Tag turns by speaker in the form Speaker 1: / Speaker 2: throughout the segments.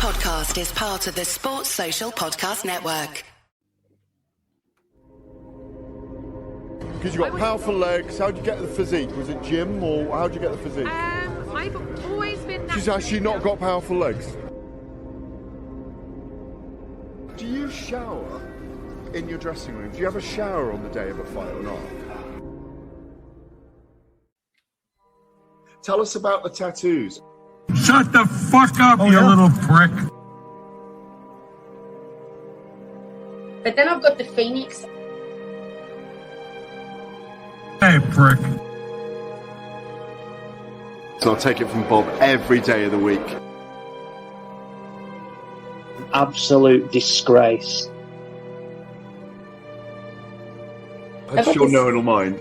Speaker 1: podcast is part of the Sports Social Podcast Network.
Speaker 2: Because you've got powerful legs. How'd you get the physique? Was it gym or how'd you get the physique?
Speaker 3: I've always been...
Speaker 2: She's actually not got powerful legs. Do you shower in your dressing room? Do you have a shower on the day of a fight or not? Tell us about the tattoos.
Speaker 4: Shut the fuck up, you little prick.
Speaker 3: But then I've got the Phoenix.
Speaker 4: Hey, prick.
Speaker 2: So I'll take it from Bob every day of the week.
Speaker 5: Absolute disgrace.
Speaker 2: I'm sure no one will mind.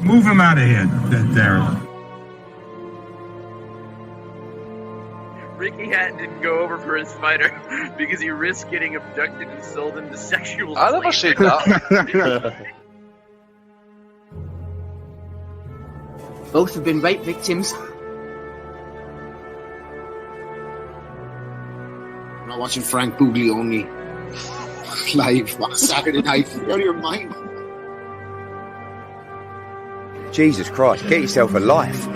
Speaker 4: Move him out of here, Darren.
Speaker 6: Ricky Hatton didn't go over for his fighter because he risked getting abducted and sold into sexual slavery.
Speaker 7: I never said that.
Speaker 8: Both have been rape victims. I'm not watching Frank Buglioni live on Saturday night. You're out of your mind.
Speaker 9: Jesus Christ, get yourself a life.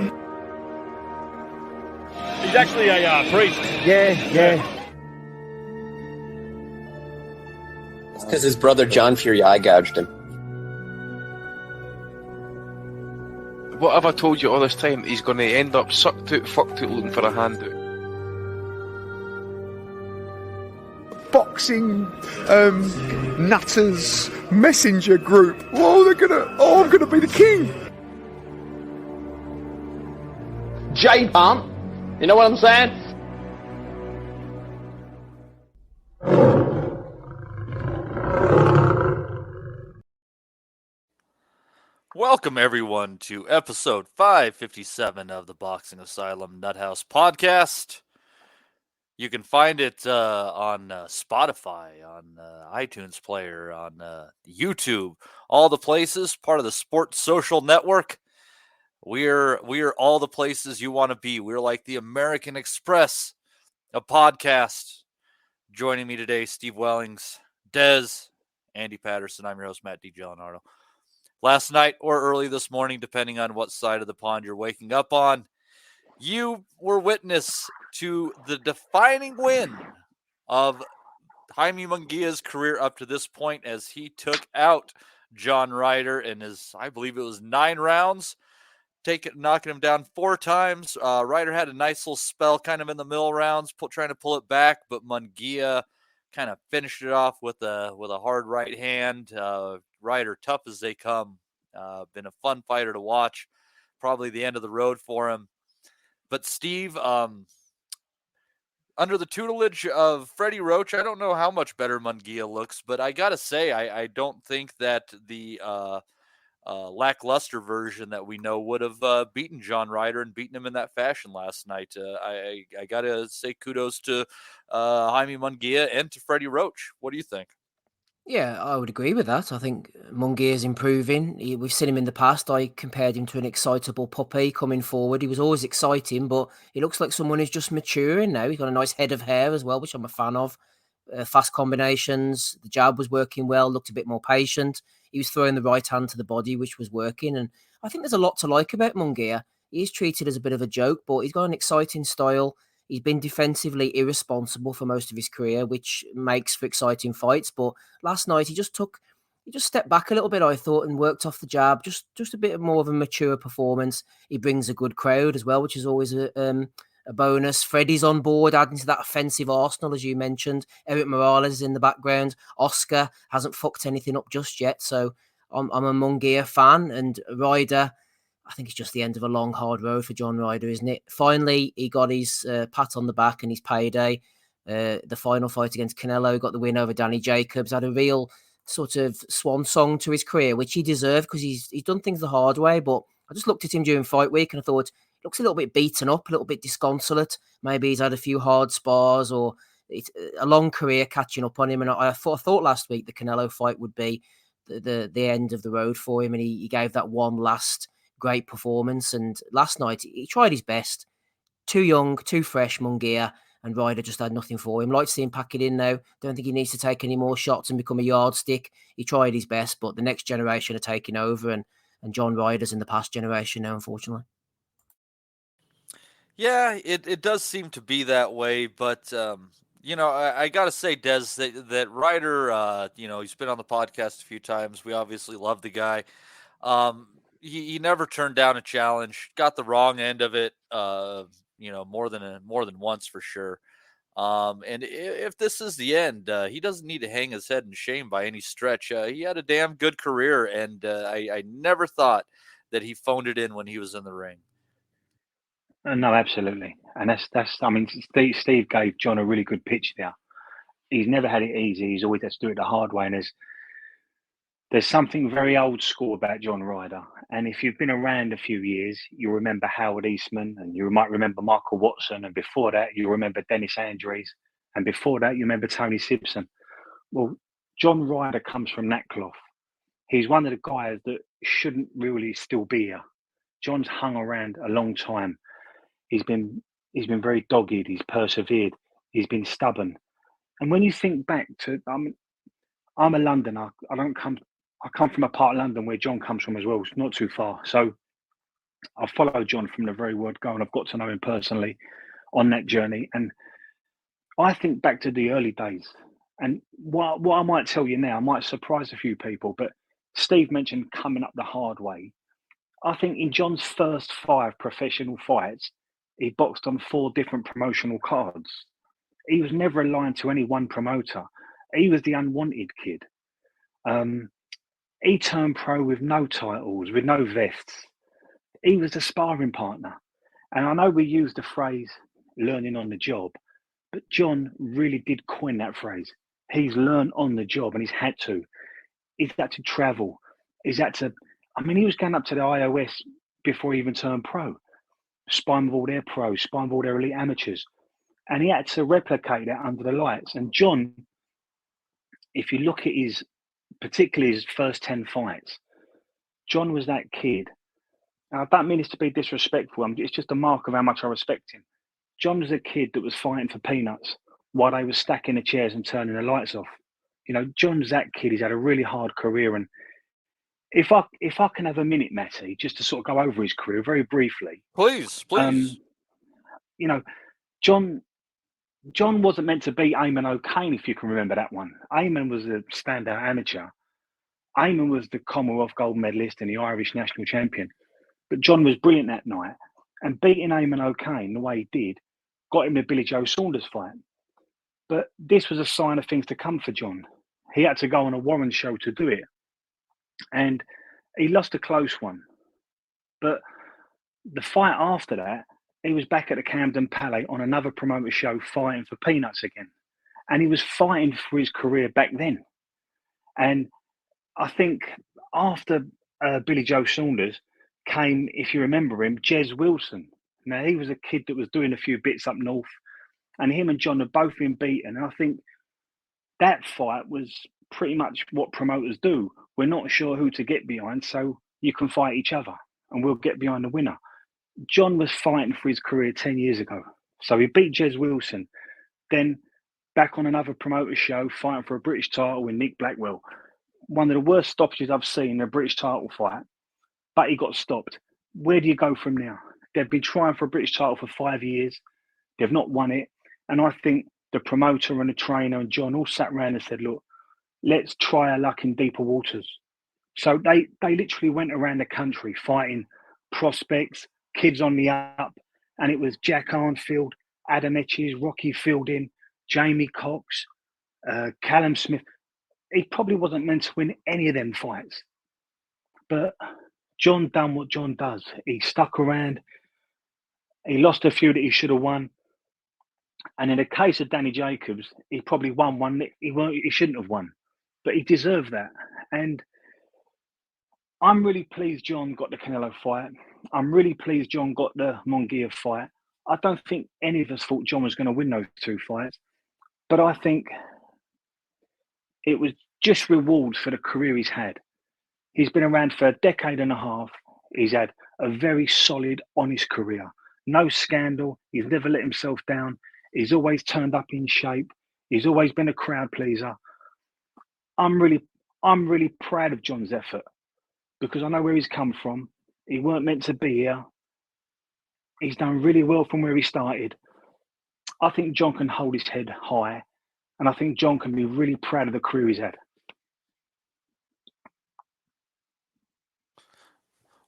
Speaker 10: He's actually a priest.
Speaker 9: Yeah.
Speaker 11: It's because his brother John Fury eye gouged him.
Speaker 7: What have I told you all this time? He's going to end up sucked out, fucked out, looking for a handout.
Speaker 2: Boxing, nutters, messenger group. I'm gonna be the king.
Speaker 5: J-Pump, you know what I'm saying?
Speaker 12: Welcome, everyone, to episode 557 of the Boxing Asylum NUTHOUSE podcast. You can find it on Spotify, on iTunes Player, on YouTube, all the places, part of the Sports Social Network. We're all the places you want to be. We're like the American Express of podcasts. Joining me today, Steve Wellings, Dez, Andy Patterson. I'm your host, Matt DiGianardo. Last night or early this morning, depending on what side of the pond you're waking up on, you were witness to the defining win of Jaime Munguia's career up to this point as he took out John Ryder in his, I believe it was 9 rounds, knocking him down 4 times. Ryder had a nice little spell kind of in the middle rounds, trying to pull it back, but Munguia kind of finished it off with a hard right hand. Ryder, tough as they come. Been a fun fighter to watch. Probably the end of the road for him. But Steve, under the tutelage of Freddie Roach, I don't know how much better Munguia looks, but I got to say, I don't think that the lackluster version that we know would have beaten John Ryder and beaten him in that fashion last night. I got to say kudos to Jaime Munguia and to Freddie Roach. What do you think?
Speaker 13: Yeah, I would agree with that. I think Munguia is improving. We've seen him in the past. I compared him to an excitable puppy coming forward. He was always exciting, but he looks like someone who's just maturing now. He's got a nice head of hair as well, which I'm a fan of. Fast combinations. The jab was working well, looked a bit more patient. He was throwing the right hand to the body, which was working. And I think there's a lot to like about Munguia. He is treated as a bit of a joke, but he's got an exciting style. He's been defensively irresponsible for most of his career, which makes for exciting fights. But last night, he just stepped back a little bit, I thought, and worked off the jab. Just a bit more of a mature performance. He brings a good crowd as well, which is always a bonus. Freddie's on board, adding to that offensive arsenal, as you mentioned. Erik Morales is in the background. Oscar hasn't fucked anything up just yet. So I'm a Munguia fan. And Ryder, I think it's just the end of a long, hard road for John Ryder, isn't it? Finally, he got his pat on the back and his payday. The final fight against CANELO, got the win over Danny Jacobs, had a real sort of swan song to his career, which he deserved because he's done things the hard way. But I just looked at him during fight week and I thought, he looks a little bit beaten up, a little bit disconsolate. Maybe he's had a few hard spars or it's a long career catching up on him. And I thought last week the CANELO fight would be the end of the road for him. And he gave that one last great performance. And last night he tried his best. too young, too fresh, Munguia, and Ryder just had nothing for him. Like to see him pack it in now. Don't think he needs to take any more shots and become a yardstick. He tried his best, but the next generation are taking over, and John Ryder's in the past generation now, unfortunately.
Speaker 12: Yeah, it does seem to be that way, but I got to say, Des, that Ryder, he's been on the podcast a few times. We obviously love the guy. He never turned down a challenge. Got the wrong end of it. More than once for sure. And if this is the end, he doesn't need to hang his head in shame by any stretch. He had a damn good career, and I never thought that he phoned it in when he was in the ring.
Speaker 14: No, absolutely, and that's. I mean, Steve gave John a really good pitch there. He's never had it easy. He's always had to do it the hard way, and there's something very old school about John Ryder. And if you've been around a few years, you'll remember Howard Eastman, and you might remember Michael Watson, and before that, you'll remember Dennis Andrews, and before that, you remember Tony Simpson. Well, John Ryder comes from that cloth. He's one of the guys that shouldn't really still be here. John's hung around a long time. He's been very dogged. He's persevered. He's been stubborn. And when you think back to, I'm a Londoner. I come from a part of London where John comes from as well. It's not too far. So I followed John from the very word go, and I've got to know him personally on that journey. And I think back to the early days. And what I might tell you now might surprise a few people, but Steve mentioned coming up the hard way. I think in John's first 5 professional fights, he boxed on 4 different promotional cards. He was never aligned to any one promoter. He was the unwanted kid. He turned pro with no titles, with no vests. He was a sparring partner. And I know we use the phrase learning on the job, but John really did coin that phrase. He's learned on the job, and he's had to. He's had to travel. He was going up to the iOS before he even turned pro. Sparring with all their pros, sparring with all their elite amateurs. And he had to replicate that under the lights. And John, if you look at particularly his first 10 fights, John was that kid. I don't mean this to be disrespectful. It's just a mark of how much I respect him. John was a kid that was fighting for peanuts while they were stacking the chairs and turning the lights off. John's that kid. He's had a really hard career. And if I can have a minute, Matty, just to sort of go over his career very briefly.
Speaker 12: Please.
Speaker 14: John wasn't meant to be Eamon O'Kane, if you can remember that one. Eamon was a standout amateur. Eamon was the Commonwealth gold medalist and the Irish national champion. But John was brilliant that night. And beating Eamon O'Kane the way he did got him the Billy Joe Saunders fight. But this was a sign of things to come for John. He had to go on a Warren show to do it. And he lost a close one. But the fight after that, he was back at the Camden Palais on another promoter show fighting for peanuts again. And he was fighting for his career back then. And I think after Billy Joe Saunders came, if you remember him, Jez Wilson. Now, he was a kid that was doing a few bits up north. And him and John had both been beaten. And I think that fight was pretty much what promoters do. We're not sure who to get behind, so you can fight each other and we'll get behind the winner. John was fighting for his career 10 years ago. So he beat Jez Wilson. Then back on another promoter show, fighting for a British title with Nick Blackwell. One of the worst stoppages I've seen in a British title fight, but he got stopped. Where do you go from now? They've been trying for a British title for 5 years. They've not won it. And I think the promoter and the trainer and John all sat around and said, look, let's try our luck in deeper waters. So they literally went around the country fighting prospects, kids on the up, and it was Jack Arnfield, Adam Etches, Rocky Fielding, Jamie Cox, Callum Smith. He probably wasn't meant to win any of them fights. But John done what John does. He stuck around. He lost a few that he should have won. And in the case of Danny Jacobs, he probably won one that he shouldn't have won. But he deserved that. And I'm really pleased John got the Canelo fight. I'm really pleased John got the Munguia fight. I don't think any of us thought John was going to win those 2 fights. But I think it was just rewards for the career he's had. He's been around for a decade and a half. He's had a very solid, honest career. No scandal. He's never let himself down. He's always turned up in shape. He's always been a crowd pleaser. I'm really proud of John's effort because I know where he's come from. He weren't meant to be here. He's done really well from where he started. I think John can hold his head high, and I think John can be really proud of the career he's had.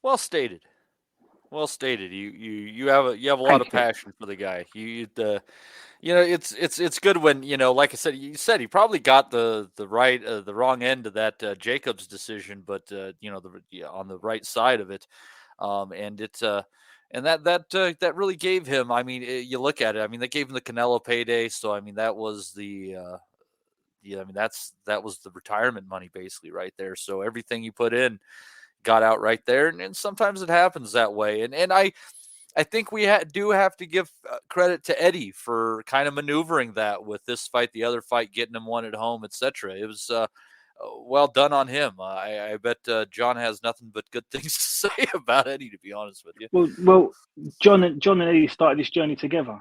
Speaker 12: Well stated. Well stated. You have a lot of passion for the guy. It's good when, like I said, you said he probably got the wrong end of that Jacobs decision, but on the right side of it, and that really gave him. I mean, you look at it. I mean, they gave him the Canelo payday, so I mean that was that was the retirement money basically right there. So everything you put in got out right there, and sometimes it happens that way. And I think we do have to give credit to Eddie for kind of maneuvering that with this fight, the other fight, getting him one at home, etc. It was well done on him. I bet John has nothing but good things to say about Eddie, to be honest with you.
Speaker 14: Well, John and Eddie started this journey together.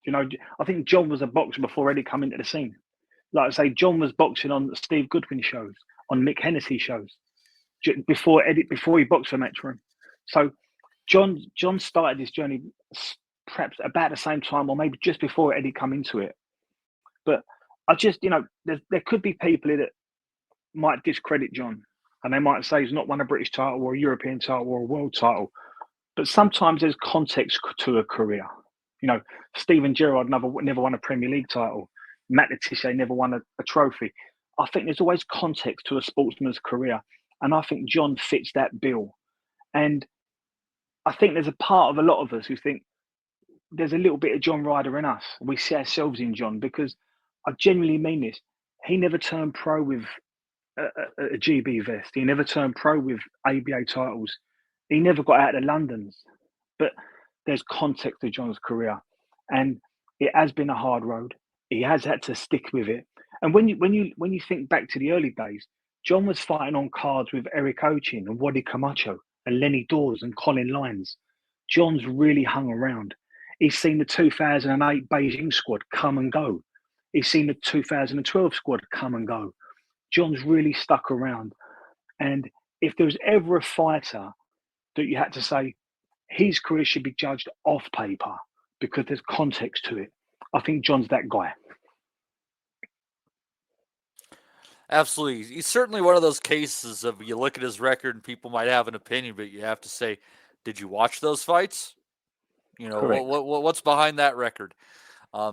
Speaker 14: I think John was a boxer before Eddie came into the scene. Like I say, John was boxing on Steve Goodwin shows, on Mick Hennessy shows, before he boxed for Matchroom. So John started this journey perhaps about the same time, or maybe just before Eddie come into it. But I just, there could be people here that might discredit John, and they might say he's not won a British title or a European title or a world title. But sometimes there's context to a career. Steven Gerrard never won a Premier League title. Matt Letitia never won a trophy. I think there's always context to a sportsman's career. And I think John fits that bill. And I think there's a part of a lot of us who think there's a little bit of John Ryder in us. We see ourselves in John, because I genuinely mean this. He never turned pro with a GB vest. He never turned pro with ABA titles. He never got out of London's. But there's context to John's career. And it has been a hard road. He has had to stick with it. And when you think back to the early days, John was fighting on cards with Eric Ochin and Wadi Camacho and Lenny Dawes and Colin Lyons. John's really hung around. He's seen the 2008 Beijing squad come and go. He's seen the 2012 squad come and go. John's really stuck around. And if there was ever a fighter that you had to say his career should be judged off paper because there's context to it, I think John's that guy.
Speaker 12: Absolutely. He's certainly one of those cases of you look at his record and people might have an opinion, but you have to say, did you watch those fights? What's behind that record?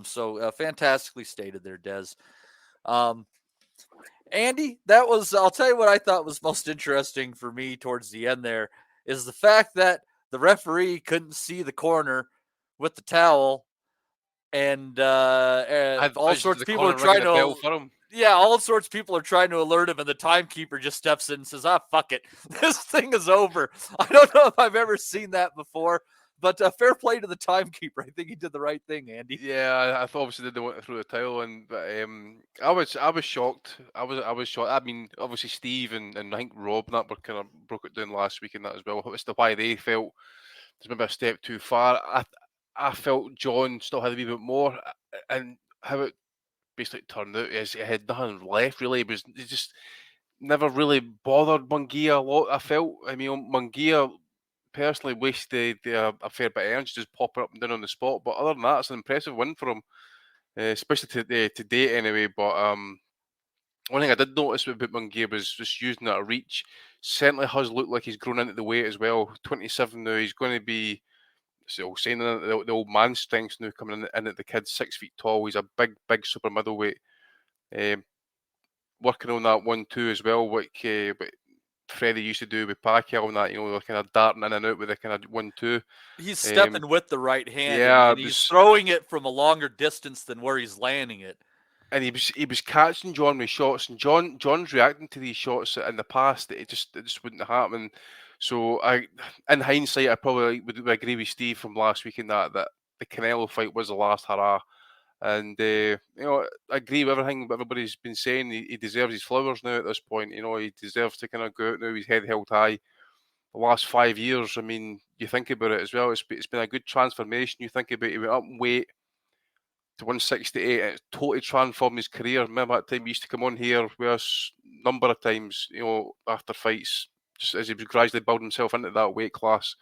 Speaker 12: So fantastically stated there, Des. Andy, I'll tell you what I thought was most interesting for me towards the end there is the fact that the referee couldn't see the corner with the towel, and all sorts of people are trying to. Yeah, all sorts of people are trying to alert him, and the timekeeper just steps in and says, fuck it. This thing is over. I don't know if I've ever seen that before, but fair play to the timekeeper. I think he did the right thing, Andy.
Speaker 7: Yeah, I thought obviously they went through the towel, and I was shocked. I was shocked. I mean, obviously Steve and I think Rob and that were kind of broke it down last week and that as well. As to why they felt there's maybe a step too far. I felt John still had a wee bit more, and how it basically turned out is he had nothing left really. He just never really bothered Munguia a lot, I felt. I mean, Munguia personally wasted a fair bit of energy just popping up and down on the spot. But other than that, it's an impressive win for him, especially today anyway. But one thing I did notice about Munguia was just using that reach. Certainly has looked like he's grown into the weight as well. 27 now, he's going to be saying the old man strength now coming in at the kid, 6 feet tall. He's a big super middleweight. Working on that 1-2 as well, what Freddie used to do with Pacquiao and that, they're kind of darting in and out with the kind of 1-2.
Speaker 12: He's stepping with the right hand,
Speaker 7: yeah,
Speaker 12: and he's throwing it from a longer distance than where he's landing it.
Speaker 7: And he was catching John with shots, and John's reacting to these shots in the past that it just wouldn't happen. So in hindsight, I probably would agree with Steve from last week in that the Canelo fight was the last hurrah. And I agree with everything everybody's been saying. He deserves his flowers now at this point. He deserves to kind of go out now, his head held high. the last 5 years, I mean, you think about it as well, it's been a good transformation. You think about it, he went up in weight to 168, and it totally transformed his career. Remember that time he used to come on here with us a number of times, you know, after fights, just as he was gradually building himself into that weight class.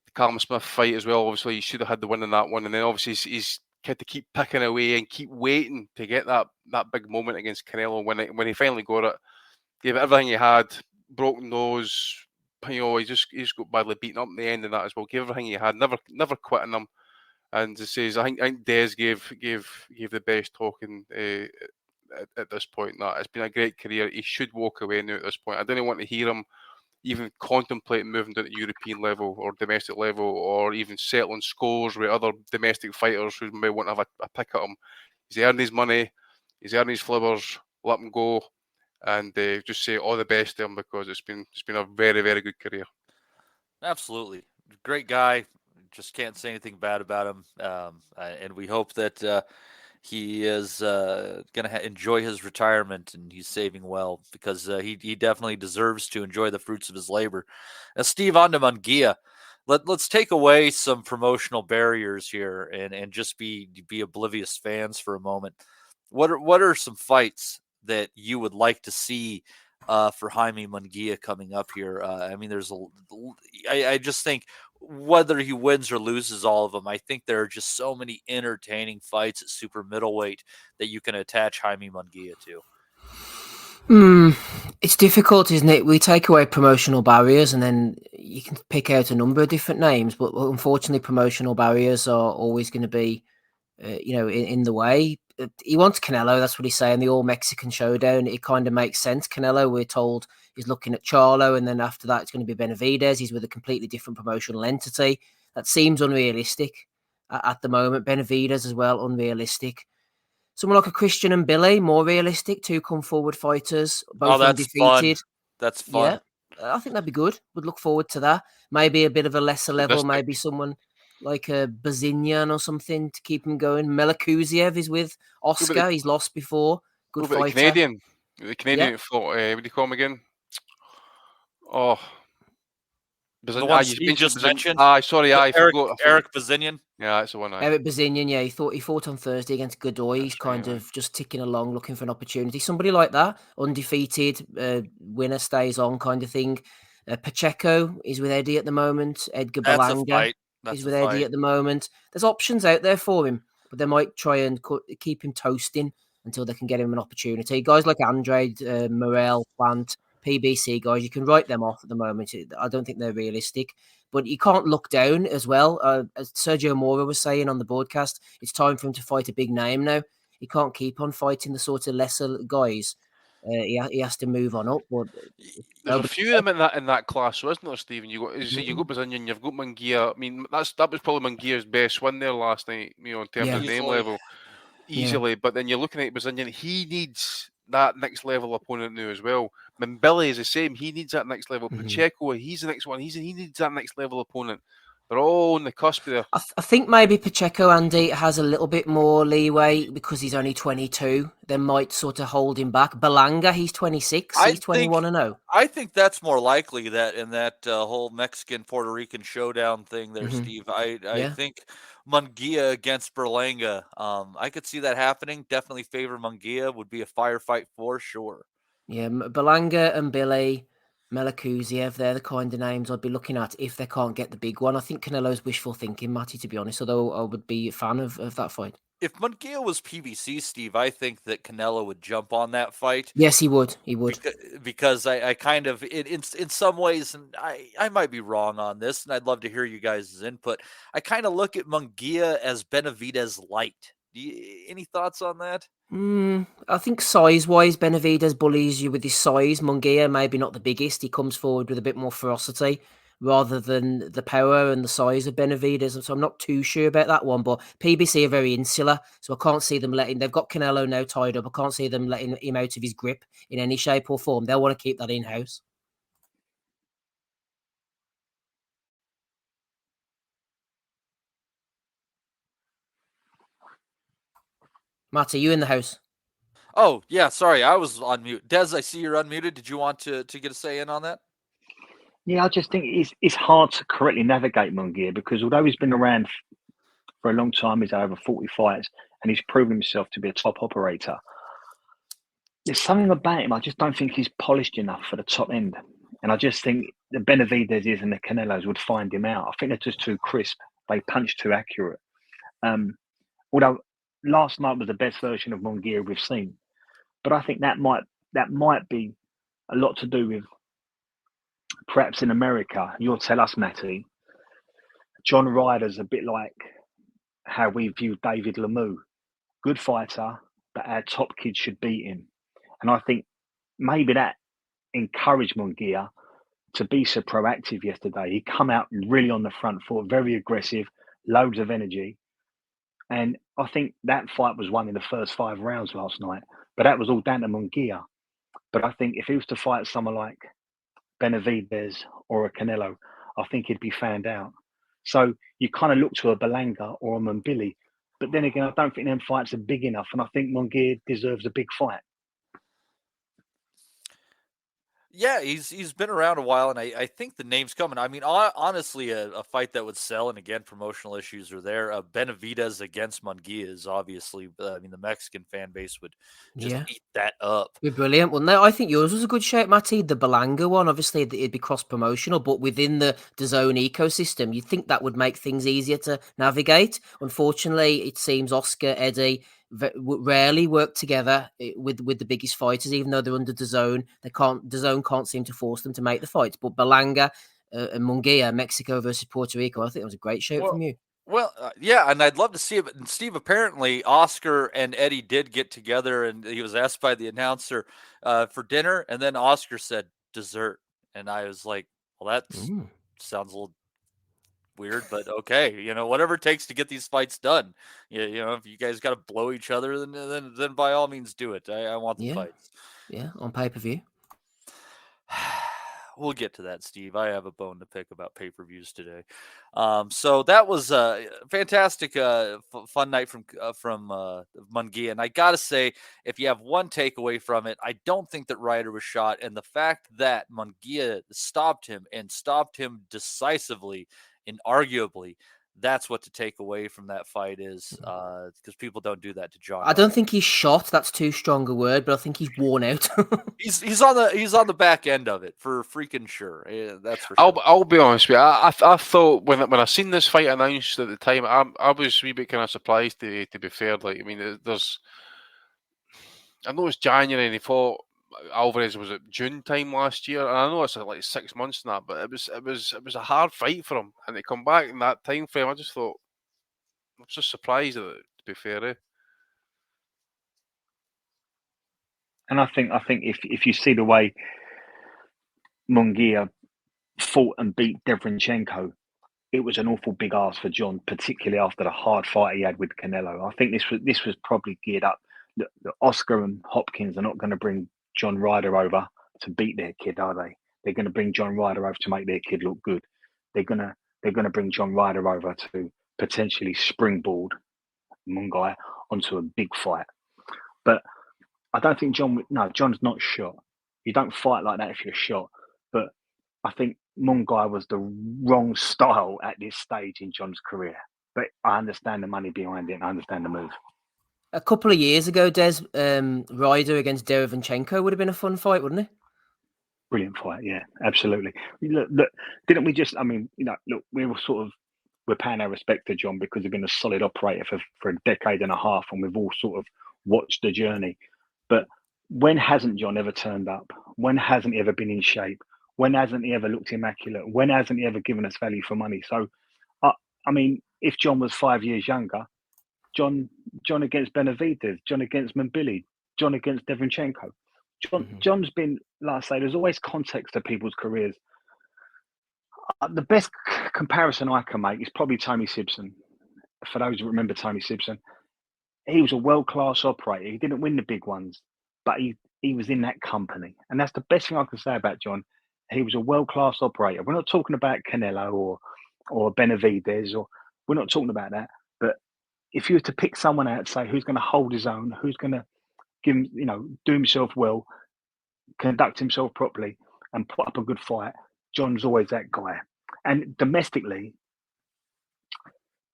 Speaker 7: The Callum Smith fight as well, obviously, he should have had the win in that one, and then obviously he's had to keep picking away and keep waiting to get that big moment against Canelo. When he finally got it, gave it everything he had, broken nose, you know, he just got badly beaten up in the end of that as well. Gave everything he had, never quitting him. And it says, I think Des gave the best talking at this point. That it's been a great career. He should walk away now at this point. I don't want to hear him even contemplating moving to the European level or domestic level, or even settling scores with other domestic fighters who may want to have a pick at him. He's earned his money, he's earned his flippers. Let him go, and just say all the best to him, because it's been a very, very good career.
Speaker 12: Absolutely, great guy. Just can't say anything bad about him, and we hope that he is going to enjoy his retirement and he's saving well, because he definitely deserves to enjoy the fruits of his labor. Steve, on to Munguia. Let's take away some promotional barriers here and just be oblivious fans for a moment. What are some fights that you would like to see for Jaime Munguia coming up here? I mean, I just think, whether he wins or loses all of them, I think there are just so many entertaining fights at super middleweight that you can attach Jaime Munguia to.
Speaker 13: It's difficult, isn't it? We take away promotional barriers and then you can pick out a number of different names, but unfortunately promotional barriers are always going to be in the way. He wants Canelo, that's what he's saying, the all-Mexican showdown. It kind of makes sense. Canelo, we're told, he's looking at Charlo, and then after that it's going to be Benavidez. He's with a completely different promotional entity. That seems unrealistic at the moment. Benavidez as well, unrealistic. Someone like a Christian and Billy, more realistic. Two come-forward fighters, both undefeated.
Speaker 12: That's fun.
Speaker 13: Yeah, I think that'd be good. Would look forward to that. Maybe a bit of a lesser level, maybe someone like a Bazinyan or something to keep him going. Melakuziev is with Oscar. He's lost before. Good fighter.
Speaker 7: The Canadian fought, what do you call him again? Oh,
Speaker 12: the one you just mentioned.
Speaker 7: Sorry, I forgot.
Speaker 12: Erik Bazinyan.
Speaker 7: Yeah, that's the one.
Speaker 13: Erik Bazinyan. Yeah, he fought on Thursday against Godoy. He's kind of just ticking along, looking for an opportunity. Somebody like that, undefeated, winner stays on, kind of thing. Pacheco is with Eddie at the moment. Edgar Berlanga is with Eddie at the moment. There's options out there for him, but they might try and keep him toasting until they can get him an opportunity. Guys like Andrade, Morel, Plant, PBC guys, you can write them off at the moment. I don't think they're realistic, but you can't look down as well. As Sergio Mora was saying on the broadcast, it's time for him to fight a big name now. He can't keep on fighting the sort of lesser guys. He has to move on up. But
Speaker 7: there's a few of them in that class, so isn't there, Stephen? You got Bazinyan, you've got Munguia. I mean, that was probably Munguia's best win there last night, in terms of name level, easily. Yeah. But then you're looking at Bazinyan, he needs that next level opponent now as well. Billy is the same; he needs that next level. Pacheco, he's the next one. He needs that next level opponent. They're all on the cusp there.
Speaker 13: I think maybe Pacheco, Andy, has a little bit more leeway because he's only 22. They might sort of hold him back. Belanga, he's 26. He's 21-0.
Speaker 12: I think that's more likely that in that whole Mexican-Puerto Rican showdown thing there, Steve. I think Munguia against Berlanga, I could see that happening. Definitely favor Munguia. Would be a firefight for sure.
Speaker 13: Yeah, Belanga and Billy, Melakuziev, they're the kind of names I'd be looking at if they can't get the big one. I think Canelo's wishful thinking, Matty, to be honest, although I would be a fan of that fight.
Speaker 12: If Munguia was PBC, Steve, I think that Canelo would jump on that fight.
Speaker 13: Yes, he would. He would.
Speaker 12: Because I kind of, in some ways, and I might be wrong on this, and I'd love to hear you guys' input. I kind of look at Munguia as Benavidez light. Any thoughts on that?
Speaker 13: I think size-wise, Benavidez bullies you with his size. Munguia, maybe not the biggest. He comes forward with a bit more ferocity rather than the power and the size of Benavidez. So I'm not too sure about that one. But PBC are very insular, so I can't see them letting... They've got Canelo now tied up. I can't see them letting him out of his grip in any shape or form. They'll want to keep that in-house. Matt, are you in the house?
Speaker 12: Oh, yeah, sorry, I was on mute. Des, I see you're unmuted. Did you want to get a say in on that?
Speaker 14: Yeah, I just think it's hard to correctly navigate Munguia because although he's been around for a long time, he's had over 40 fights, and he's proven himself to be a top operator. There's something about him, I just don't think he's polished enough for the top end. And I just think the Benavidez's and the Canelos would find him out. I think they're just too crisp. They punch too accurate. Although last night was the best version of Munguia we've seen. But I think that might be a lot to do with perhaps in America, you'll tell us, Matty, John Ryder's a bit like how we view David Lemieux. Good fighter, but our top kid should beat him. And I think maybe that encouraged Munguia to be so proactive yesterday. He come out really on the front foot, very aggressive, loads of energy. And I think that fight was won in the first 5 rounds last night. But that was all down to Munguia. But I think if he was to fight someone like Benavidez or a Canelo, I think he'd be found out. So you kind of look to a Berlanga or a Mbili. But then again, I don't think them fights are big enough. And I think Munguia deserves a big fight.
Speaker 12: Yeah, he's been around a while, and I think the name's coming. I mean, honestly, a fight that would sell, and again, promotional issues are there. Benavidez against Munguia is obviously, I mean, the Mexican fan base would just eat that up.
Speaker 13: Be brilliant. Well, no, I think yours was a good shout, Matty. The Belanga one, obviously, it'd be cross-promotional, but within the DAZN ecosystem, you'd think that would make things easier to navigate. Unfortunately, it seems Oscar, Eddie rarely work together with the biggest fighters, even though they're under DAZN. DAZN can't seem to force them to make the fights. But Belanga and Munguia, Mexico versus Puerto Rico, I think it was a great shout from you.
Speaker 12: Well, yeah, and I'd love to see it. But Steve, apparently Oscar and Eddie did get together, and he was asked by the announcer for dinner, and then Oscar said dessert, and I was like, well, that sounds a little weird, but okay, whatever it takes to get these fights done. If you guys got to blow each other, then by all means do it. I want the fights.
Speaker 13: Yeah, on pay-per-view.
Speaker 12: We'll get to that, Steve. I have a bone to pick about pay-per-views today. So that was a fantastic, fun night from Munguia. And I got to say, if you have one takeaway from it, I don't think that Ryder was shot. And the fact that Munguia stopped him decisively and arguably, that's what to take away from that fight is because people don't do that to John.
Speaker 13: I don't think he's shot. That's too strong a word, but I think he's worn out.
Speaker 12: he's on the back end of it for freaking sure. Yeah, that's for sure.
Speaker 7: I'll be honest with you. I thought when I seen this fight announced at the time, I was a wee bit kind of surprised to be fair. Like, I mean, I know it's January and he fought Alvarez, was it June time last year? And I know it's like 6 months now, but it was a hard fight for him, and to come back in that time frame, I just thought I was just surprised at it. To be fair,
Speaker 14: And I think if you see the way Munguia fought and beat Derevyanchenko, it was an awful big ask for John, particularly after the hard fight he had with Canelo. I think this was probably geared up. The Oscar and Hopkins are not going to bring John Ryder over to beat their kid, are they? They're going to bring John Ryder over to make their kid look good. They're going to bring John Ryder over to potentially springboard Munguia onto a big fight. But I don't think John's not shot. You don't fight like that if you're shot. But I think Munguia was the wrong style at this stage in John's career. But I understand the money behind it and I understand the move.
Speaker 13: A couple of years ago, Des, Ryder against Derevyanchenko would have been a fun fight, wouldn't it?
Speaker 14: Brilliant fight, yeah, absolutely. Look, didn't we just? I mean, look, we're paying our respect to John because he's been a solid operator for a decade and a half, and we've all sort of watched the journey. But when hasn't John ever turned up? When hasn't he ever been in shape? When hasn't he ever looked immaculate? When hasn't he ever given us value for money? So, I mean, if John was 5 years younger, John against Benavidez, John against Mbili, John against Derevyanchenko. John's been, like I say, there's always context to people's careers. The best comparison I can make is probably Tony Simpson. For those who remember Tony Simpson, he was a world-class operator. He didn't win the big ones, but he was in that company. And that's the best thing I can say about John. He was a world-class operator. We're not talking about Canelo or Benavidez, or we're not talking about that. But if you were to pick someone out, say, who's going to hold his own, who's going to give him, do himself well, conduct himself properly, and put up a good fight, John's always that guy. And domestically,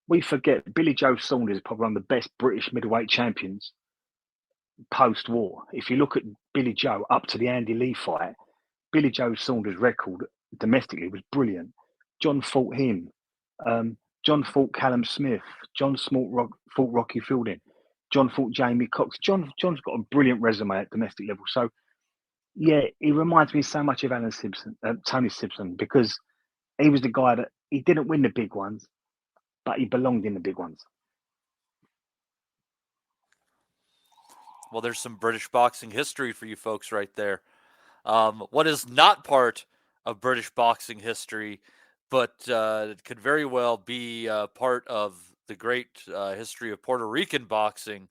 Speaker 14: we forget Billy Joe Saunders is probably one of the best British middleweight champions post-war. If you look at Billy Joe up to the Andy Lee fight, Billy Joe Saunders' record domestically was brilliant. John fought him. John fought Callum Smith. John fought Rocky Fielding. John fought Jamie Cox. John's got a brilliant resume at domestic level. So, yeah, he reminds me so much of Tony Simpson, because he was the guy that he didn't win the big ones, but he belonged in the big ones.
Speaker 12: Well, there's some British boxing history for you folks right there. What is not part of British boxing history, but could very well be part of the great history of Puerto Rican boxing.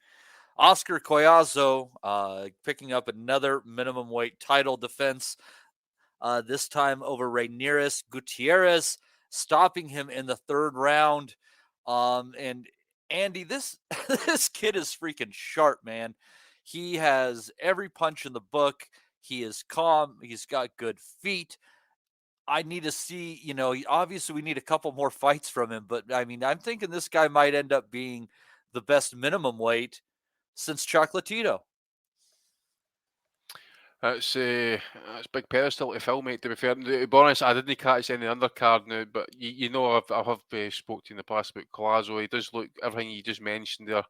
Speaker 12: Oscar Collazo picking up another minimum weight title defense, this time over Rainiris Gutierrez, stopping him in the third round. And Andy, this kid is freaking sharp, man. He has every punch in the book. He is calm. He's got good feet. I need to see, obviously we need a couple more fights from him, but I mean, I'm thinking this guy might end up being the best minimum weight since Chocolatito.
Speaker 7: It's big pedestal to fill, mate, to be fair. To be honest, I didn't catch any undercard now, but I have spoke to you in the past about Collazo. He does look everything you just mentioned there.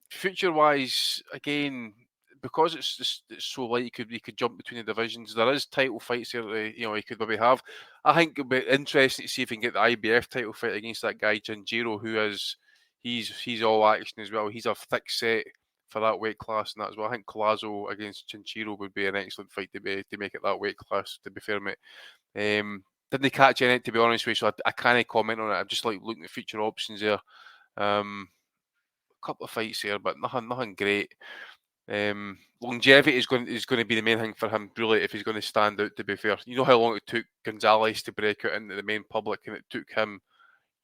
Speaker 7: Future-wise, again, because it's so light, he could jump between the divisions. There is title fights there that, he could maybe have. I think it'll be interesting to see if he can get the IBF title fight against that guy Kenshiro, he's all action as well. He's a thick set for that weight class and that as well. I think Collazo against Kenshiro would be an excellent fight to make it that weight class, to be fair, mate. Didn't catch any, to be honest with you, so I can't comment on it. I'm just like looking at future options there. A couple of fights here, but nothing great. Longevity is going to be the main thing for him, really, if he's going to stand out, to be fair. You know how long it took Gonzalez to break out into the main public, and it took him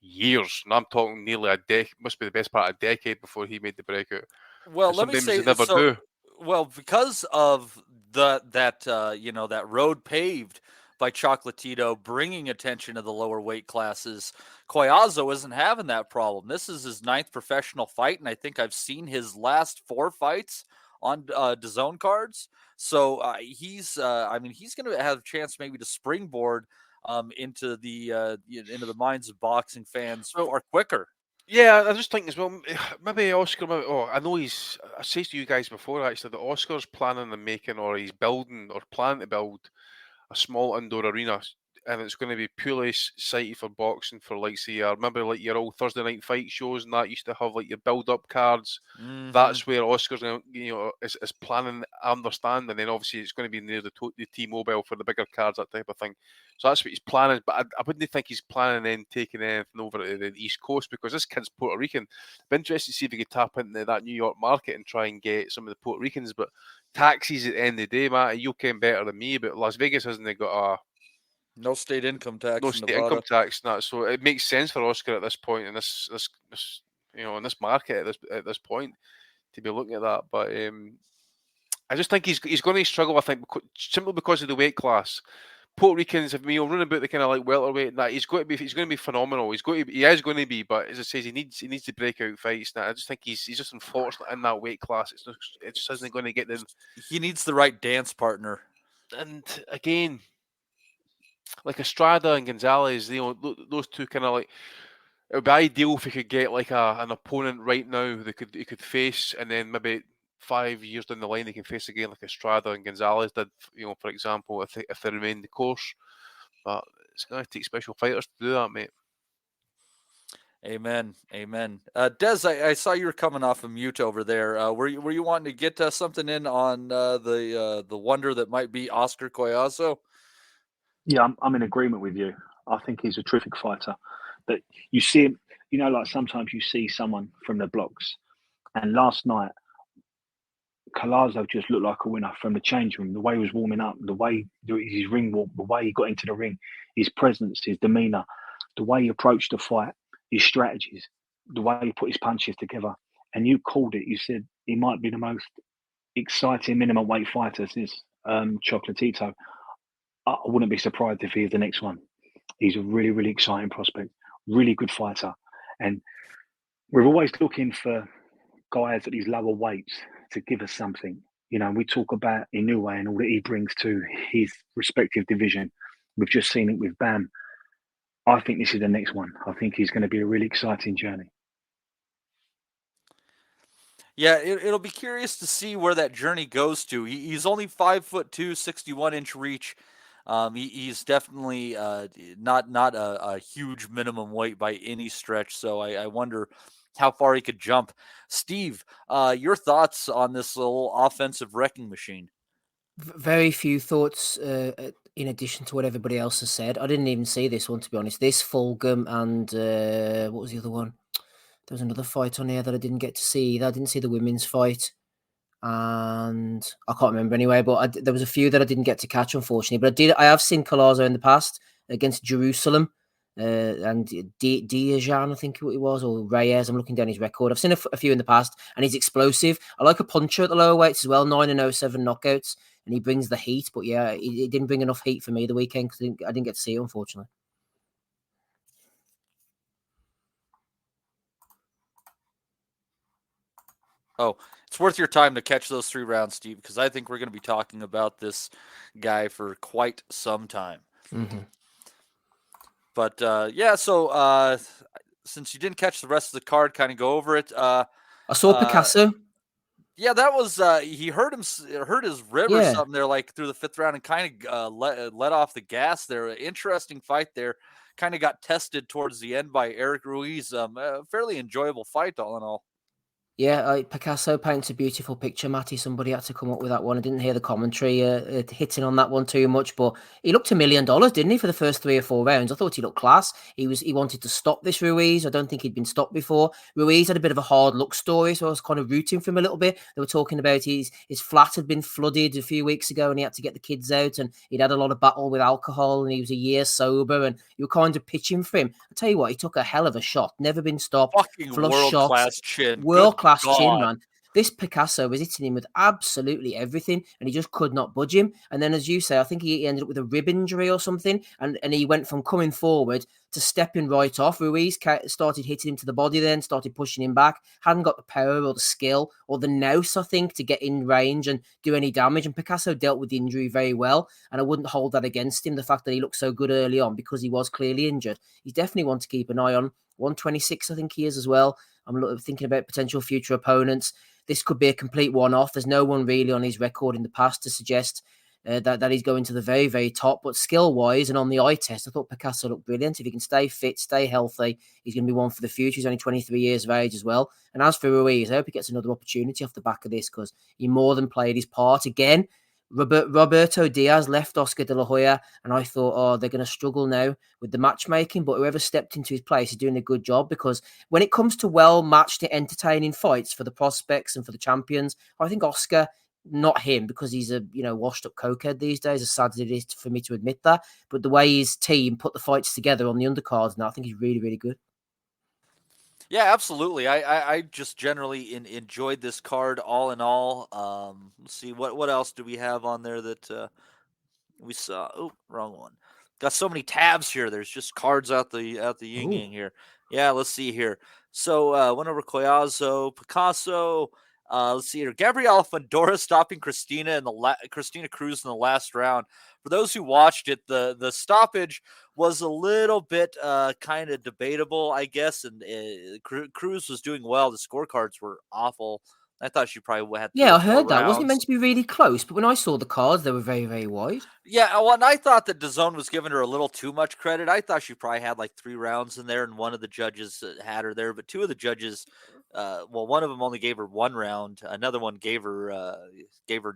Speaker 7: years, and I'm talking nearly a decade, must be the best part of a decade before he made the breakout.
Speaker 12: Well, let me say,
Speaker 7: do.
Speaker 12: Well, because of that road paved by Chocolatito, bringing attention to the lower weight classes, Collazo isn't having that problem. This is his 9th professional fight, and I think I've seen his last 4 fights on DAZN cards. So he's going to have a chance maybe to springboard into the minds of boxing fans far quicker.
Speaker 7: Yeah, I just think as well, maybe Oscar, I know I said to you guys before actually that Oscar's planning on making, or he's building or planning to build a small indoor arena, and it's going to be purely sited for boxing for remember like your old Thursday night fight shows and that used to have like your build-up cards.
Speaker 12: Mm-hmm.
Speaker 7: That's where Oscar's is planning, I understand, and then obviously it's going to be near the T-Mobile for the bigger cards, that type of thing. So that's what he's planning, but I wouldn't think he's planning then taking anything over to the East Coast, because this kid's Puerto Rican. I'd be interested to see if he could tap into that New York market and try and get some of the Puerto Ricans, but taxes at the end of the day, Matt, you'll came better than me, but Las Vegas hasn't got
Speaker 12: no state income tax.
Speaker 7: No state income tax, and that, so it makes sense for Oscar at this point in this in this market at this point to be looking at that. But I just think he's going to struggle. I think simply because of the weight class. Puerto Ricans have running about the kind of like welterweight and that he's going to be phenomenal. He is going to be, but as I say, he needs to break out fights. Now I just think he's just unfortunate in that weight class. It just isn't going to get them.
Speaker 12: He needs the right dance partner.
Speaker 7: And again, like Estrada and Gonzalez, those two kind of like, it would be ideal if he could get like an opponent right now that he could face, and then maybe 5 years down the line they can face again like Estrada and Gonzalez did, for example, if they remain the course. But it's going to take special fighters to do that, mate.
Speaker 12: Amen. Des, I saw you were coming off of mute over there. Were you wanting to get something in on the wonder that might be Oscar Collazo?
Speaker 14: Yeah, I'm in agreement with you. I think he's a terrific fighter. But you see him, like sometimes you see someone from the blocks. And last night, Collazo just looked like a winner from the change room. The way he was warming up, the way his ring walk, the way he got into the ring, his presence, his demeanour, the way he approached the fight, his strategies, the way he put his punches together. And you called it. You said he might be the most exciting minimum weight fighter since Chocolatito. I wouldn't be surprised if he's the next one. He's a really, really exciting prospect, really good fighter. And we're always looking for guys at these lower weights to give us something. You know, we talk about Inoue and all that he brings to his respective division. We've just seen it with Bam. I think this is the next one. I think he's going to be a really exciting journey.
Speaker 12: Yeah, it'll be curious to see where that journey goes to. He's only 5'2", 61-inch reach. He's definitely not a huge minimum weight by any stretch. So I wonder how far he could jump. Steve, your thoughts on this little offensive wrecking machine?
Speaker 13: Very few thoughts in addition to what everybody else has said. I didn't even see this one, to be honest. This, Fulgham, and what was the other one? There was another fight on here that I didn't get to see either. I didn't see the women's fight. And I can't remember anyway, but there was a few that I didn't get to catch, unfortunately. But I have seen Collazo in the past against Jerusalem and Diajan, I think it was, or Reyes. I'm looking down his record. I've seen a few in the past, and he's explosive. I like a puncher at the lower weights as well, 9-0, 7 knockouts, and he brings the heat. But yeah, he didn't bring enough heat for me the weekend because I didn't get to see it, unfortunately.
Speaker 12: Oh, it's worth your time to catch those 3 rounds, Steve, because I think we're going to be talking about this guy for quite some time.
Speaker 13: Mm-hmm.
Speaker 12: But yeah, so since you didn't catch the rest of the card, kind of go over it.
Speaker 13: I saw Picasso.
Speaker 12: Yeah, that was he hurt his rib or something there, like through the 5th round, and kind of let off the gas there. Interesting fight there. Kind of got tested towards the end by Eric Ruiz. A fairly enjoyable fight, all in all.
Speaker 13: Yeah, Picasso paints a beautiful picture, Matty. Somebody had to come up with that one. I didn't hear the commentary hitting on that one too much, but he looked $1 million, didn't he, for the first 3 or 4 rounds? I thought he looked class. He wanted to stop this Ruiz. I don't think he'd been stopped before. Ruiz had a bit of a hard luck story, so I was kind of rooting for him a little bit. They were talking about his flat had been flooded a few weeks ago, and he had to get the kids out, and he'd had a lot of battle with alcohol, and he was a year sober, and you were kind of pitching for him. I tell you what, he took a hell of a shot. Never been stopped.
Speaker 12: Fucking world-class chin.
Speaker 13: World-class chin, man. This Picasso was hitting him with absolutely everything, and he just could not budge him. And then, as you say, I think he ended up with a rib injury or something, and he went from coming forward to stepping right off. Ruiz started hitting him to the body then, started pushing him back, hadn't got the power or the skill or the nous, I think, to get in range and do any damage. And Picasso dealt with the injury very well, and I wouldn't hold that against him, the fact that he looked so good early on, because he was clearly injured. He's definitely one to keep an eye on. 126, I think he is as well. I'm thinking about potential future opponents. This could be a complete one-off. There's no one really on his record in the past to suggest that he's going to the very, very top. But skill-wise and on the eye test, I thought Picasso looked brilliant. If he can stay fit, stay healthy, he's going to be one for the future. He's only 23 years of age as well. And as for Ruiz, I hope he gets another opportunity off the back of this, because he more than played his part. Again, Roberto Diaz left Oscar De La Hoya, and I thought, oh, they're going to struggle now with the matchmaking, but whoever stepped into his place is doing a good job, because when it comes to well-matched, entertaining fights for the prospects and for the champions, I think Oscar, not him, because he's a washed-up cokehead these days, as sad as it is for me to admit that, but the way his team put the fights together on the undercards now, I think he's really, really good.
Speaker 12: Yeah, absolutely. I just generally enjoyed this card all in all. Let's see, what else do we have on there that we saw? Oh, wrong one. Got so many tabs here. There's just cards out the yin-yang here. Yeah, let's see here. So went over Collazo, Picasso. Let's see here. Gabriela Fundora stopping Christina Cruz in the last round. For those who watched it, the stoppage was a little bit kind of debatable, I guess. And Cruz was doing well. The scorecards were awful. I thought she probably had.
Speaker 13: Yeah, I heard that. Wasn't it meant to be really close? But when I saw the cards, they were very, very wide.
Speaker 12: Yeah, well, and I thought that DAZN was giving her a little too much credit. I thought she probably had like 3 rounds in there, and one of the judges had her there. But 2 of the judges, one of them only gave her 1 round. Another one gave her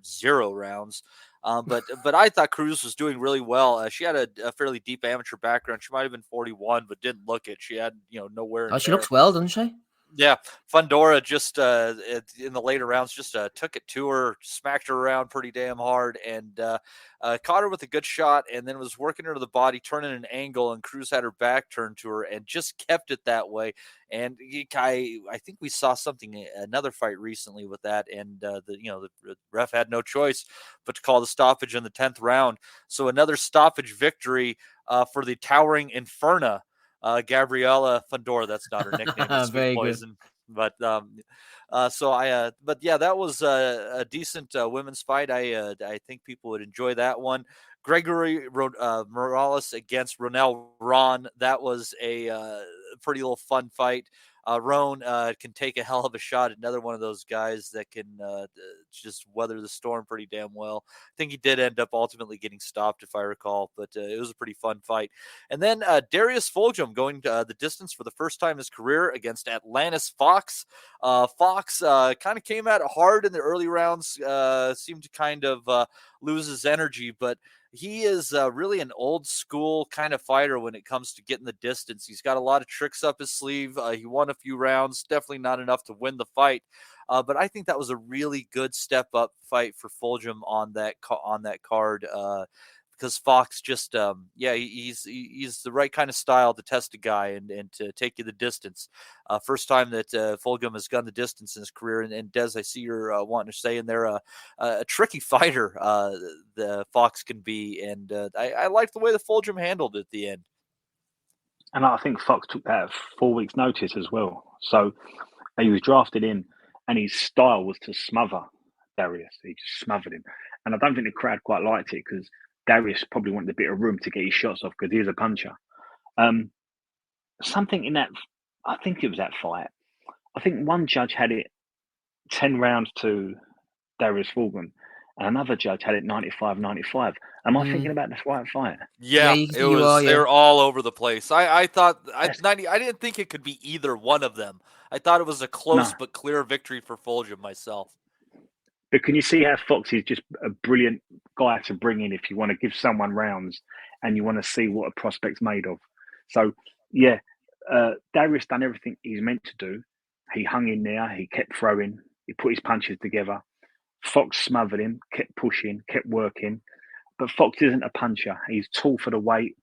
Speaker 12: 0 rounds. But I thought Cruz was doing really well. She had a fairly deep amateur background. She might have been 41, but didn't look it. She had nowhere.
Speaker 13: Oh, she looks well, doesn't she?
Speaker 12: Yeah, Fundora just in the later rounds just took it to her, smacked her around pretty damn hard, and caught her with a good shot, and then was working her to the body, turning an angle, and Cruz had her back turned to her, and just kept it that way. And I think we saw another fight recently with that, and the ref had no choice but to call the stoppage in the 10th round. So another stoppage victory for the towering Inferna. Gabriela Fundora, that's not her nickname, it's Sweet Poison. But but yeah, that was a decent women's fight. I think people would enjoy that one. Gregory Morales against Ronell Ron. That was a pretty little fun fight. Roan can take a hell of a shot. Another one of those guys that can just weather the storm pretty damn well. I think he did end up ultimately getting stopped, if I recall, but it was a pretty fun fight. And then Darius Fulgham going the distance for the first time in his career against Atlantis Fox. Fox kind of came at it hard in the early rounds, seemed to kind of lose his energy, but he is really an old school kind of fighter when it comes to getting the distance. He's got a lot of tricks up his sleeve. He won a few rounds, definitely not enough to win the fight. But I think that was a really good step up fight for Fulgham on that card. Because Fox just, he's the right kind of style to test a guy and to take you the distance. First time that Fulgham has gone the distance in his career. And Des, I see you're wanting to say in there a tricky fighter the Fox can be. And I like the way the Fulgham handled it at the end.
Speaker 14: And I think Fox took that at 4 weeks' notice as well. So he was drafted in, and his style was to smother Darius. He just smothered him. And I don't think the crowd quite liked it because Darius probably wanted a bit of room to get his shots off because he's a puncher. Something in that, I think it was that fight. I think one judge had it 10 rounds to Darius Fulgham, and another judge had it 95-95. Am I thinking about the right fight?
Speaker 12: Yeah, it was. They were all over the place. I thought I didn't think it could be either one of them. I thought it was a close but clear victory for Fulgham myself.
Speaker 14: But can you see how Fox is just a brilliant guy to bring in if you want to give someone rounds and you want to see what a prospect's made of? So, yeah, Darius done everything he's meant to do. He hung in there. He kept throwing. He put his punches together. Fox smothered him, kept pushing, kept working. But Fox isn't a puncher. He's tall for the weight.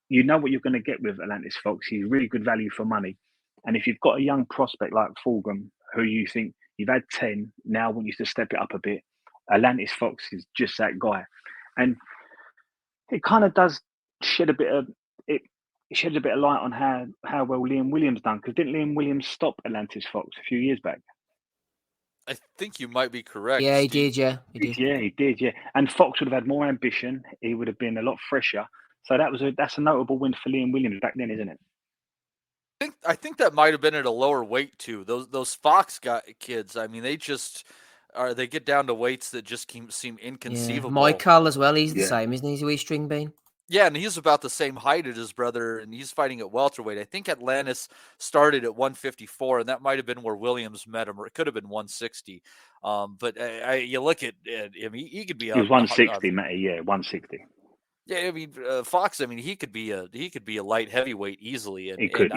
Speaker 14: You know what you're going to get with Atlantis Fox. He's really good value for money. And if you've got a young prospect like Fulgham, who you think, you've had 10, now I want you to step it up a bit. Atlantis Fox is just that guy. And it kind of does shed a bit of light on how well Liam Williams done. Because didn't Liam Williams stop Atlantis Fox a few years back?
Speaker 12: I think you might be correct.
Speaker 13: Yeah, he did. Yeah, he did.
Speaker 14: Yeah, he did. Yeah, and Fox would have had more ambition. He would have been a lot fresher. So that's a notable win for Liam Williams back then, isn't it?
Speaker 12: I think that might have been at a lower weight too. Those Fox kids, I mean, they get down to weights that just seem inconceivable.
Speaker 13: Yeah. Michael as well, he's the same, isn't he? He's a wee string bean.
Speaker 12: Yeah, and he's about the same height as his brother, and he's fighting at welterweight. I think Atlantis started at 154, and that might have been where Williams met him, or it could have been 160. But you look at him; he could be.
Speaker 14: He was 160, Matty. Yeah, 160.
Speaker 12: Yeah, I mean Fox. I mean, he could be a light heavyweight easily, and
Speaker 14: he could.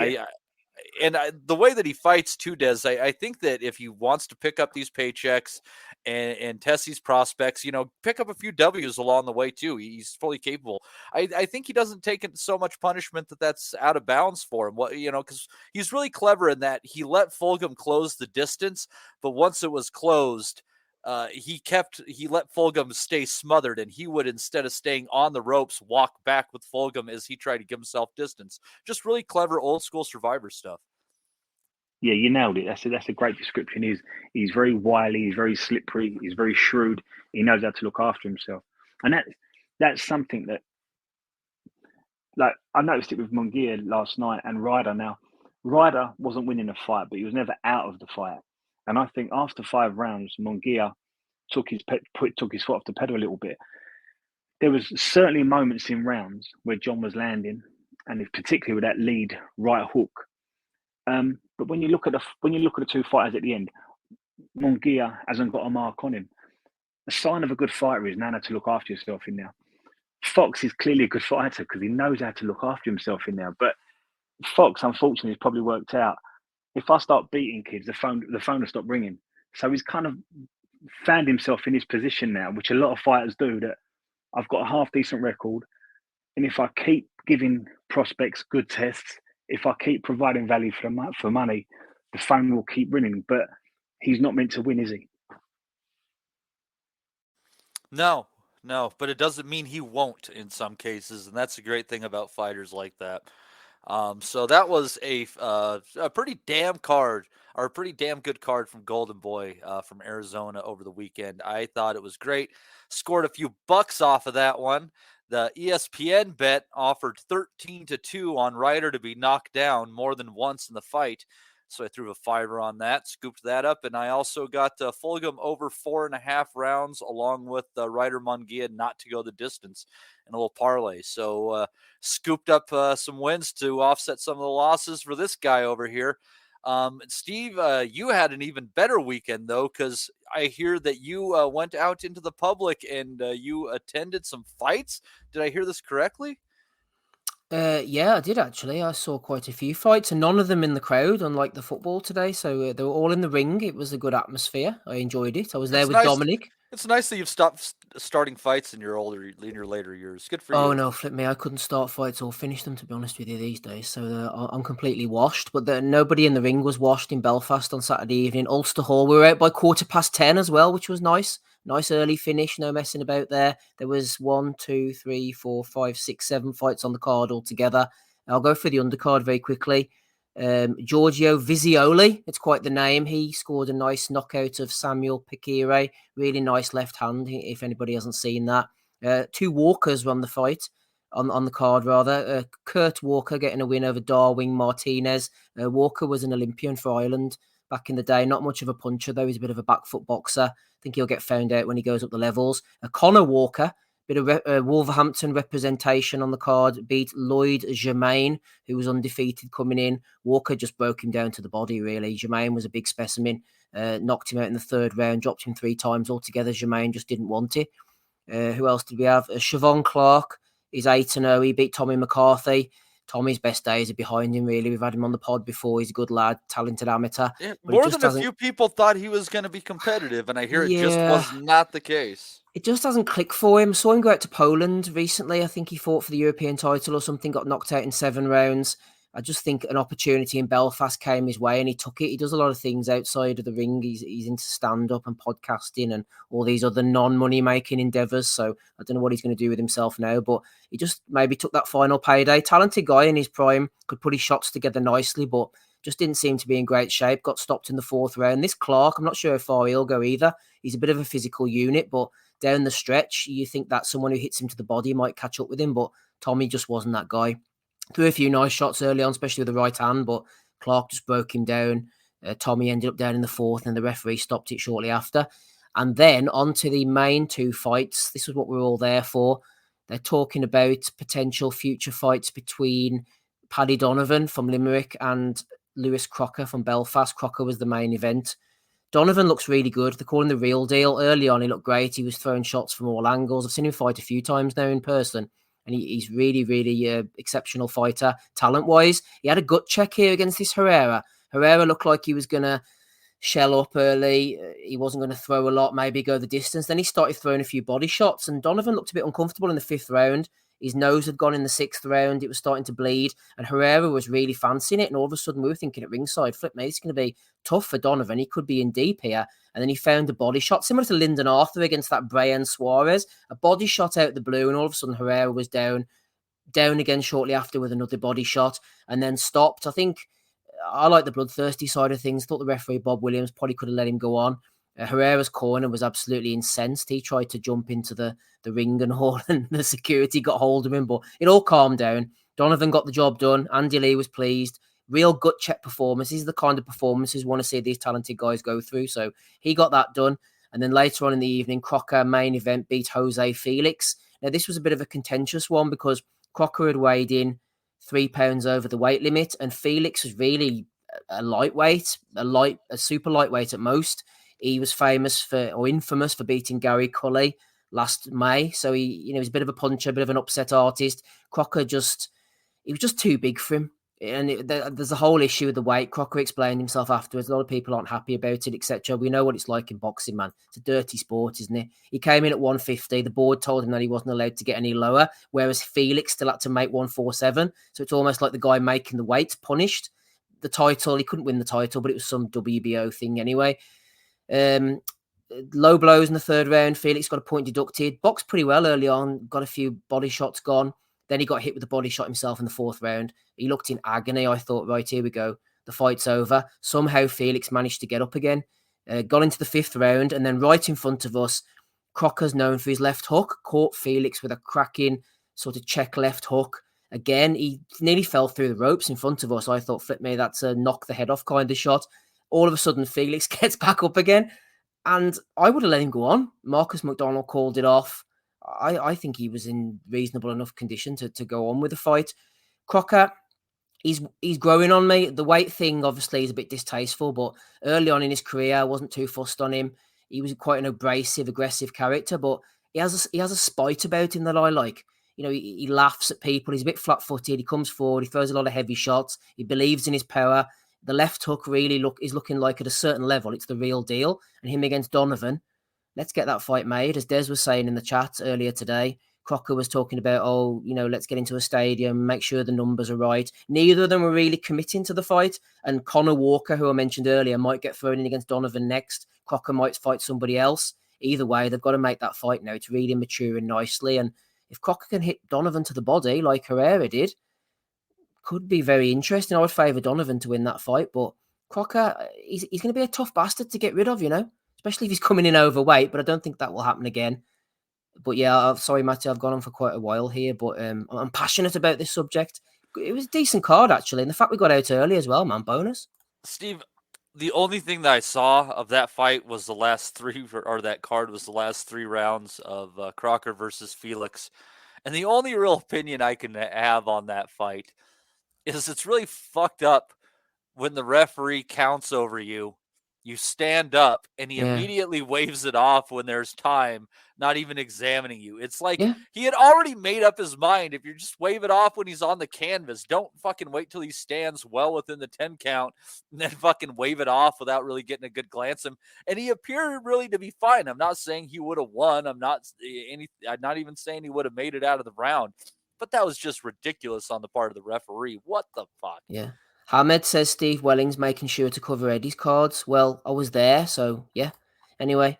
Speaker 12: And the way that he fights too, Des, I think that if he wants to pick up these paychecks and test these prospects, pick up a few W's along the way too. He's fully capable. I think he doesn't take so much punishment that's out of bounds for him. Because he's really clever in that he let Fulgham close the distance, but once it was closed, he let Fulgham stay smothered, and he would, instead of staying on the ropes, walk back with Fulgham as he tried to give himself distance. Just really clever old school Survivor stuff.
Speaker 14: Yeah, you nailed it. That's a great description. He's very wily, he's very slippery, he's very shrewd. He knows how to look after himself, and that's something that, like, I noticed it with Munguia last night and Ryder. Now, Ryder wasn't winning the fight, but he was never out of the fight. And I think after 5 rounds, Munguia took his foot off the pedal a little bit. There was certainly moments in rounds where John was landing, and particularly with that lead right hook. But when you look at the two fighters at the end, Munguia hasn't got a mark on him. A sign of a good fighter is Nana to look after yourself in there. Fox is clearly a good fighter because he knows how to look after himself in there. But Fox, unfortunately, has probably worked out if I start beating kids, the phone will stop ringing. So he's kind of found himself in his position now, which a lot of fighters do, that I've got a half decent record. And if I keep giving prospects good tests, if I keep providing value for money, the phone will keep ringing. But he's not meant to win, is he?
Speaker 12: No, but it doesn't mean he won't in some cases. And that's the great thing about fighters like that. So that was a pretty damn good card from Golden Boy from Arizona over the weekend. I thought it was great. Scored a few bucks off of that one. The ESPN bet offered 13-2 on Ryder to be knocked down more than once in the fight. So I threw a $5 on that, scooped that up, and I also got Fulgham over 4.5 rounds, along with Ryder Munguia not to go the distance in a little parlay. So scooped up some wins to offset some of the losses for this guy over here. Steve, you had an even better weekend, though, because I hear that you went out into the public and you attended some fights. Did I hear this correctly?
Speaker 13: Yeah, I did actually. I saw quite a few fights, and none of them in the crowd, unlike the football today. So they were all in the ring. It was a good atmosphere. I enjoyed it. I was there with Dominic.
Speaker 12: It's nice that you've stopped starting fights in your later years. Good for you.
Speaker 13: Oh no, flip me! I couldn't start fights or finish them, to be honest with you, these days. So I'm completely washed. But nobody in the ring was washed in Belfast on Saturday evening. Ulster Hall. We were out by 10:15 as well, which was nice. Nice early finish. No messing about there. There was 1, 2, 3, 4, 5, 6, 7 fights on the card altogether. I'll go for the undercard very quickly. Giorgio Vizioli, it's quite the name. He scored a nice knockout of Samuel Pikire. Really nice left hand, if anybody hasn't seen that. 2 Walkers won the fight, on the card rather. Kurt Walker getting a win over Darwin Martinez. Walker was an Olympian for Ireland back in the day. Not much of a puncher, though. He's a bit of a back foot boxer. I think he'll get found out when he goes up the levels. Conor Walker, bit of Wolverhampton representation on the card, beat Lloyd Germain, who was undefeated coming in. Walker just broke him down to the body, really. Germain was a big specimen, knocked him out in the 3rd round, dropped him 3 times altogether. Germain just didn't want it. Who else did we have? Siobhan Clark is 8-0. He beat Tommy McCarthy. Tommy's best days are behind him, really. We've had him on the pod before. He's a good lad, talented amateur.
Speaker 12: Yeah, more than a few people thought he was going to be competitive, and I hear it just was not the case.
Speaker 13: It just doesn't click for him. Saw him go out to Poland recently. I think he fought for the European title or something, got knocked out in 7 rounds. I just think an opportunity in Belfast came his way and he took it. He does a lot of things outside of the ring. He's into stand-up and podcasting and all these other non-money-making endeavours. So I don't know what he's going to do with himself now, but he just maybe took that final payday. Talented guy in his prime, could put his shots together nicely, but just didn't seem to be in great shape. Got stopped in the 4th round. This Clark, I'm not sure how far he'll go either. He's a bit of a physical unit, but down the stretch, you think that someone who hits him to the body might catch up with him, but Tommy just wasn't that guy. Threw a few nice shots early on, especially with the right hand, but Clark just broke him down. Tommy ended up down in the 4th, and the referee stopped it shortly after. And then on to the main 2 fights. This was what we were all there for. They're talking about potential future fights between Paddy Donovan from Limerick and Lewis Crocker from Belfast. Crocker was the main event. Donovan looks really good. They're calling the real deal. Early on, he looked great. He was throwing shots from all angles. I've seen him fight a few times now in person. And he's really, really exceptional fighter, talent-wise. He had a gut check here against this Herrera. Herrera looked like he was going to shell up early. He wasn't going to throw a lot, maybe go the distance. Then he started throwing a few body shots, and Donovan looked a bit uncomfortable in the 5th round. His nose had gone in the 6th round. It was starting to bleed, and Herrera was really fancying it. And all of a sudden, we were thinking at ringside, flip me, it's going to be tough for Donovan. He could be in deep here. And then he found a body shot, similar to Lyndon Arthur against that Brian Suarez. A body shot out the blue, and all of a sudden, Herrera was down again shortly after with another body shot, and then stopped. I think I like the bloodthirsty side of things. Thought the referee, Bob Williams, probably could have let him go on. Herrera's corner was absolutely incensed. He tried to jump into the ring and all, and the security got hold of him, but it all calmed down. Donovan got the job done. Andy Lee was pleased. Real gut check performance. These are the kind of performances we want to see these talented guys go through. So he got that done. And then later on in the evening, Crocker, main event, beat Jose Felix. Now, this was a bit of a contentious one because Crocker had weighed in 3 pounds over the weight limit, and Felix was really a lightweight, a super lightweight at most. He was infamous for beating Gary Cully last May. So he was a bit of a puncher, a bit of an upset artist. Crocker he was just too big for him. And there's a whole issue with the weight. Crocker explained himself afterwards. A lot of people aren't happy about it, etc. We know what it's like in boxing, man. It's a dirty sport, isn't it? He came in at 150. The board told him that he wasn't allowed to get any lower, whereas Felix still had to make 147. So it's almost like the guy making the weights punished. The title, he couldn't win the title, but it was some WBO thing anyway. Low blows in the third round. Felix got a point deducted. Boxed pretty well early on. Got a few body shots gone. Then he got hit with a body shot himself in the fourth round. He looked in agony. I thought, right, here we go. The fight's over. Somehow Felix managed to get up again. Got into the fifth round. And then right in front of us, Crocker's known for his left hook. Caught Felix with a cracking sort of check left hook. Again, he nearly fell through the ropes in front of us. I thought, flip me, that's a knock the head off kind of shot. All of a sudden, Felix gets back up again. And I would have let him go on. Marcus McDonald called it off. I think he was in reasonable enough condition to go on with the fight. Crocker, he's growing on me. The weight thing obviously is a bit distasteful, but early on in his career, I wasn't too fussed on him. He was quite an abrasive, aggressive character, but he has a spite about him that I like. You know, he laughs at people. He's a bit flat-footed. He comes forward. He throws a lot of heavy shots. He believes in his power. The left hook really is looking like at a certain level, it's the real deal. And him against Donovan, let's get that fight made. As Des was saying in the chat earlier today, Crocker was talking about, let's get into a stadium, make sure the numbers are right. Neither of them were really committing to the fight. And Connor Walker, who I mentioned earlier, might get thrown in against Donovan next. Crocker might fight somebody else. Either way, they've got to make that fight now. It's really maturing nicely. And if Crocker can hit Donovan to the body like Herrera did, could be very interesting. I would favour Donovan to win that fight, but Crocker, he's going to be a tough bastard to get rid of, especially if he's coming in overweight, but I don't think that will happen again. But yeah, sorry, Matty, I've gone on for quite a while here, but I'm passionate about this subject. It was a decent card, actually, and the fact we got out early as well, man, bonus.
Speaker 12: Steve, the only thing that I saw of that fight was the last three, or that card was the last 3 rounds of Crocker versus Felix. And the only real opinion I can have on that fight is it's really fucked up when the referee counts over you. You stand up and he immediately waves it off when there's time, not even examining you. It's like he had already made up his mind. If you just wave it off when he's on the canvas, don't fucking wait till he stands well within the 10 count and then fucking wave it off without really getting a good glance at him. And he appeared really to be fine. I'm not saying he would have won. I'm not even saying he would have made it out of the round. But that was just ridiculous on the part of the referee. What the fuck?
Speaker 13: Yeah. Hamed says Steve Welling's making sure to cover Eddie's cards. Well, I was there, so yeah. Anyway,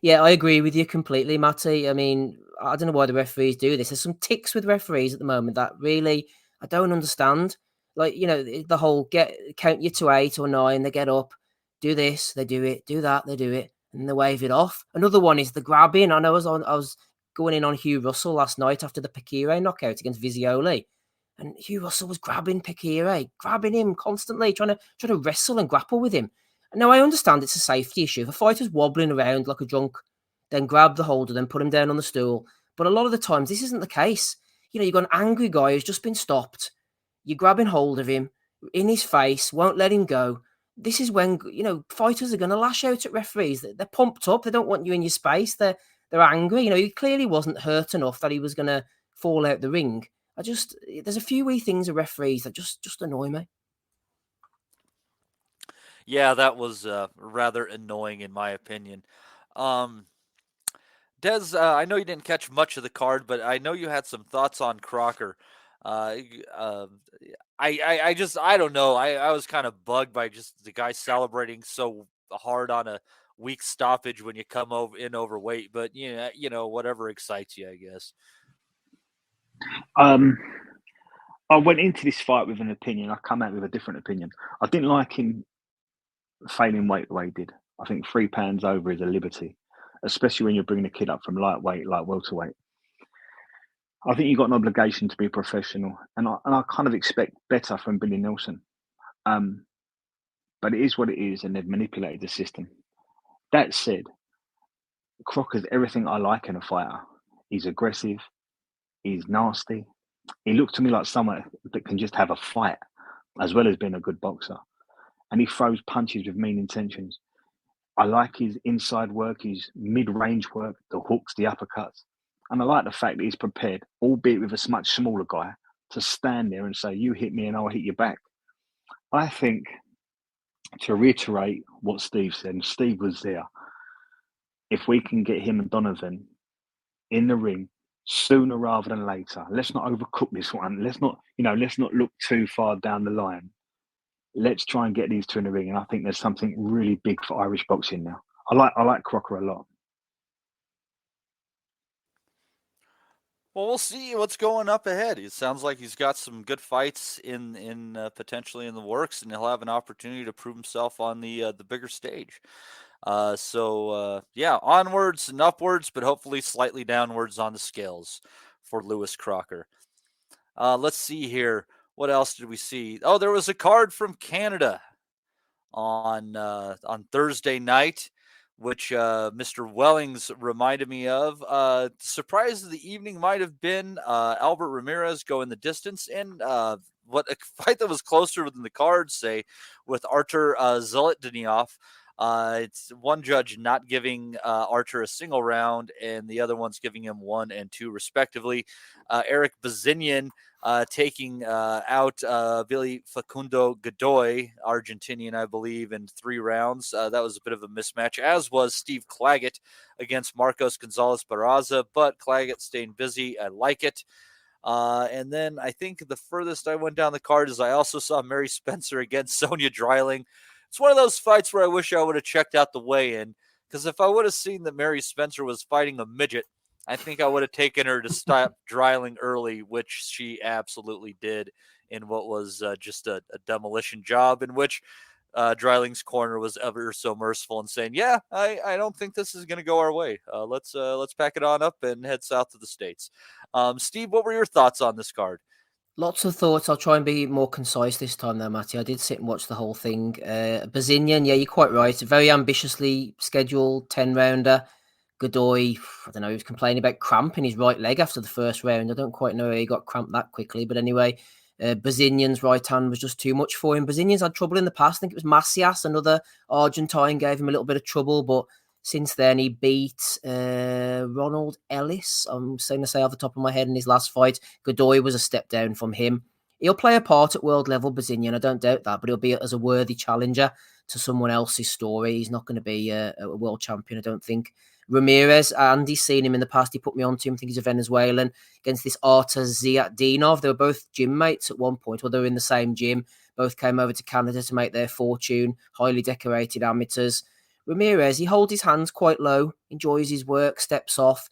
Speaker 13: yeah, I agree with you completely, Matty. I mean, I don't know why the referees do this. There's some ticks with referees at the moment that really I don't understand. Like, the whole count you to 8 or 9, they get up, do this, they do it, do that, they do it, and they wave it off. Another one is the grabbing. I know I was going in on Hugh Russell last night after the Pekire knockout against Vizioli. And Hugh Russell was grabbing Pekire, grabbing him constantly, trying to wrestle and grapple with him. And now I understand it's a safety issue. If a fighter's wobbling around like a drunk, then grab the holder, then put him down on the stool. But a lot of the times, this isn't the case. You've got an angry guy who's just been stopped. You're grabbing hold of him, in his face, won't let him go. This is when, fighters are going to lash out at referees. They're pumped up. They don't want you in your space. They're angry. He clearly wasn't hurt enough that he was going to fall out the ring. There's a few wee things of referees that just annoy me.
Speaker 12: Yeah, that was rather annoying in my opinion. Des, I know you didn't catch much of the card, but I know you had some thoughts on Crocker. I don't know. I was kind of bugged by just the guy celebrating so hard on a weak stoppage when you come in overweight, but whatever excites you, I guess.
Speaker 14: I went into this fight with an opinion. I come out with a different opinion. I didn't like him failing weight the way he did. I think 3 pounds over is a liberty, especially when you're bringing a kid up from lightweight, like welterweight. I think you've got an obligation to be professional, and I kind of expect better from Billy Nelson. But it is what it is, and they've manipulated the system. That said, Crocker's everything I like in a fighter. He's aggressive. He's nasty. He looks to me like someone that can just have a fight, as well as being a good boxer. And he throws punches with mean intentions. I like his inside work, his mid-range work, the hooks, the uppercuts. And I like the fact that he's prepared, albeit with a much smaller guy, to stand there and say, you hit me and I'll hit you back. I think, to reiterate what Steve said, and Steve was there, if we can get him and Donovan in the ring sooner rather than later, let's not overcook this one. Let's not look too far down the line. Let's try and get these two in the ring. And I think there's something really big for Irish boxing now. I like Crocker a lot.
Speaker 12: Well, we'll see what's going up ahead. It sounds like he's got some good fights in potentially in the works, and he'll have an opportunity to prove himself on the bigger stage. Yeah, onwards and upwards, but hopefully slightly downwards on the scales for Lewis Crocker. Let's see here. What else did we see? Oh, there was a card from Canada on Thursday night, which Mr. Wellings reminded me of. Surprise of the evening might have been Albert Ramirez going the distance in what a fight that was closer than the cards say, with Artur Zolotdinov. It's one judge not giving Artur a single round, and the other one's giving him 1 and 2 respectively. Erik Bazinyan taking out Billy Facundo Godoy, Argentinian, I believe, in 3 rounds. That was a bit of a mismatch, as was Steve Claggett against Marcos Gonzalez Barraza, but Claggett staying busy. I like it. And then I think the furthest I went down the card is I also saw Mary Spencer against Sonia Dreiling. It's one of those fights where I wish I would have checked out the weigh-in, because if I would have seen that Mary Spencer was fighting a midget, I think I would have taken her to stop Dreiling early, which she absolutely did in what was just a demolition job, in which Dreiling's corner was ever so merciful and saying, yeah, I don't think this is going to go our way. Let's pack it on up and head south to the States. Steve, what were your thoughts on this card?
Speaker 13: Lots of thoughts. I'll try and be more concise this time, though, Matty. I did sit and watch the whole thing. Bazinyan, yeah, you're quite right. A very ambitiously scheduled 10-rounder. Godoy, I don't know, he was complaining about cramp in his right leg after the first round. I don't quite know how he got cramped that quickly. But anyway, Bazinyan's right hand was just too much for him. Bazinyan's had trouble in the past. I think it was Macias, another Argentine, gave him a little bit of trouble. But since then, he beat Ronald Ellis. I'm saying to say off the top of my head in his last fight. Godoy was a step down from him. He'll play a part at world level, Bazinyan, I don't doubt that, but he'll be as a worthy challenger to someone else's story. He's not going to be a world champion, I don't think. Ramirez, Andy's seen him in the past. He put me on to him. I think he's a Venezuelan, against this Artur Zolotdinov. They were both gym mates at one point, or they were in the same gym. Both came over to Canada to make their fortune. Highly decorated amateurs. Ramirez, he holds his hands quite low, enjoys his work, steps off.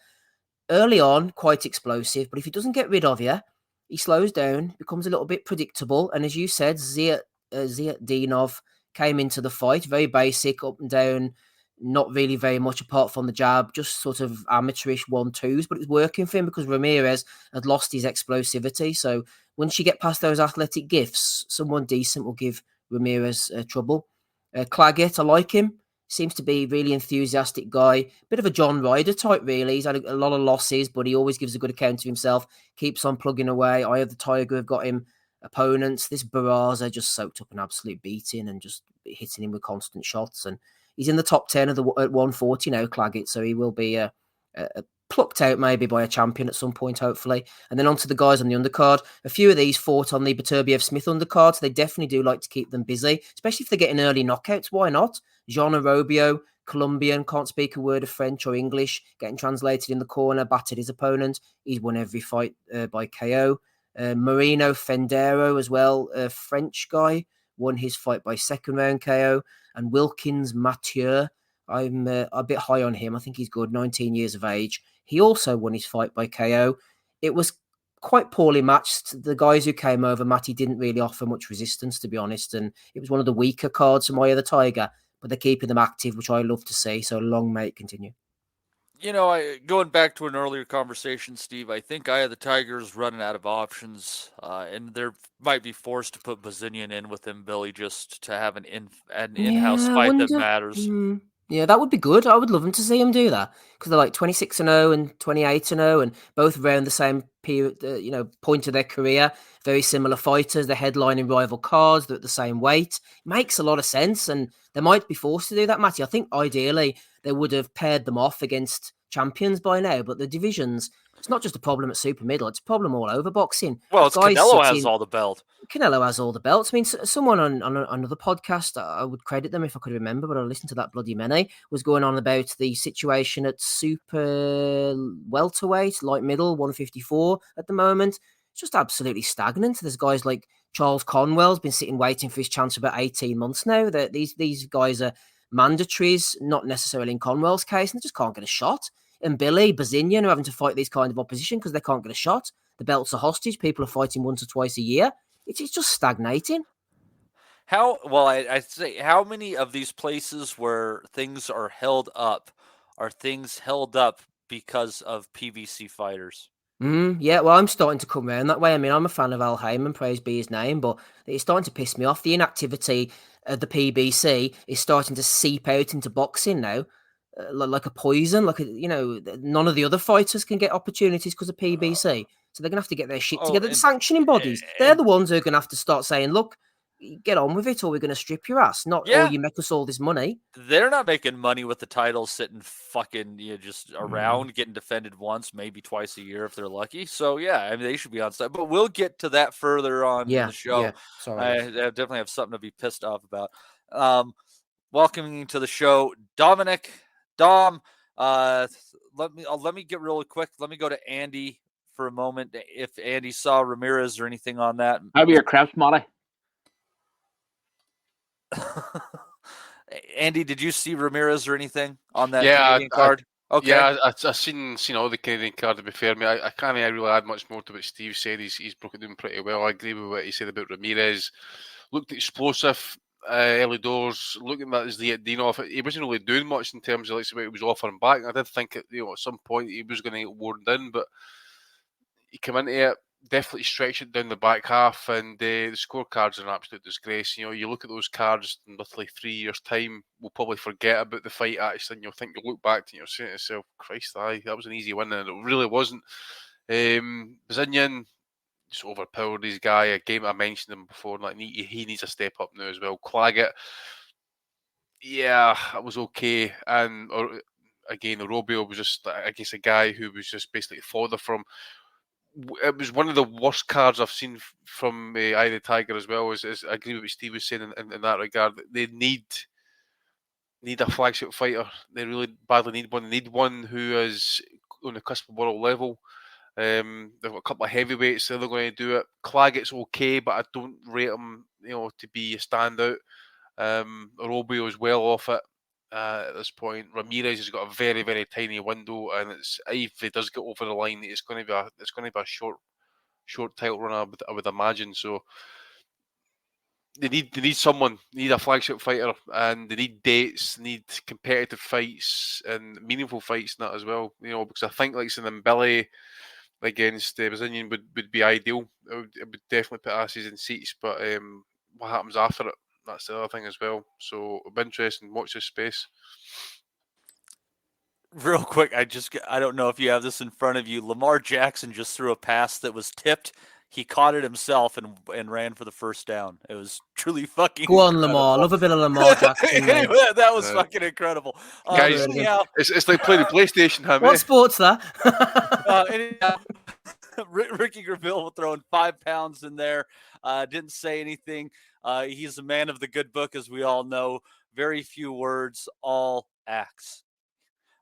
Speaker 13: Early on, quite explosive, but if he doesn't get rid of you, he slows down, becomes a little bit predictable. And as you said, Zolotdinov came into the fight, very basic, up and down, not really very much apart from the jab, just sort of amateurish 1-2s, but it was working for him because Ramirez had lost his explosivity. So once you get past those athletic gifts, someone decent will give Ramirez trouble. Claggett, I like him. Seems to be a really enthusiastic guy. Bit of a John Ryder type, really. He's had a lot of losses, but he always gives a good account of himself. Keeps on plugging away. Eye of the Tiger have got him opponents. This Barraza just soaked up an absolute beating and just hitting him with constant shots. And he's in the top 10 of at 140 now, Claggett. So he will be plucked out maybe by a champion at some point, hopefully. And then on to the guys on the undercard. A few of these fought on the Beterbiev-Smith undercard, so they definitely do like to keep them busy, especially if they're getting early knockouts. Why not? Jean Arobio, Colombian, can't speak a word of French or English, getting translated in the corner, battered his opponent. He's won every fight by KO. Marino Fendero as well, a French guy, won his fight by second round KO. And Wilkins Mathieu, I'm a bit high on him. I think he's good, 19 years of age. He also won his fight by KO. It was quite poorly matched. The guys who came over, Matty, didn't really offer much resistance, to be honest. And it was one of the weaker cards from Eye of the Tiger, but they're keeping them active, which I love to see. So long may it continue.
Speaker 12: You know, going back to an earlier conversation, Steve, I think Eye of the Tiger is running out of options, and they might be forced to put Bazinyan in with him, Billy, just to have an in-house fight that matters.
Speaker 13: Yeah, that would be good. I would love them to see him do that, because they're like 26-0 and 28-0, and both around the same period, point of their career. Very similar fighters. They're headlining rival cards. They're at the same weight. It makes a lot of sense, and they might be forced to do that, Matty. I think ideally they would have paired them off against champions by now, but the divisions, It's not just a problem at super middle; it's a problem all over boxing.
Speaker 12: Well, it's Canelo has all the belt.
Speaker 13: Canelo has all the belts. I mean, someone on another podcast, I would credit them if I could remember, but I listened to that bloody many, was going on about the situation at super welterweight, light middle, 154 at the moment. It's just absolutely stagnant. There's guys like Charles Conwell's been sitting waiting for his chance for about 18 months now. That these guys are mandatories, not necessarily in Conwell's case, and they just can't get a shot. And Erik Bazinyan are having to fight these kind of opposition because they can't get a shot. The belts are hostage. People are fighting once or twice a year. It's just stagnating.
Speaker 12: I'd say how many of these places where things are held up are things held up because of PBC fighters?
Speaker 13: Yeah, well, I'm starting to come around that way. I mean, I'm a fan of Al Heyman, praise be his name, but it's starting to piss me off. The inactivity of the PBC is starting to seep out into boxing now, like a poison. None of the other fighters can get opportunities because of PBC. So they're going to have to get their shit together. The sanctioning bodies, they're the ones who are going to have to start saying, look, get on with it or we're going to strip your ass. Not, you make us all this money.
Speaker 12: They're not making money with the titles sitting fucking just around, getting defended once, maybe twice a year if they're lucky. So, yeah, I mean, they should be on site. But we'll get to that further on in the show.
Speaker 13: Yeah. Sorry.
Speaker 12: I definitely have something to be pissed off about. Welcoming to the show, Dominic. Dom, let me get really quick. Let me go to Andy for a moment. If Andy saw Ramirez or anything on that.
Speaker 5: How about your craps, Molly?
Speaker 12: Andy, did you see Ramirez or anything on that Canadian card? Okay.
Speaker 7: Yeah, I've seen all the Canadian card, to be fair. I mean, I can't really add much more to what Steve said. He's broken down pretty well. I agree with what he said about Ramirez. Looked explosive early doors. Looking at his Dino, he wasn't really doing much in terms of what he was offering back. I did think at some point he was going to get worn down, but he came into it, definitely stretched it down the back half, and the scorecards are an absolute disgrace. You look at those cards in literally 3 years' time, we'll probably forget about the fight actually, and you'll look back and you'll say to yourself, Christ, that was an easy win, and it really wasn't. Bazinyan just overpowered this guy. Again, I mentioned him before, like he needs a step up now as well. Claggett, yeah, that was okay, and again, Robio was just, I guess, a guy who was just basically fodder from. It was one of the worst cards I've seen from Eye the Tiger as well. As I agree with what Steve was saying in that regard. They need a flagship fighter. They really badly need one. They need one who is on the cusp of world level. They've got a couple of heavyweights. They're going to do it. Claggett's okay, but I don't rate him, to be a standout. Robio is well off it. At this point, Ramirez has got a very, very tiny window, and if he does get over the line, it's going to be a short title run, I would imagine. So they need someone, they need a flagship fighter, and they need dates, they need competitive fights and meaningful fights in that as well. Because I think like in Bellew against Bazinyan would be ideal. It would definitely put asses in seats, but what happens after it? That's the other thing as well. So it'll be interesting. Watch this space.
Speaker 12: Real quick, I don't know if you have this in front of you. Lamar Jackson just threw a pass that was tipped. He caught it himself and ran for the first down. It was truly fucking
Speaker 13: Go on,
Speaker 12: incredible.
Speaker 13: Lamar. Love a bit of Lamar Jackson.
Speaker 12: Anyway, that was fucking incredible.
Speaker 7: Guys, it's like playing the PlayStation, huh,
Speaker 13: What sport's that?
Speaker 12: Anyhow, Ricky Graville throwing 5 pounds in there. Didn't say anything. He's a man of the good book, as we all know. Very few words, all acts.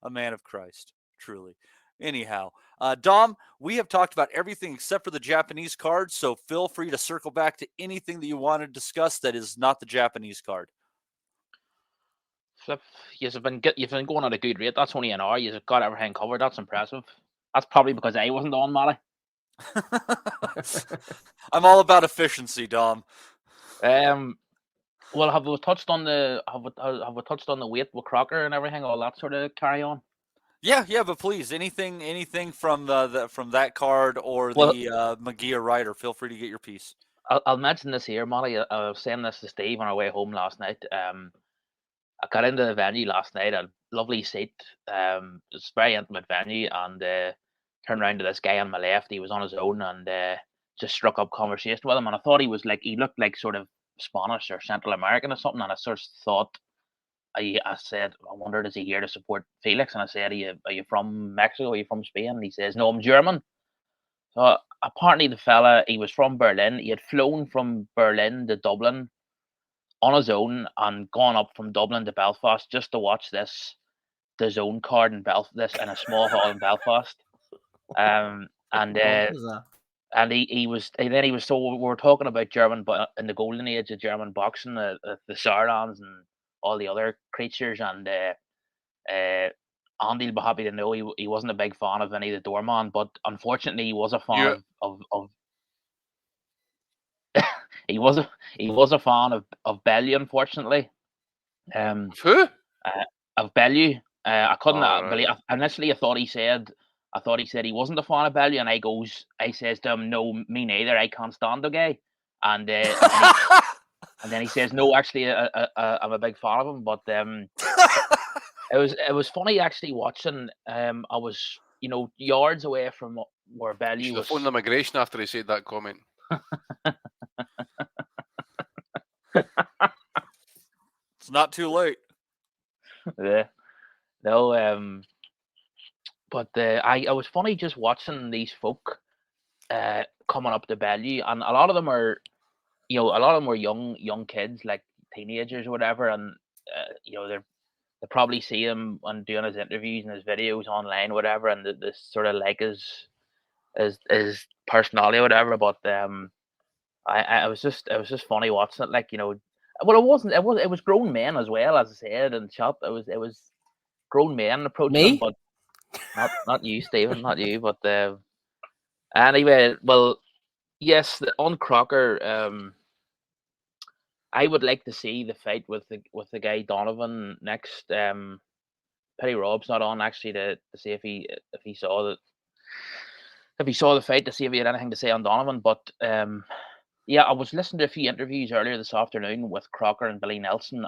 Speaker 12: A man of Christ, truly. Anyhow, Dom, we have talked about everything except for the Japanese card, so feel free to circle back to anything that you want to discuss that is not the Japanese card.
Speaker 5: Flip, you've been going at a good rate. That's only an hour. You've got everything covered. That's impressive. That's probably because I wasn't on, Molly.
Speaker 12: I'm all about efficiency, Dom.
Speaker 5: Well, have we touched on the weight with Crocker and everything, all that sort of carry on?
Speaker 12: Yeah, but please, anything from from that card or the Munguia Ryder, feel free to get your piece.
Speaker 5: I'll mention this here, Molly. I was saying this to Steve on our way home last night. I got into the venue last night, a lovely seat. It's a very intimate venue, and turned around to this guy on my left. He was on his own, and just struck up conversation with him. And I thought he looked like sort of Spanish or Central American or something. And I sort of thought, I said, I wondered, is he here to support Felix? And I said, are you from Mexico? Are you from Spain? And he says, no, I'm German. So apparently the fella, he was from Berlin. He had flown from Berlin to Dublin on his own and gone up from Dublin to Belfast just to watch the zone card in this in a small hall in Belfast. And he was so we were talking about German, but in the golden age of German boxing, the Sarlans and all the other creatures, and Andy'll be happy to know he wasn't a big fan of any of the Doorman, but unfortunately he was a fan of he was a fan of Bellew, unfortunately.
Speaker 7: Who?
Speaker 5: Of Bellew. I couldn't believe. Initially, I thought he said he wasn't a fan of Bellew, and I says to him, "No, me neither. I can't stand the guy." And then he says, "No, actually, I'm a big fan of him." But it was funny actually watching. I was yards away from where Bellew was.
Speaker 7: Phone immigration after he said that comment.
Speaker 12: It's not too late.
Speaker 5: Yeah. No, but I was funny just watching these folk coming up to Bellew, and a lot of them are, were young kids, like teenagers or whatever, and they probably see him and doing his interviews and his videos online, or whatever, and this sort of like his personality or whatever. But it was just funny watching it, like well, it was grown men as well, as I said in chat. It was grown men approaching him, but not you, Stephen, not you. But anyway, well, yes, on Crocker, I would like to see the fight with the guy Donovan next. Pity Rob's not on actually to see if he saw the fight, to see if he had anything to say on Donovan. But yeah, I was listening to a few interviews earlier this afternoon with Crocker and Billy Nelson,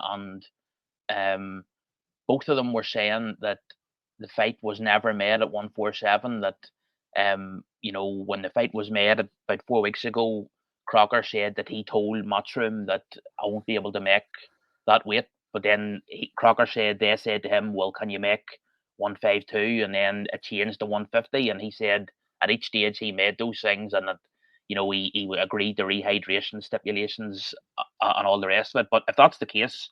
Speaker 5: and both of them were saying that the fight was never made at 147. That when the fight was made about 4 weeks ago, Crocker said that he told Matchroom that I won't be able to make that weight. But then Crocker said they said to him, "Well, can you make 152?" And then it changed to 150. And he said at each stage he made those things, and that he agreed to rehydration stipulations and all the rest of it. But if that's the case,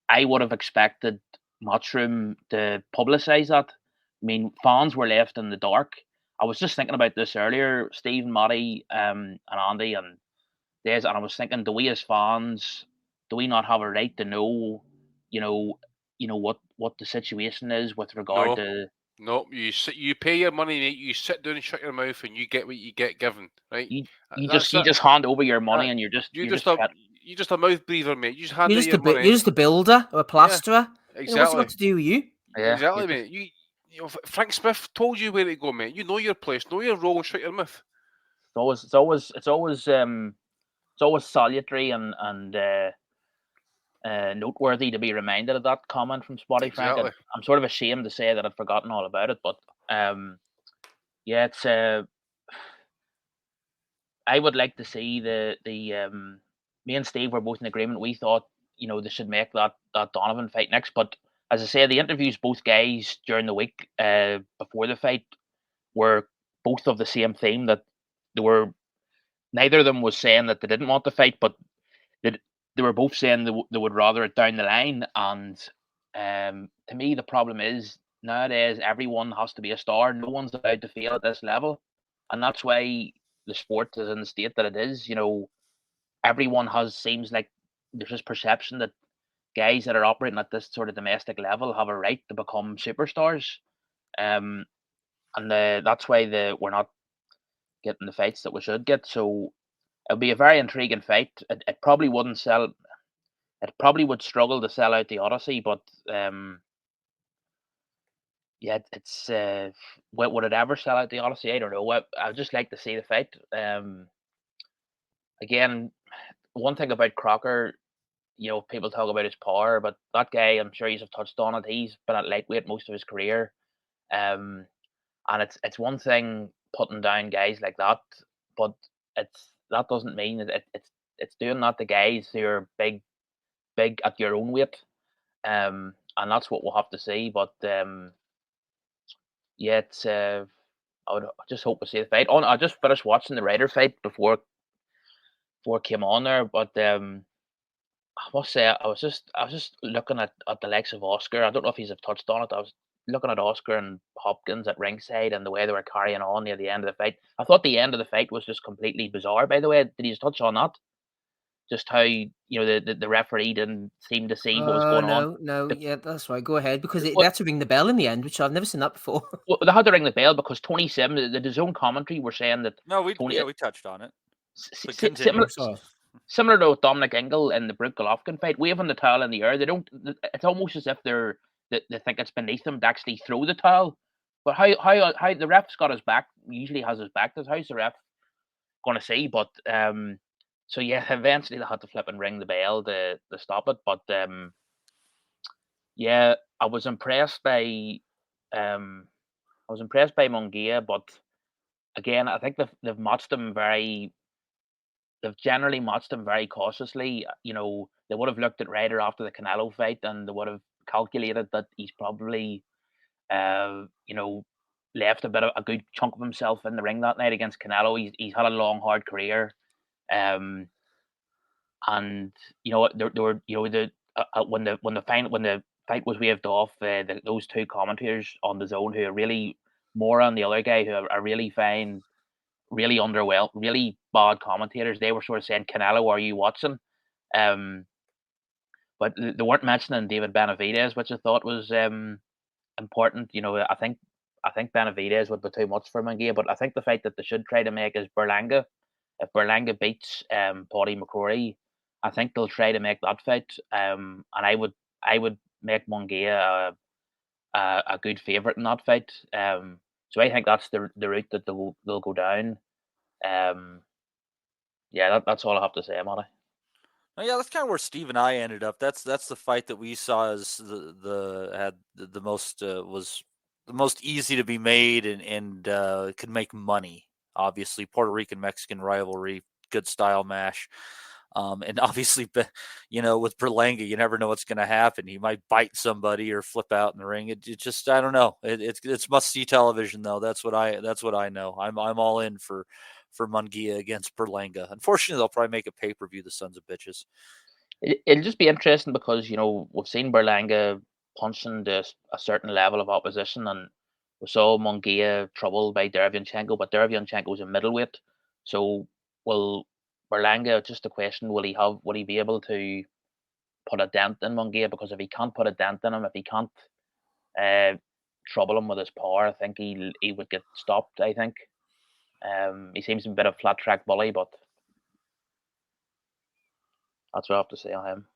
Speaker 5: I would have expected Matchroom to publicise that. I mean, fans were left in the dark. I was just thinking about this earlier, Steve, Matty, and Andy, and Des, and I was thinking, do we as fans, do we not have a right to know, what the situation is with regard to?
Speaker 7: No, you pay your money, mate. You sit down and shut your mouth, and you get what you get given, right?
Speaker 5: You just hand over your money, and you're
Speaker 7: just a mouth breather, mate. You just hand over your money.
Speaker 13: You're just a builder or a plasterer.
Speaker 7: Yeah, exactly.
Speaker 13: What's it got to do with you?
Speaker 5: Yeah,
Speaker 7: exactly, mate. Frank Smith told you where to go, mate. You know your place, know your role, and shut your mouth.
Speaker 5: It's always salutary and noteworthy to be reminded of that comment from Spotty Frank.
Speaker 7: Exactly.
Speaker 5: I'm sort of ashamed to say that I'd forgotten all about it, but yeah, it's I would like to see the me and Steve were both in agreement. We thought they should make that Donovan fight next, but as I say, the interviews both guys during the week before the fight were both of the same theme, that neither of them was saying that they didn't want the fight, but they were both saying they would rather it down the line. And to me, the problem is nowadays everyone has to be a star. No one's allowed to fail at this level, and that's why the sport is in the state that it is. Everyone seems like there's this perception that guys that are operating at this sort of domestic level have a right to become superstars, and that's why we're not getting the fights that we should get. So it'll be a very intriguing fight. It probably wouldn't sell. It probably would struggle to sell out the Odyssey, but yeah, it's would it ever sell out the Odyssey? I don't know. I'd just like to see the fight. Again, one thing about Crocker, people talk about his power, but that guy, I'm sure you've touched on it. He's been at lightweight most of his career, and it's one thing putting down guys like that, but that doesn't mean that it's doing that to guys who are big at your own weight. and that's what we'll have to see. But yeah, it's I just hope we see the fight. Oh, I just finished watching the Ryder fight before I came on there, but I must say I was just looking at the likes of Oscar. I don't know if he's have touched on it. I was looking at Oscar and Hopkins at ringside and the way they were carrying on near the end of the fight. I thought the end of the fight was just completely bizarre. By the way, did you touch on that? Just how the referee didn't seem to see what was going on.
Speaker 13: No, yeah, that's right. Go ahead, because they
Speaker 5: Well-
Speaker 13: had to ring the bell in the end, which I've never seen that before.
Speaker 5: Well, they had to ring the bell because Tony Sim, the zone commentary were saying that
Speaker 12: No, we
Speaker 5: Tony,
Speaker 12: we touched on it. But
Speaker 5: similar,
Speaker 12: continue.
Speaker 5: similar to Dominic Ingle in the Brooke Golovkin fight, waving the towel in the air. They don't. It's almost as if they think it's beneath them to actually throw the towel. But how the ref's got his back? Usually has his back. How's the ref going to see? But so yeah, eventually they had to flip and ring the bell to stop it. But yeah, I was impressed by Munguia, but again, I think they've matched him very. They've generally matched him very cautiously. You know, they would have looked at Ryder after the Canelo fight, and they would have calculated that he's probably, left a good chunk of himself in the ring that night against Canelo. He's had a long, hard career, and there were when the fight was waved off, those two commentators on the zone who are really more on the other guy who are really fine. Really underwhelmed, really bad commentators. They were sort of saying, "Canelo, are you watching?" But they weren't mentioning David Benavidez, which I thought was important. You know, I think Benavidez would be too much for Munguia, but I think the fight that they should try to make is Berlanga. If Berlanga beats Paddy McCrory, I think they'll try to make that fight. And I would make Munguia a good favourite in that fight. So I think that's the route that they'll go down. Yeah, that's all I have to say, Matty.
Speaker 12: Oh, yeah, that's kind of where Steve and I ended up. That's the fight that we saw as the most was the most easy to be made and could make money. Obviously, Puerto Rican Mexican rivalry, good style mash. And obviously, with Berlanga, you never know what's going to happen. He might bite somebody or flip out in the ring. It just, I don't know. It's must see television though. That's what I know. I'm all in for Munguia against Berlanga. Unfortunately, they'll probably make a pay-per-view. The sons of bitches.
Speaker 5: It'll just be interesting because we've seen Berlanga punching to a certain level of opposition, and we saw Munguia troubled by Derevyanchenko, but Derevyanchenko was a middleweight, so will Berlanga, just a question, will he be able to put a dent in Munguia? Because if he can't put a dent in him, if he can't trouble him with his power, I think he would get stopped, I think. He seems a bit of a flat track bully, but that's what I have to say on him.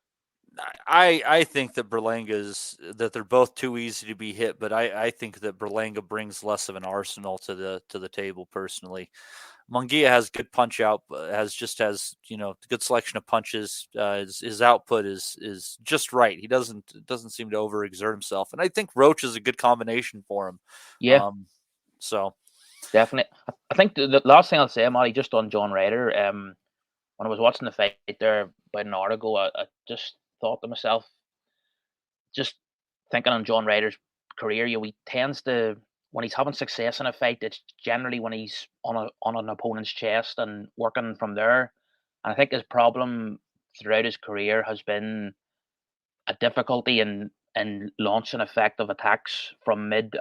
Speaker 12: I think that that they're both too easy to be hit, but I think that Berlanga brings less of an arsenal to the table personally. Munguia has good punch out, has good selection of punches. His output is just right. He doesn't seem to overexert himself, and I think Roach is a good combination for him.
Speaker 5: Yeah.
Speaker 12: So
Speaker 5: definitely, I think the last thing I'll say, Matty, just on John Ryder. When I was watching the fight there about an hour ago, I just thought to myself, just thinking on John Ryder's career, he tends to, when he's having success in a fight, it's generally when he's on an opponent's chest and working from there. And I think his problem throughout his career has been a difficulty in launching effective attacks from mid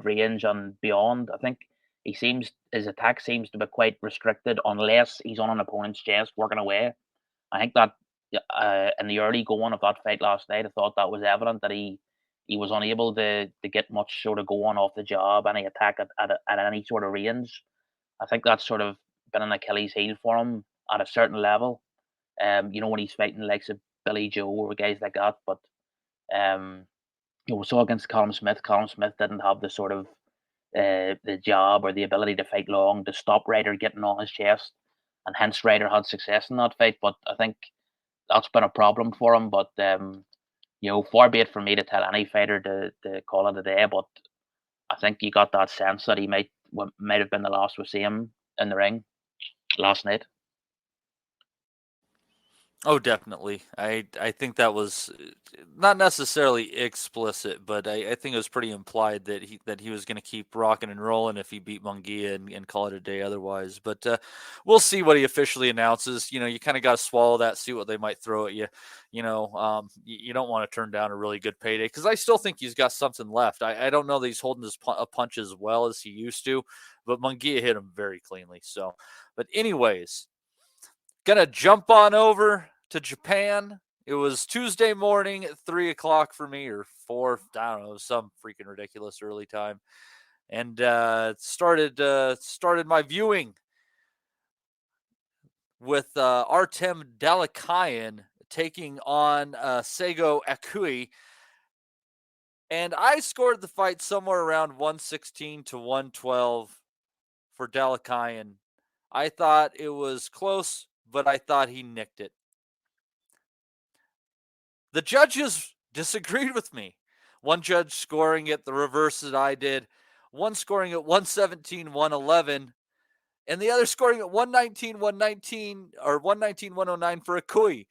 Speaker 5: range and beyond. I think his attack seems to be quite restricted unless he's on an opponent's chest working away. I think that in the early going of that fight last night, I thought that was evident that he was unable to get much sort of going off the job, any attack at any sort of range. I think that's sort of been an Achilles heel for him at a certain level. When he's fighting the likes of Billy Joe or guys like that. But we saw against Callum Smith. Callum Smith didn't have the sort of the job or the ability to fight long to stop Ryder getting on his chest, and hence Ryder had success in that fight. But I think that's been a problem for him. But far be it for me to tell any fighter to call it a day. But I think you got that sense that he might have been the last we see him in the ring last night.
Speaker 12: Oh, definitely. I think that was not necessarily explicit, but I think it was pretty implied that he was going to keep rocking and rolling if he beat Munguia and call it a day otherwise. But we'll see what he officially announces. You kind of got to swallow that, see what they might throw at you. You don't want to turn down a really good payday because I still think he's got something left. I don't know that he's holding his punch as well as he used to, but Munguia hit him very cleanly. So, but anyways. Gonna jump on over to Japan. It was Tuesday morning at 3 o'clock for me, or 4. I don't know, some freaking ridiculous early time, and started my viewing with Artem Dalakayan taking on Seigo Akui, and I scored the fight somewhere around 116 to 112 for Dalakayan. I thought it was close, but I thought he nicked it. The judges disagreed with me. One judge scoring it the reverse that I did, one scoring at 117, 111, and the other scoring at 119, 119, or 119, 109 for Akui.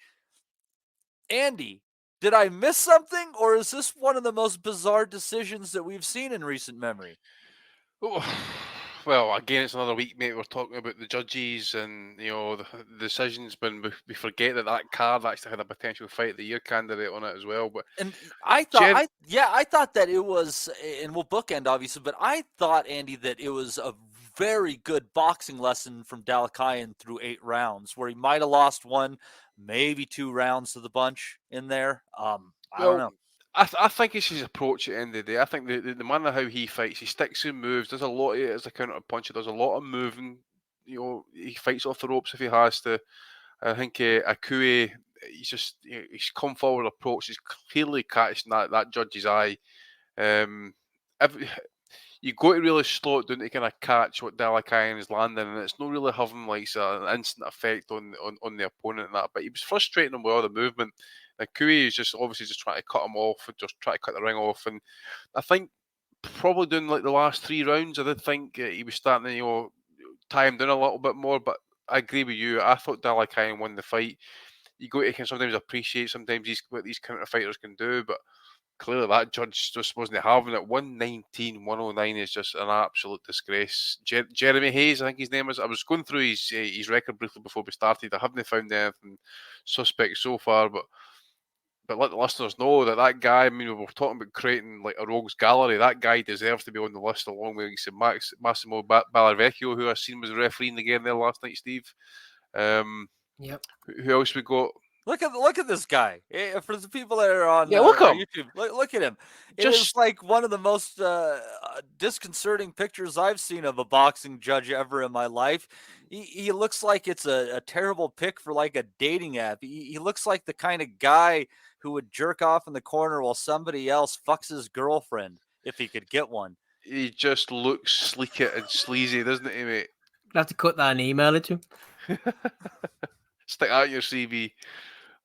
Speaker 12: Andy, did I miss something, or is this one of the most bizarre decisions that we've seen in recent memory?
Speaker 7: Well, again, it's another week, mate. We're talking about the judges and the decisions, but we forget that card actually had a potential fight of the year candidate on it as well. But
Speaker 12: and I thought that it was, and we'll bookend obviously, but I thought, Andy, that it was a very good boxing lesson from Dalakayan through 8 rounds, where he might have lost 1, maybe 2 rounds to the bunch in there. I don't know.
Speaker 7: I think it's his approach at the end of the day. I think the manner how he fights, he sticks and moves, does a lot of it as a counter puncher, does a lot of moving. He fights off the ropes if he has to. I think Akui, he's come forward approach. He's clearly catching that judge's eye. You got to really slow it down to kind of catch what Dalakayan is landing, and it's not really having like an instant effect on the opponent and that. But he was frustrating him with all the movement. And Kui is just obviously just trying to cut him off and just try to cut the ring off. And I think probably doing like the last 3 rounds, I did think he was starting to tie him down a little bit more. But I agree with you. I thought Dalakayan won the fight. You go to sometimes appreciate sometimes what these counter fighters can do, but clearly that judge just wasn't having it. 119, 109 is just an absolute disgrace. Jeremy Hayes, I think his name is. I was going through his record briefly before we started. I haven't found anything suspect so far, but let the listeners know that guy, I mean, we were talking about creating like a rogues gallery. That guy deserves to be on the list along with Massimo Ballavecchio, who I seen was refereeing again there last night, Steve.
Speaker 13: Yep.
Speaker 7: Who else we got?
Speaker 12: Look at this guy. For the people that are on YouTube, look at him. It's like one of the most disconcerting pictures I've seen of a boxing judge ever in my life. He looks like it's a terrible pick for like a dating app. He looks like the kind of guy who would jerk off in the corner while somebody else fucks his girlfriend if he could get one.
Speaker 7: He just looks sleek and sleazy, doesn't he, mate?
Speaker 13: I'll have to cut that and email it to him.
Speaker 7: Stick out your CV.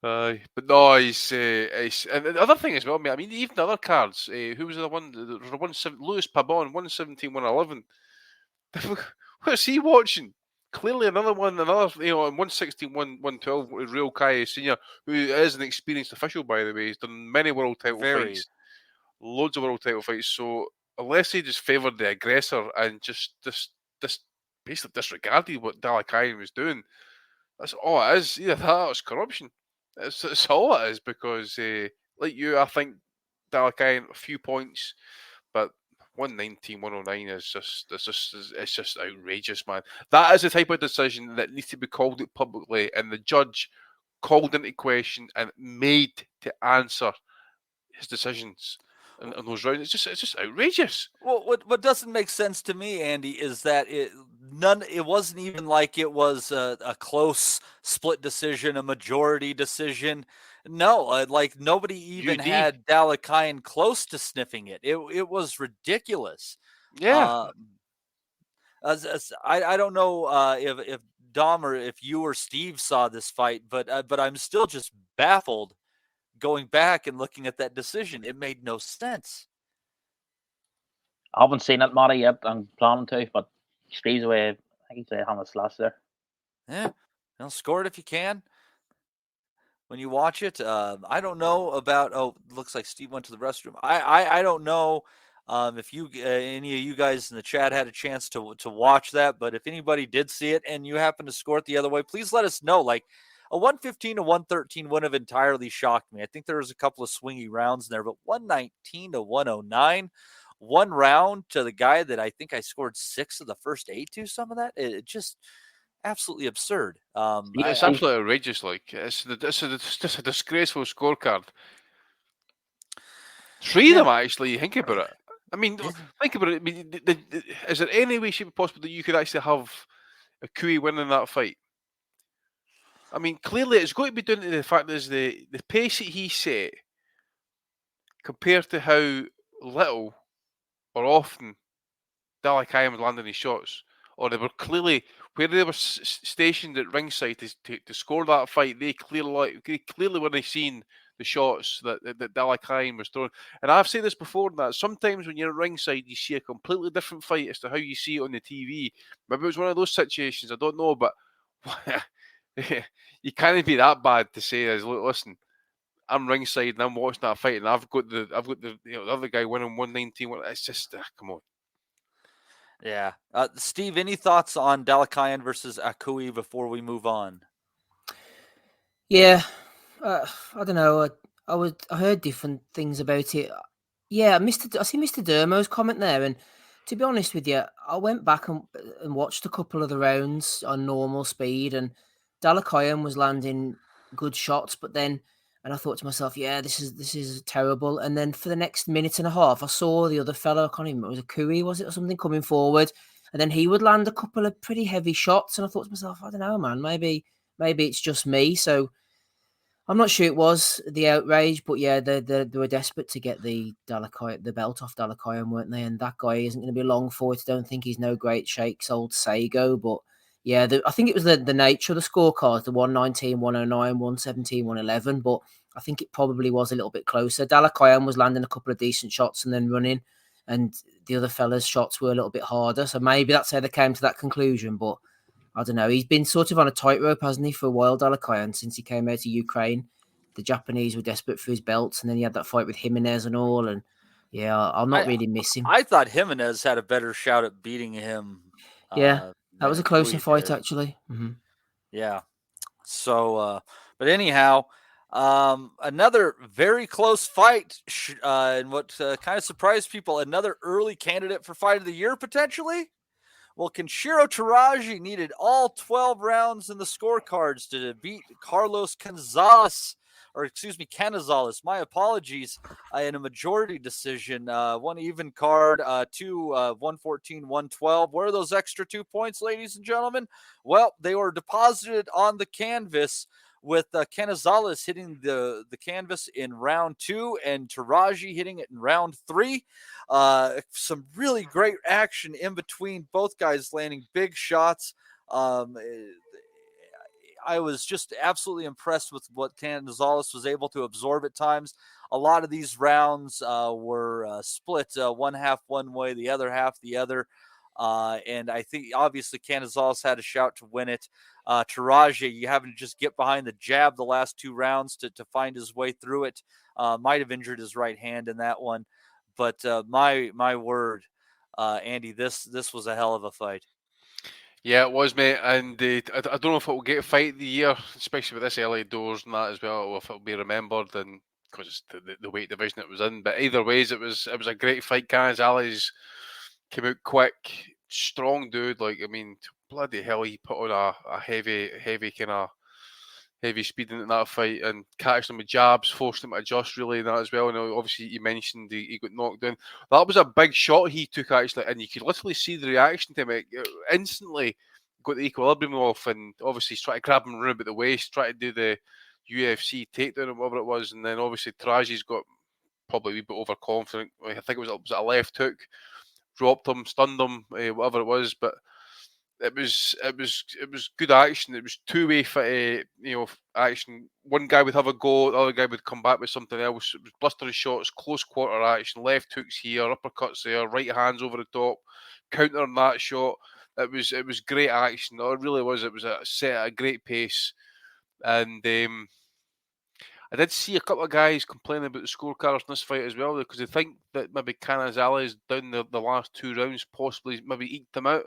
Speaker 7: But no, he's and the other thing as well, mate. I mean, even the other cards. Who was the one? Louis Pabon, 117, 111. What is he watching? Clearly, another in 116, 112, Real Kai Senior, who is an experienced official, by the way. He's done many world title fights, loads of world title fights. So unless he just favoured the aggressor and just basically disregarded what Dalakayan was doing, that's all it is. Either that or it's corruption. It's all it is, because like you, I think Dalakayan a few points, but 119, 109 is just outrageous, man. That is the type of decision that needs to be called out publicly, and the judge called into question and made to answer his decisions in those rounds. It's just outrageous.
Speaker 12: Well, what doesn't make sense to me, Andy, is that it wasn't even like it was a close split decision, a majority decision. No, like nobody even had Dalakayan close to sniffing it. It was ridiculous.
Speaker 7: Yeah.
Speaker 12: I don't know if Dom or if you or Steve saw this fight, but I'm still just baffled going back and looking at that decision. It made no sense.
Speaker 5: I haven't seen it, Matty, yet. I'm planning to, but Steve's away. I think he's on the slash there.
Speaker 12: Yeah, score it if you can. when you watch it. I don't know about. Oh, looks like Steve went to the restroom. I don't know if you any of you guys in the chat had a chance to watch that, but if anybody did see it and you happen to score it the other way, please let us know. Like a 115 to 113 wouldn't have entirely shocked me. I think there was a couple of swingy rounds in there, but 119 to 109. One round to the guy that I think I scored 6 of the first 8 to. Some of that, it just absolutely absurd.
Speaker 7: It's absolutely outrageous. Like it's just a disgraceful scorecard. 3 of them actually. Think about it. I mean, think about it. I mean, is there any way, shape, possible that you could actually have a Kui winning that fight? I mean, clearly it's going to be down to the fact that the pace that he set compared to how little or often Dalakaya was landing his shots, or they were clearly where they were stationed at ringside to score that fight. They clearly were seeing the shots that Dalakaya was throwing. And I've said this before, that sometimes when you're at ringside, you see a completely different fight as to how you see it on the TV. Maybe it was one of those situations. I don't know, but you can't be that bad to say, as listen, I'm ringside and I'm watching that fight, and I've got the the other guy winning 119. It's just come on.
Speaker 12: Yeah, Steve, any thoughts on Dalakayan versus Akui before we move on?
Speaker 13: Yeah, I don't know. I heard different things about it. Yeah, I see Mr. Dermo's comment there, and to be honest with you, I went back and watched a couple of the rounds on normal speed, and Dalakayan was landing good shots, but then, and I thought to myself, yeah, this is terrible. And then for the next minute and a half, I saw the other fellow, I can't even remember, it was a Kui, was it, or something, coming forward, and then he would land a couple of pretty heavy shots, and I thought to myself, I don't know, man, maybe it's just me. So I'm not sure it was the outrage, but yeah, they were desperate to get the belt off Dalakayan, weren't they? And that guy isn't going to be long for it. I don't think he's no great shakes, old Sago, but yeah, I think it was the nature of the scorecards, the 119, 109, 117, 111, but I think it probably was a little bit closer. Dalakayan was landing a couple of decent shots and then running, and the other fella's shots were a little bit harder. So maybe that's how they came to that conclusion, but I don't know. He's been sort of on a tightrope, hasn't he, for a while, Dalakayan, since he came out of Ukraine. The Japanese were desperate for his belts, and then he had that fight with Jimenez and all, and yeah, I'll not really miss him.
Speaker 12: I thought Jimenez had a better shout at beating him.
Speaker 13: Yeah, that was a closer fight, actually. Mm-hmm.
Speaker 12: Yeah. So, but anyhow, another very close fight, and what kind of surprised people, another early candidate for Fight of the Year, potentially? Well, Kenshiro Taraji needed all 12 rounds in the scorecards to beat Carlos Canizales. My apologies, in a majority decision. One even card, 114, 112. Where are those extra 2 points, ladies and gentlemen? Well, they were deposited on the canvas with Canizales hitting the canvas in round 2 and Taraji hitting it in round 3. Some really great action in between, both guys landing big shots. I was just absolutely impressed with what Canizales was able to absorb at times. A lot of these rounds were split one half one way, the other half the other. And I think obviously Canizales had a shout to win it. Taraji, you having to just get behind the jab the last 2 rounds to find his way through it. Might have injured his right hand in that one. But my word, Andy, this was a hell of a fight.
Speaker 7: Yeah, it was, mate. And I don't know if it will get Fight of the Year, especially with this early doors and that as well, or if it will be remembered and because it's the weight division it was in. But either ways, it was a great fight. Canizales came out quick, strong dude. Like, I mean, bloody hell, he put on a heavy kind of heavy speed into that fight and catched him with jabs, forced him to adjust really in that as well. And obviously, you mentioned he got knocked down. That was a big shot he took actually, and you could literally see the reaction to him. It instantly got the equilibrium off, and obviously he's trying to grab him around about the waist, try to do the UFC takedown or whatever it was, and then obviously Taraji's got probably a wee bit overconfident. I think it was a left hook, dropped him, stunned him, whatever it was, but. It was good action. It was two-way action. One guy would have a go, the other guy would come back with something else. It was blistering shots, close quarter action, left hooks here, uppercuts there, right hands over the top, countering that shot. It was great action. It really was. It was a set at a great pace, and I did see a couple of guys complaining about the scorecards in this fight as well, because they think that maybe Canizales down the last 2 rounds possibly maybe eked them out,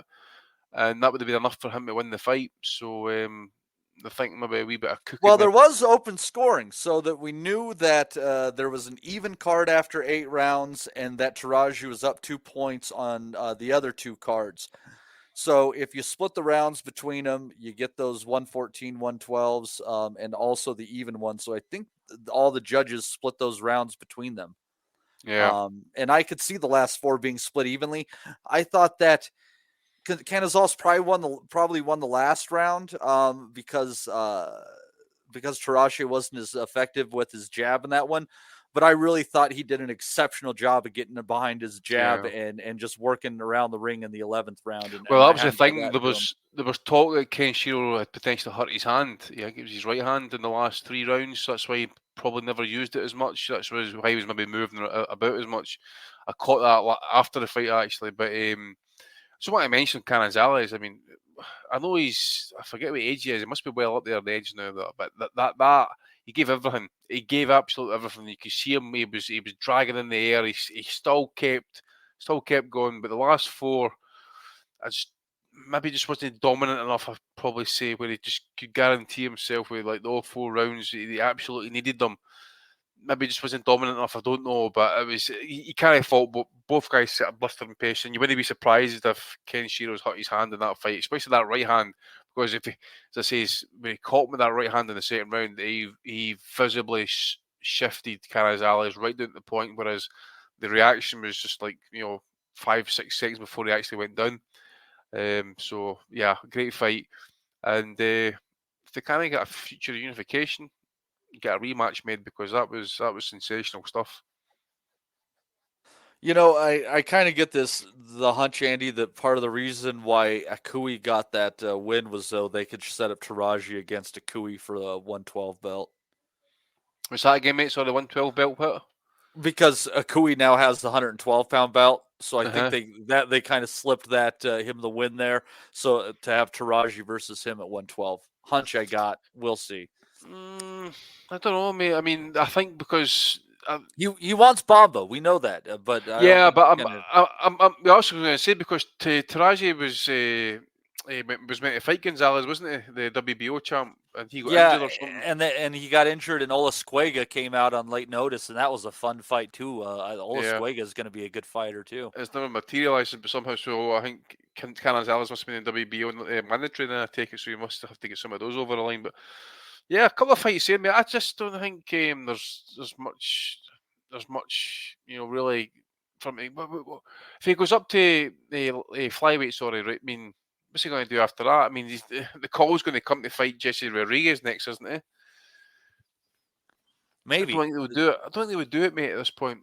Speaker 7: and that would have been enough for him to win the fight. So I think maybe a wee bit of cooking.
Speaker 12: Well, there was open scoring, so that we knew that there was an even card after 8 rounds, and that Taraji was up 2 points on the other 2 cards. So if you split the rounds between them, you get those 114, 112s, and also the even one. So I think all the judges split those rounds between them.
Speaker 7: Yeah.
Speaker 12: And I could see the last 4 being split evenly. I thought that Canizales probably won the last round because Tarashi wasn't as effective with his jab in that one. But I really thought he did an exceptional job of getting behind his jab and just working around the ring in the 11th round.
Speaker 7: Well, that was the thing. There was talk that Kenshiro had potentially hurt his hand. Yeah, it was his right hand in the last 3 rounds. So that's why he probably never used it as much. That's why he was maybe moving about as much. I caught that after the fight, actually. But so what I mentioned, Canizales, I mean, I know I forget what age he is. He must be well up there in age now. But that he gave everything. He gave absolutely everything. You could see him. He was dragging in the air. He still kept going. But the last 4, maybe just wasn't dominant enough. I'd probably say, where he just could guarantee himself with like the all 4 rounds. He absolutely needed them. Maybe just wasn't dominant enough. I don't know, but it was. He kind of fought. Both guys set a blistering pace, and you wouldn't be surprised if Kenshiro's hurt his hand in that fight, especially that right hand. Because if he, as I say, when he caught him with that right hand in the second round, he visibly shifted Canizales right down to the point, whereas the reaction was just like 5-6 seconds before he actually went down. So yeah, great fight, and if they kind of get a future unification, get a rematch made, because that was sensational stuff.
Speaker 12: I kind of get the hunch, Andy, that part of the reason why Akui got that win was so they could set up Taraji against Akui for the 112 belt.
Speaker 7: Was that again, mate? So the 112 belt, what?
Speaker 12: Because Akui now has the 112-pound belt, so I think they kind of slipped that him the win there. So to have Taraji versus him at 112, hunch I got. We'll see.
Speaker 7: I don't know, mate. I mean, I think because
Speaker 12: he wants Bomba, we know that. But
Speaker 7: I'm also going to say, because Taraji was meant to fight Gonzalez, wasn't he? The WBO champ, and he got injured or something.
Speaker 12: And he got injured, and Olasquega came out on late notice, and that was a fun fight too. Olasquega is going to be a good fighter too.
Speaker 7: It's never materialized, but somehow, so I think Canizales must have been in WBO mandatory, then I take it, so you must have to get some of those over the line. But yeah, a couple of fights here, mate. I just don't think there's much really from me. If he goes up to a flyweight, sorry, right? I mean, what's he going to do after that? I mean, the call's going to come to fight Jesse Rodriguez next, isn't he?
Speaker 12: Maybe.
Speaker 7: I don't think they would do it. I don't think they would do it, mate, at this point.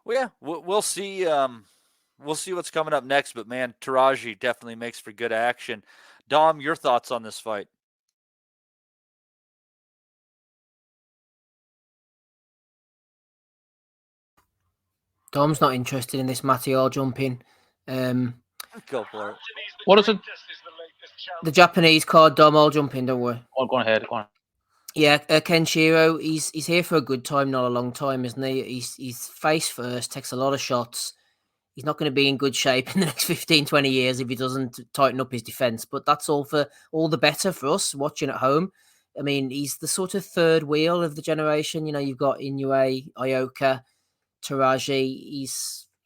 Speaker 12: Well, yeah, we'll see. We'll see what's coming up next. But man, Taraji definitely makes for good action. Dom, your thoughts on this fight?
Speaker 13: Dom's not interested in this, Matty. I'll jump in.
Speaker 12: Go for it.
Speaker 5: What is it?
Speaker 13: The Japanese card, Dom. I'll jump in. Don't worry.
Speaker 5: Oh, go ahead. Go on.
Speaker 13: Yeah, Kenshiro. He's here for a good time, not a long time, isn't he? He's face first, takes a lot of shots. He's not going to be in good shape in the next 15, 20 years if he doesn't tighten up his defense. But that's all the better for us watching at home. I mean, he's the sort of third wheel of the generation. You've got Inoue, Ioka, Taraji.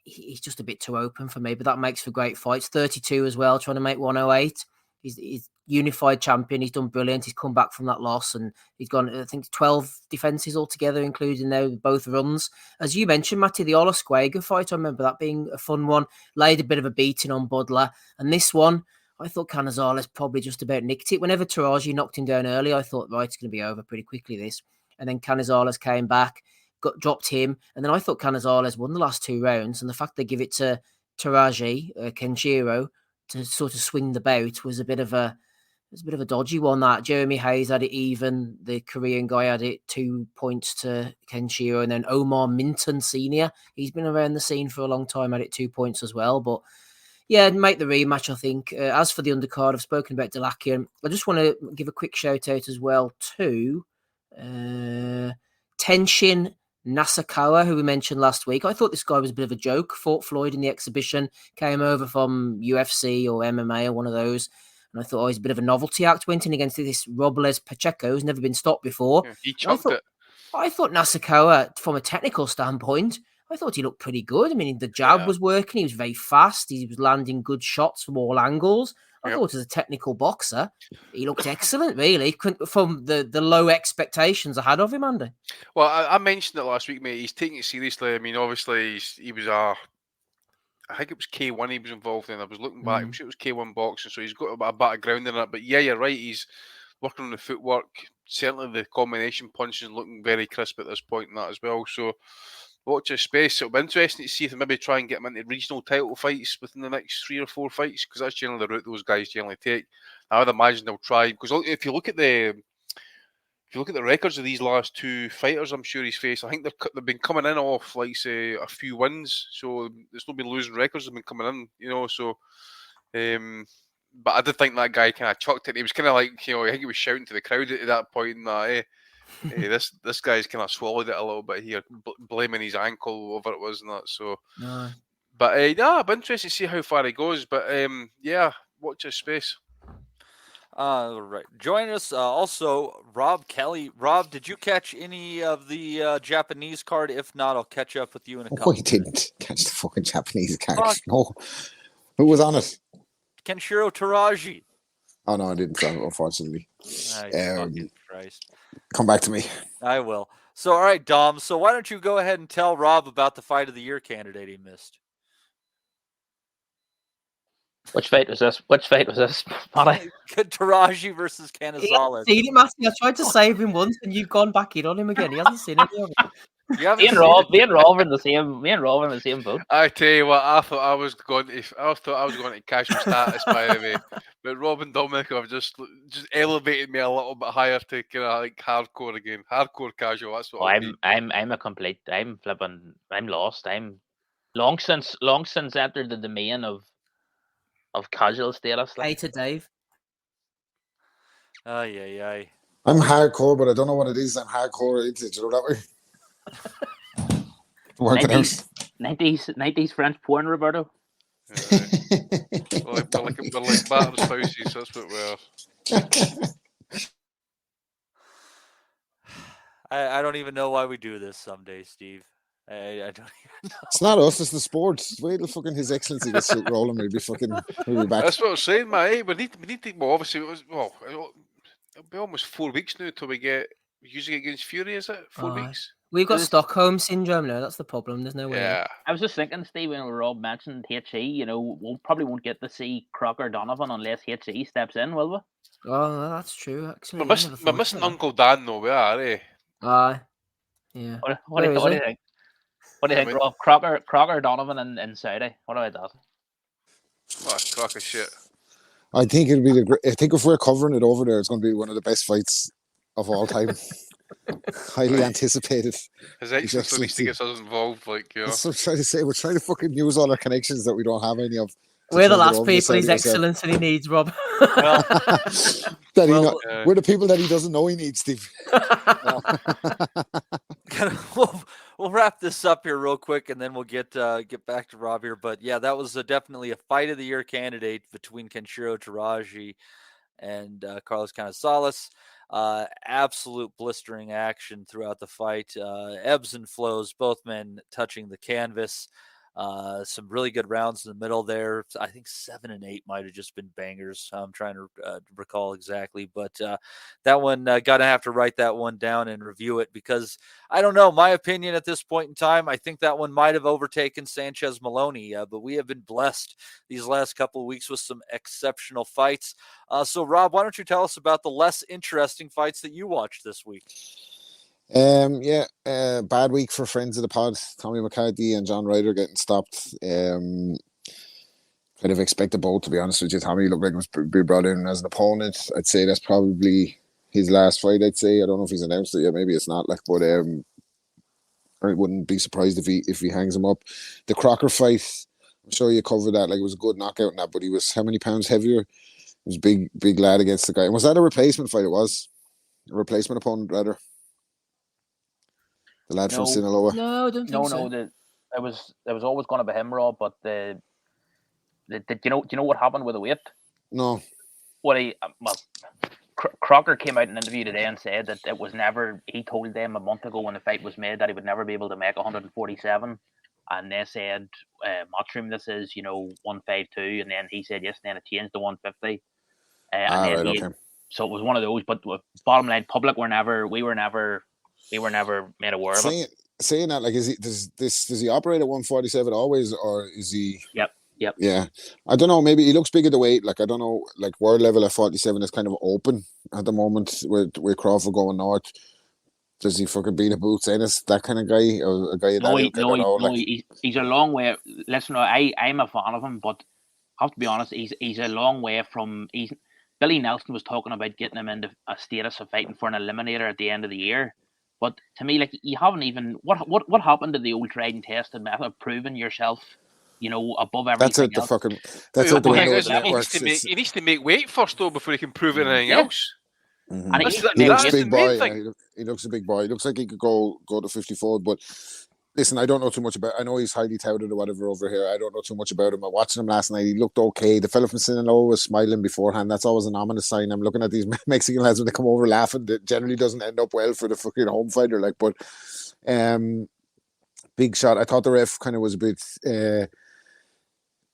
Speaker 13: He's just a bit too open for me, but that makes for great fights. 32 as well, trying to make 108. He's unified champion. He's done brilliant. He's come back from that loss, and he's gone, I think, 12 defenses altogether, including now both runs. As you mentioned, Matty, the Olasquega fight, I remember that being a fun one. Laid a bit of a beating on Budler. And this one, I thought Canizales probably just about nicked it. Whenever Taraji knocked him down early, I thought, right, it's going to be over pretty quickly, this. And then Canizales came back, dropped him, and then I thought Canizales won the last 2 rounds, and the fact they give it to Taraji, Kenshiro, to sort of swing the bout was a bit of a dodgy one. That Jeremy Hayes had it even, the Korean guy had it 2 points to Kenshiro, and then Omar Minton Senior, he's been around the scene for a long time, had it 2 points as well. But yeah, make the rematch, I think. As for the undercard, I've spoken about Delakian. I just want to give a quick shout out as well to Tenshin Nasukawa, who we mentioned last week. I thought this guy was a bit of a joke. Fought Floyd in the exhibition, came over from UFC or MMA or one of those. And I thought, he's a bit of a novelty act. Went in against this Robles Pacheco, who's never been stopped before.
Speaker 7: Yeah, he chucked it.
Speaker 13: I thought Nasukawa, from a technical standpoint, I thought he looked pretty good. I mean, the jab was working. He was very fast. He was landing good shots from all angles. I thought as a technical boxer, he looked excellent, really, from the low expectations I had of him, Andy.
Speaker 7: Well, I mentioned it last week, mate. He's taking it seriously. I mean, obviously, he was I think it was K1 he was involved in. I was looking back. I'm sure it was K1 boxing, so he's got a bit of ground in it. But yeah, you're right. He's working on the footwork. Certainly the combination punching looking very crisp at this point in that as well. So watch his space. It'll be interesting to see if they maybe try and get him into regional title fights within the next 3 or 4 fights, because that's generally the route those guys generally take. I would imagine they'll try, because if you look at the records of these last 2 fighters, I'm sure he's faced, I think they've been coming in off, like, say, a few wins. So it's not been losing records, they've been coming in, you know. So, but I did think that guy kind of chucked it. He was kind of like, you know, I think he was shouting to the crowd at that point, and that, this guy's kind of swallowed it a little bit here, blaming his ankle, whatever it was, and that. So, but I'd be interested to see how far he goes. But yeah, watch his space.
Speaker 12: Right. Join us also, Rob Kelly. Rob, did you catch any of the Japanese card? If not, I'll catch up with you in a couple.
Speaker 8: I didn't catch the fucking Japanese card. No. Who was on it?
Speaker 12: Kenshiro Taraji.
Speaker 8: Oh, no, I didn't, unfortunately.
Speaker 12: Christ.
Speaker 8: Come back to me.
Speaker 12: I will. So, all right, Dom. So why don't you go ahead and tell Rob about the fight of the year candidate he missed?
Speaker 5: Which fight was this?
Speaker 12: Taraji versus Canizales.
Speaker 13: Seen it, Matthew. I tried to save him once, and you've gone back in on him again. He hasn't seen it.
Speaker 5: Me and Rob are in the same boat.
Speaker 7: I tell you what, I thought I was going to casual status, by the way. But Rob and Dominic have just elevated me a little bit higher to kind of like hardcore again, hardcore casual. That's what I'm
Speaker 5: lost. I'm long since entered the domain of casual status.
Speaker 13: Hey to Dave.
Speaker 12: Aye.
Speaker 8: I'm hardcore, but I don't know what it is. I'm hardcore into it, you know that way.
Speaker 5: 90s French porn, Roberto.
Speaker 7: We're like battered spouses. That's what we are.
Speaker 12: I don't even know why we do this someday, Steve. I don't even know.
Speaker 8: It's not us, it's the sports. Wait till fucking His Excellency gets shit rolling. We'll be back.
Speaker 7: That's what I'm saying, mate. We need to. Well, obviously, it'll be almost 4 weeks now till we usually get against Fury. Is it 4 weeks?
Speaker 13: We've got Stockholm syndrome now. That's the problem. There's no way.
Speaker 7: Yeah.
Speaker 5: I was just thinking, Steve, when Rob mentioned HE, you know, we'll probably won't get to see Crocker Donovan unless HE steps in, will we?
Speaker 13: Oh, that's true. Actually,
Speaker 7: we're missing Uncle Dan, though. We are, eh?
Speaker 13: Yeah.
Speaker 5: What do you think? What do you think, Rob? Crocker Donovan in Saudi. What about that?
Speaker 7: Oh, crock of shit.
Speaker 8: I think it'll be I think if we're covering it over there, it's going to be one of the best fights of all time. Highly anticipated.
Speaker 7: His Excellency needs to get us involved, like, you know.
Speaker 8: That's what I'm trying to say. We're trying to fucking use all our connections that we don't have any of.
Speaker 13: We're the last people His Excellency he needs, Rob.
Speaker 8: We're the people that he doesn't know he needs, Steve.
Speaker 12: We'll wrap this up here real quick, and then we'll get back to Rob here. But yeah, that was definitely a fight of the year candidate between Kenshiro Taraji and Carlos Canizales. Absolute blistering action throughout the fight. Ebbs and flows, both men touching the canvas. Some really good rounds in the middle there. I think 7 and 8 might have just been bangers. I'm trying to recall exactly, but that one gonna have to write that one down and review it, because I don't know. My opinion at this point in time, I think that one might have overtaken Sanchez Maloney, but we have been blessed these last couple of weeks with some exceptional fights. So Rob, why don't you tell us about the less interesting fights that you watched this week?
Speaker 8: Bad week for friends of the pod, Tommy McCarthy and John Ryder getting stopped. Kind of expected both, to be honest with you. Tommy looked like he was be brought in as an opponent. I'd say that's probably his last fight. I'd say, I don't know if he's announced it yet. Maybe it's not. But I wouldn't be surprised if he hangs him up. The Crocker fight, I'm sure you covered that. Like, it was a good knockout in that, but he was how many pounds heavier? It was big lad against the guy. And was that a replacement fight? It was a replacement opponent, rather. The lad from
Speaker 5: No.
Speaker 8: Sinaloa.
Speaker 13: No, I don't think so.
Speaker 5: It was always going to be him, Rob. But do you know what happened with the weight?
Speaker 8: No.
Speaker 5: Crocker came out in an interview today and said that it was never. He told them a month ago when the fight was made that he would never be able to make 147, and they said, "Matchroom, this is 152," and then he said yes, and then it changed to 150.
Speaker 8: Okay.
Speaker 5: So it was one of those. But bottom line, public we were never made aware of it.
Speaker 8: Saying that, like, does he operate at 147 always, or is he?
Speaker 5: Yep.
Speaker 8: Yeah, I don't know. Maybe he looks big at the weight. Like, I don't know. Like, world level at 47 is kind of open at the moment with Crawford going north. Does he fucking beat a Boots Ennis, that kind of guy, or a guy
Speaker 5: he's a long way. Listen, I'm a fan of him, but I have to be honest. He's a long way from. Billy Nelson was talking about getting him into a status of fighting for an eliminator at the end of the year. But to me, like, you haven't even what happened to the old tried and tested method of proving yourself, above everything else.
Speaker 8: That's out the window of the networks.
Speaker 7: He needs to make weight first, though, before he can prove anything else.
Speaker 8: Mm-hmm.
Speaker 5: And
Speaker 8: he looks a big boy. He looks a big boy. He looks like he could go to 54. But listen, I don't know too much about. I know he's highly touted or whatever over here. I don't know too much about him. I watched him last night. He looked okay. The fella from Sinaloa was smiling beforehand. That's always an ominous sign. I'm looking at these Mexican lads when they come over laughing. That generally doesn't end up well for the fucking home fighter. Like, but big shot. I thought the ref kind of was a bit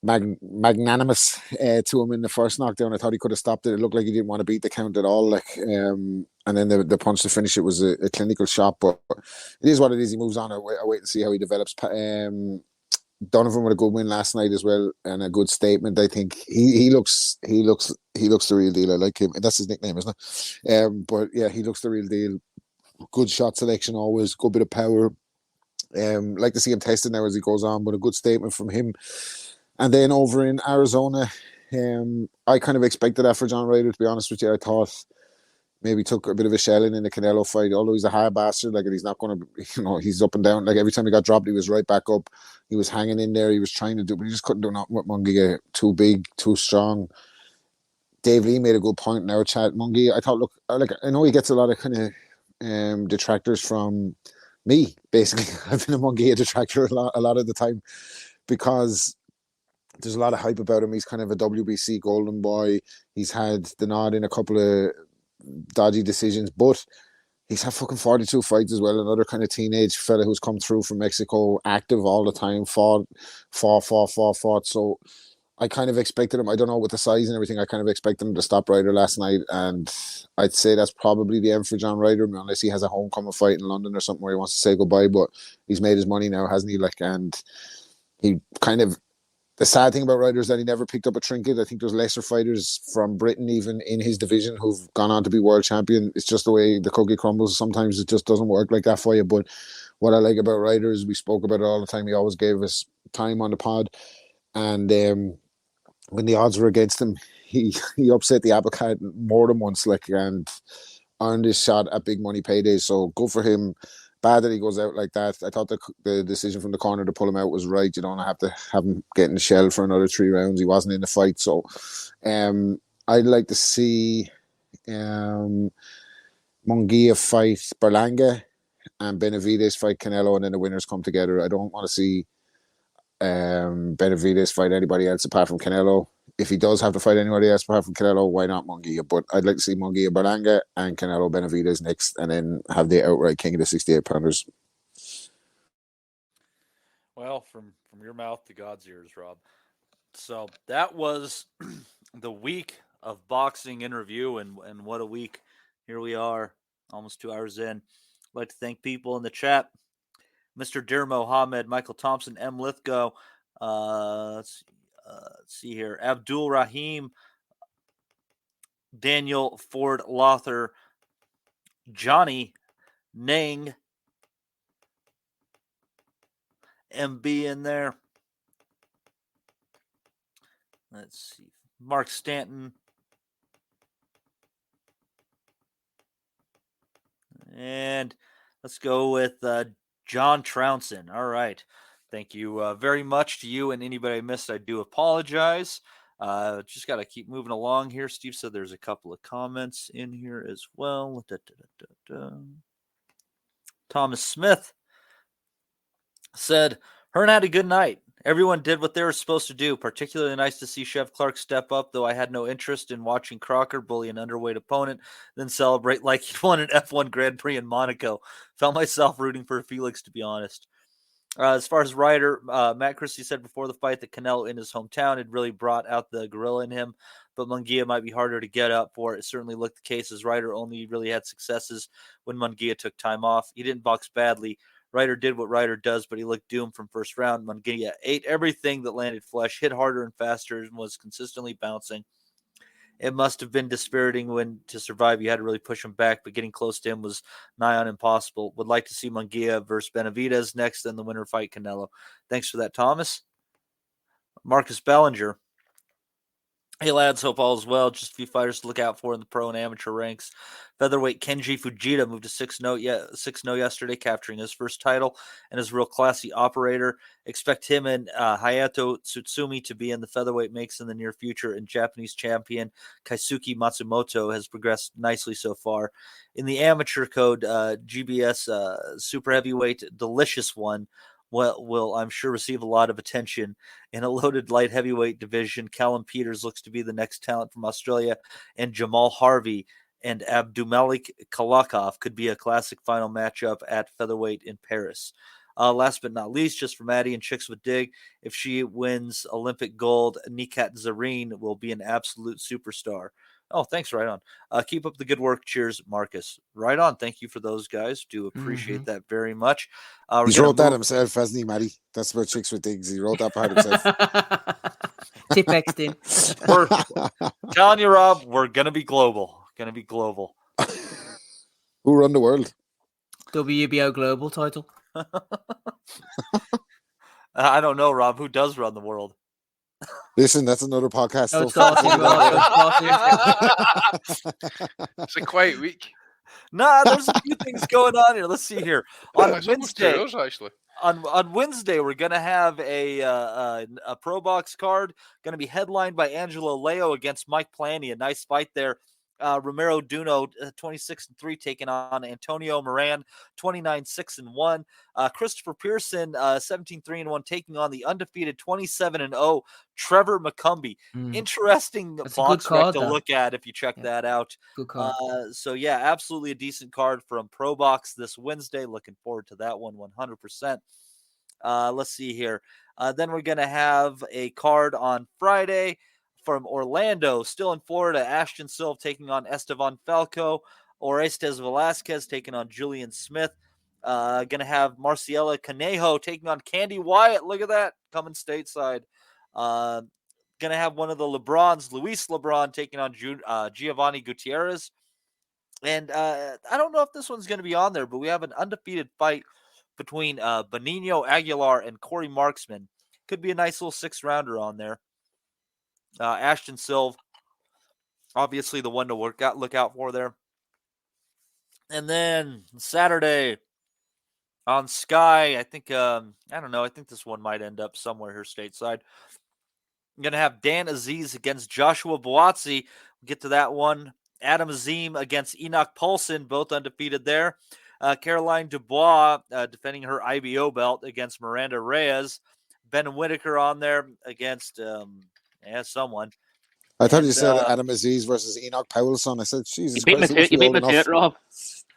Speaker 8: magnanimous to him in the first knockdown. I thought he could have stopped it. It looked like he didn't want to beat the count at all. Like, and then the punch to finish it was a clinical shot. But it is what it is. He moves on. I wait and see how he develops. Donovan with a good win last night as well, and a good statement. I think he looks the real deal. I like him. That's his nickname, isn't it? But yeah, he looks the real deal. Good shot selection always. Good bit of power. Like to see him tested now as he goes on. But a good statement from him. And then over in Arizona, I kind of expected that for John Ryder, to be honest with you. I thought maybe took a bit of a shelling in the Canelo fight, although he's a hard bastard. Like, he's not going to, he's up and down. Like, every time he got dropped, he was right back up. He was hanging in there. He was trying to do, but he just couldn't do nothing with Munguia. Too big, too strong. Dave Lee made a good point in our chat. Munguia, I thought, look, like, I know he gets a lot of kind of detractors from me, basically. I've been a Munguia detractor a lot of the time because there's a lot of hype about him. He's kind of a WBC golden boy. He's had the nod in a couple of dodgy decisions, but he's had fucking 42 fights as well. Another kind of teenage fella who's come through from Mexico, active all the time, fought. So I kind of expected him. I don't know, with the size and everything, I kind of expected him to stop Ryder last night, and I'd say that's probably the end for John Ryder, unless he has a homecoming fight in London or something where he wants to say goodbye. But he's made his money now, hasn't he? Like, and he kind of. The sad thing about Ryder is that he never picked up a trinket. I think there's lesser fighters from Britain, even in his division, who've gone on to be world champion. It's just the way the cookie crumbles. Sometimes it just doesn't work like that for you. But what I like about Ryder is we spoke about it all the time. He always gave us time on the pod. And when the odds were against him, he upset the apple cart more than once, like, and earned his shot at big money paydays. So good for him. Bad that he goes out like that. I thought the decision from the corner to pull him out was right. You don't have to have him getting shelled for another 3 rounds. He wasn't in the fight. So I'd like to see Munguia fight Berlanga and Benavidez fight Canelo, and then the winners come together. I don't want to see Benavidez fight anybody else apart from Canelo. If he does have to fight anybody else apart from Canelo, why not Munguia? But I'd like to see Munguia Berlanga and Canelo Benavidez next, and then have the outright king of the 68-pounders.
Speaker 12: Well, from your mouth to God's ears, Rob. So that was the week of boxing in review, and what a week. Here we are, almost 2 hours in. I'd like to thank people in the chat. Mr. Dir Mohammed, Michael Thompson, M. Lithgow, let's see here, Abdul Rahim, Daniel Ford Lother, Johnny Nang, MB in there. Let's see, Mark Stanton, and let's go with John Trounson. All right. Thank you very much to you, and anybody I missed, I do apologize. Just got to keep moving along here. Steve said there's a couple of comments in here as well. Thomas Smith said, Hearn had a good night. Everyone did what they were supposed to do. Particularly nice to see Chef Clark step up, though I had no interest in watching Crocker bully an underweight opponent, then celebrate like he'd won an F1 Grand Prix in Monaco. Felt myself rooting for Felix, to be honest. As far as Ryder, Matt Christie said before the fight that Canelo in his hometown had really brought out the gorilla in him, but Munguia might be harder to get up for. It certainly looked the case, as Ryder only really had successes when Munguia took time off. He didn't box badly. Ryder did what Ryder does, but he looked doomed from first round. Munguia ate everything that landed flesh, hit harder and faster, and was consistently bouncing. It must have been dispiriting when to survive you had to really push him back, but getting close to him was nigh on impossible. Would like to see Munguia versus Benavidez next, and the winner fight Canelo. Thanks for that, Thomas. Marcus Bellinger. Hey, lads, hope all is well. Just a few fighters to look out for in the pro and amateur ranks. Featherweight Kenji Fujita moved to 6-0 yesterday, capturing his first title and is a real classy operator. Expect him and Hayato Tsutsumi to be in the featherweight makes in the near future, and Japanese champion Kaisuke Matsumoto has progressed nicely so far. In the amateur code, GBS super heavyweight Delicious One will I'm sure receive a lot of attention. In a loaded light heavyweight division, Callum Peters looks to be the next talent from Australia, and Jamal Harvey and Abdulmalik Kalakov could be a classic final matchup at featherweight in Paris. Last but not least, just for Maddie and Chicks with Dig, if she wins Olympic gold, Nikat Zareen will be an absolute superstar. Oh, thanks. Right on. Keep up the good work. Cheers, Marcus. Right on. Thank you for those guys. Do appreciate that very much.
Speaker 8: He's wrote that himself, hasn't he, Matty? That's about Chicks with Digs. He wrote that part himself.
Speaker 13: Tip-exed in.
Speaker 12: We're telling you, Rob, we're going to be global. Going to be global.
Speaker 8: Who run the world?
Speaker 13: WBO Global title.
Speaker 12: I don't know, Rob. Who does run the world?
Speaker 8: Listen, that's another podcast.
Speaker 7: It's a quiet week.
Speaker 12: Nah, there's a few things going on here. Let's see here. On Wednesday,
Speaker 7: actually.
Speaker 12: On Wednesday, we're going to have a pro box card. Going to be headlined by Angelo Leo against Mike Planny. A nice fight there. Romero Duno, 26-3, taking on Antonio Moran, 29-6-1. Christopher Pearson, 17-3-1, taking on the undefeated 27-0 Trevor McCumbee. Interesting box rec to look at if you check that out.
Speaker 13: Good card.
Speaker 12: So yeah, absolutely a decent card from Pro Box this Wednesday. Looking forward to that one 100%. Let's see here. Then we're going to have a card on Friday from Orlando, still in Florida. Ashton Silva taking on Estevan Falco. Orestes Velasquez taking on Julian Smith. Going to have Marciela Canejo taking on Candy Wyatt. Look at that, coming stateside. Going to have one of the LeBrons, Luis LeBron, taking on Giovanni Gutierrez. And I don't know if this one's going to be on there, but we have an undefeated fight between Benigno Aguilar and Corey Marksman. Could be a nice little 6-rounder on there. Ashton Silva, obviously the one to look out for there. And then Saturday on Sky, I think, I don't know, I think this one might end up somewhere here stateside. I'm going to have Dan Azeez against Joshua Buatsi. We'll get to that one. Adam Azim against Enoch Paulson, both undefeated there. Caroline Dubois defending her IBO belt against Miranda Reyes. Ben Whitaker on there against someone.
Speaker 8: I thought you said Adam Azeez versus Enoch Powellson. I said, Jesus Christ,
Speaker 5: you beat my tit, Rob.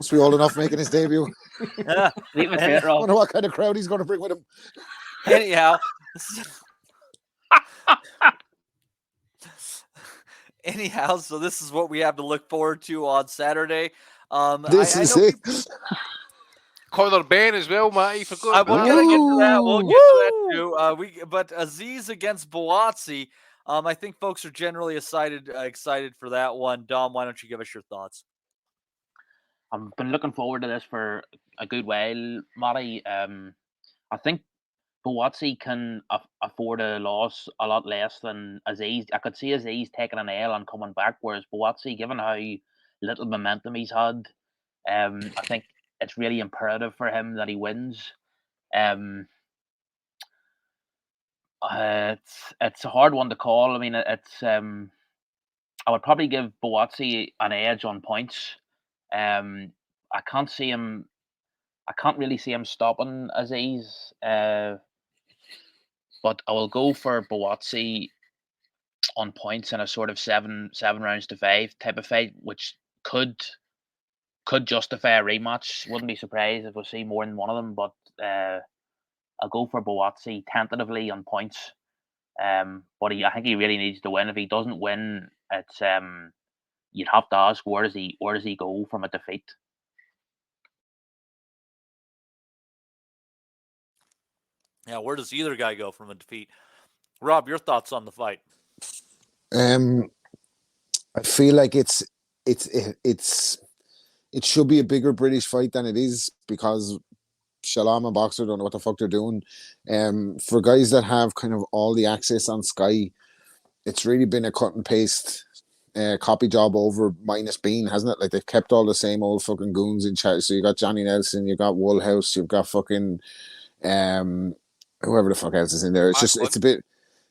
Speaker 8: Must be old enough making his debut.
Speaker 5: I
Speaker 8: wonder what kind of crowd he's going to bring with him.
Speaker 12: Anyhow, so this is what we have to look forward to on Saturday.
Speaker 8: This is it.
Speaker 7: Conor Benn as well, Matty. For good.
Speaker 12: We're going to get to that. We'll get to that too. But Azeez against Buatsi, I think folks are generally excited for that one. Dom, why don't you give us your thoughts?
Speaker 5: I've been looking forward to this for a good while, Matty. I think Buatsi can afford a loss a lot less than Azeez. I could see Azeez taking an L and coming back, whereas Buatsi, given how little momentum he's had, I think it's really imperative for him that he wins. It's a hard one to call. I mean, I would probably give Buatsi an edge on points. I can't see him I can't really see him stopping Azeez. But I will go for Buatsi on points in a sort of seven rounds to 5 type of fight, which could justify a rematch. Wouldn't be surprised if we see more than one of them, but I'll go for Buatsi tentatively on points. But I think he really needs to win. If he doesn't win, it's you'd have to ask where does he go from a defeat?
Speaker 12: Yeah, where does either guy go from a defeat? Rob, your thoughts on the fight?
Speaker 8: I feel like it should be a bigger British fight than it is because Shalom and Boxer don't know what the fuck they're doing. For guys that have kind of all the access on Sky, it's really been a cut and paste copy job over minus Bean, hasn't it? Like they've kept all the same old fucking goons in charge. So you got Johnny Nelson, you got Woolhouse, you've got fucking whoever the fuck else is in there. It's a bit.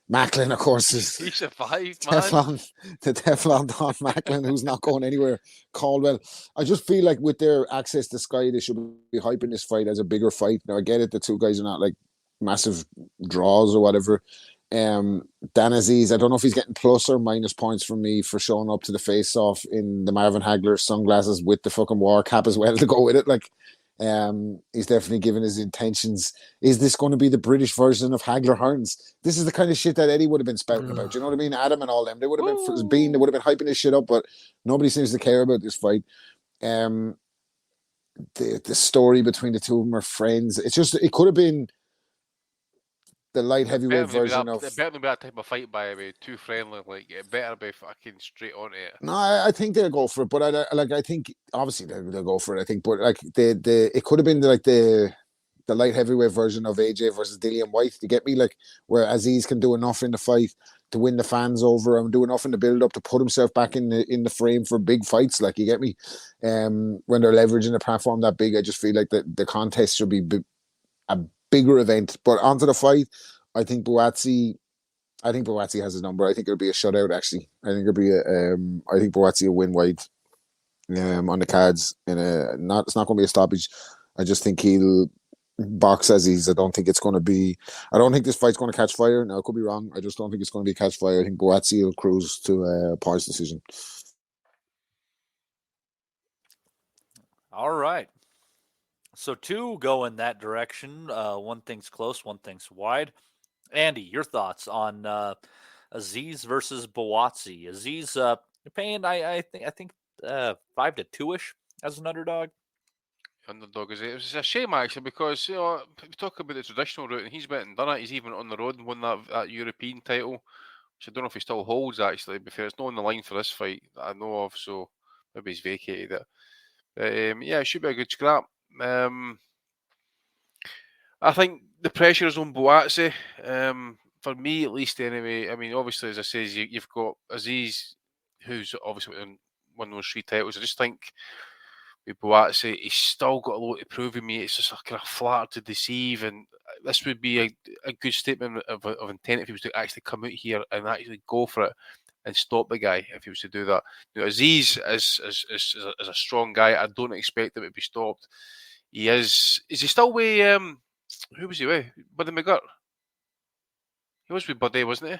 Speaker 8: Macklin, of course, is
Speaker 7: he survived, man.
Speaker 8: The Teflon Don Macklin, who's not going anywhere. Caldwell. I just feel like with their access to Sky, they should be hyping this fight as a bigger fight. Now, I get it, the two guys are not like massive draws or whatever. Dan Azeez, I don't know if he's getting plus or minus points from me for showing up to the face-off in the Marvin Hagler sunglasses with the fucking war cap as well to go with it. Like, he's definitely given his intentions. Is this going to be the British version of Hagler Hearns? This is the kind of shit that Eddie would have been spouting about. You know what I mean? Adam and all them. They would have been they would have been hyping this shit up, but nobody seems to care about this fight. The story between the two of them are friends. It could have been the light heavyweight version of.
Speaker 7: It better be that type of fight, by the way. Too friendly, like it better be fucking straight on it.
Speaker 8: No, I think they'll go for it, but I think obviously they'll go for it. I think, but like it could have been like the light heavyweight version of AJ versus Dillian White. You get me? Like where Azeez can do enough in the fight to win the fans over and do enough in the build up to put himself back in the frame for big fights. Like you get me? When they're leveraging the platform that big, I just feel like the contest should be a bigger event. But onto the fight, I think Buatsi has his number. I think it'll be a shutout. Actually, I think it'll be I think Buatsi will win wide on the cards. It's not going to be a stoppage. I just think he'll box Azeez. I don't think it's going to be. I don't think this fight's going to catch fire. Now I could be wrong. I just don't think it's going to be catch fire. I think Buatsi will cruise to a points decision.
Speaker 12: All right. So two go in that direction. One thing's close, one thing's wide. Andy, your thoughts on Azeez versus Buatsi? Azeez, you're paying, I think 5 to 2-ish as an underdog.
Speaker 7: Underdog is it? It's a shame actually because we talk about the traditional route and he's went and done it. He's even on the road and won that European title, which I don't know if he still holds actually. Because it's not on the line for this fight that I know of, so maybe he's vacated it. Yeah, it should be a good scrap. I think the pressure is on Buatsi. For me, at least, anyway. I mean, obviously, as I say, you've got Azeez, who's obviously won those 3 titles. I just think with Buatsi, he's still got a lot to prove in me. It's just a kind of flatter to deceive, and this would be a good statement of intent if he was to actually come out here and actually go for it and stop the guy if he was to do that. Azeez is a strong guy. I don't expect him to be stopped. He is. Is he still with? Who was he with? Buddy McGirt. He was with Buddy, wasn't he?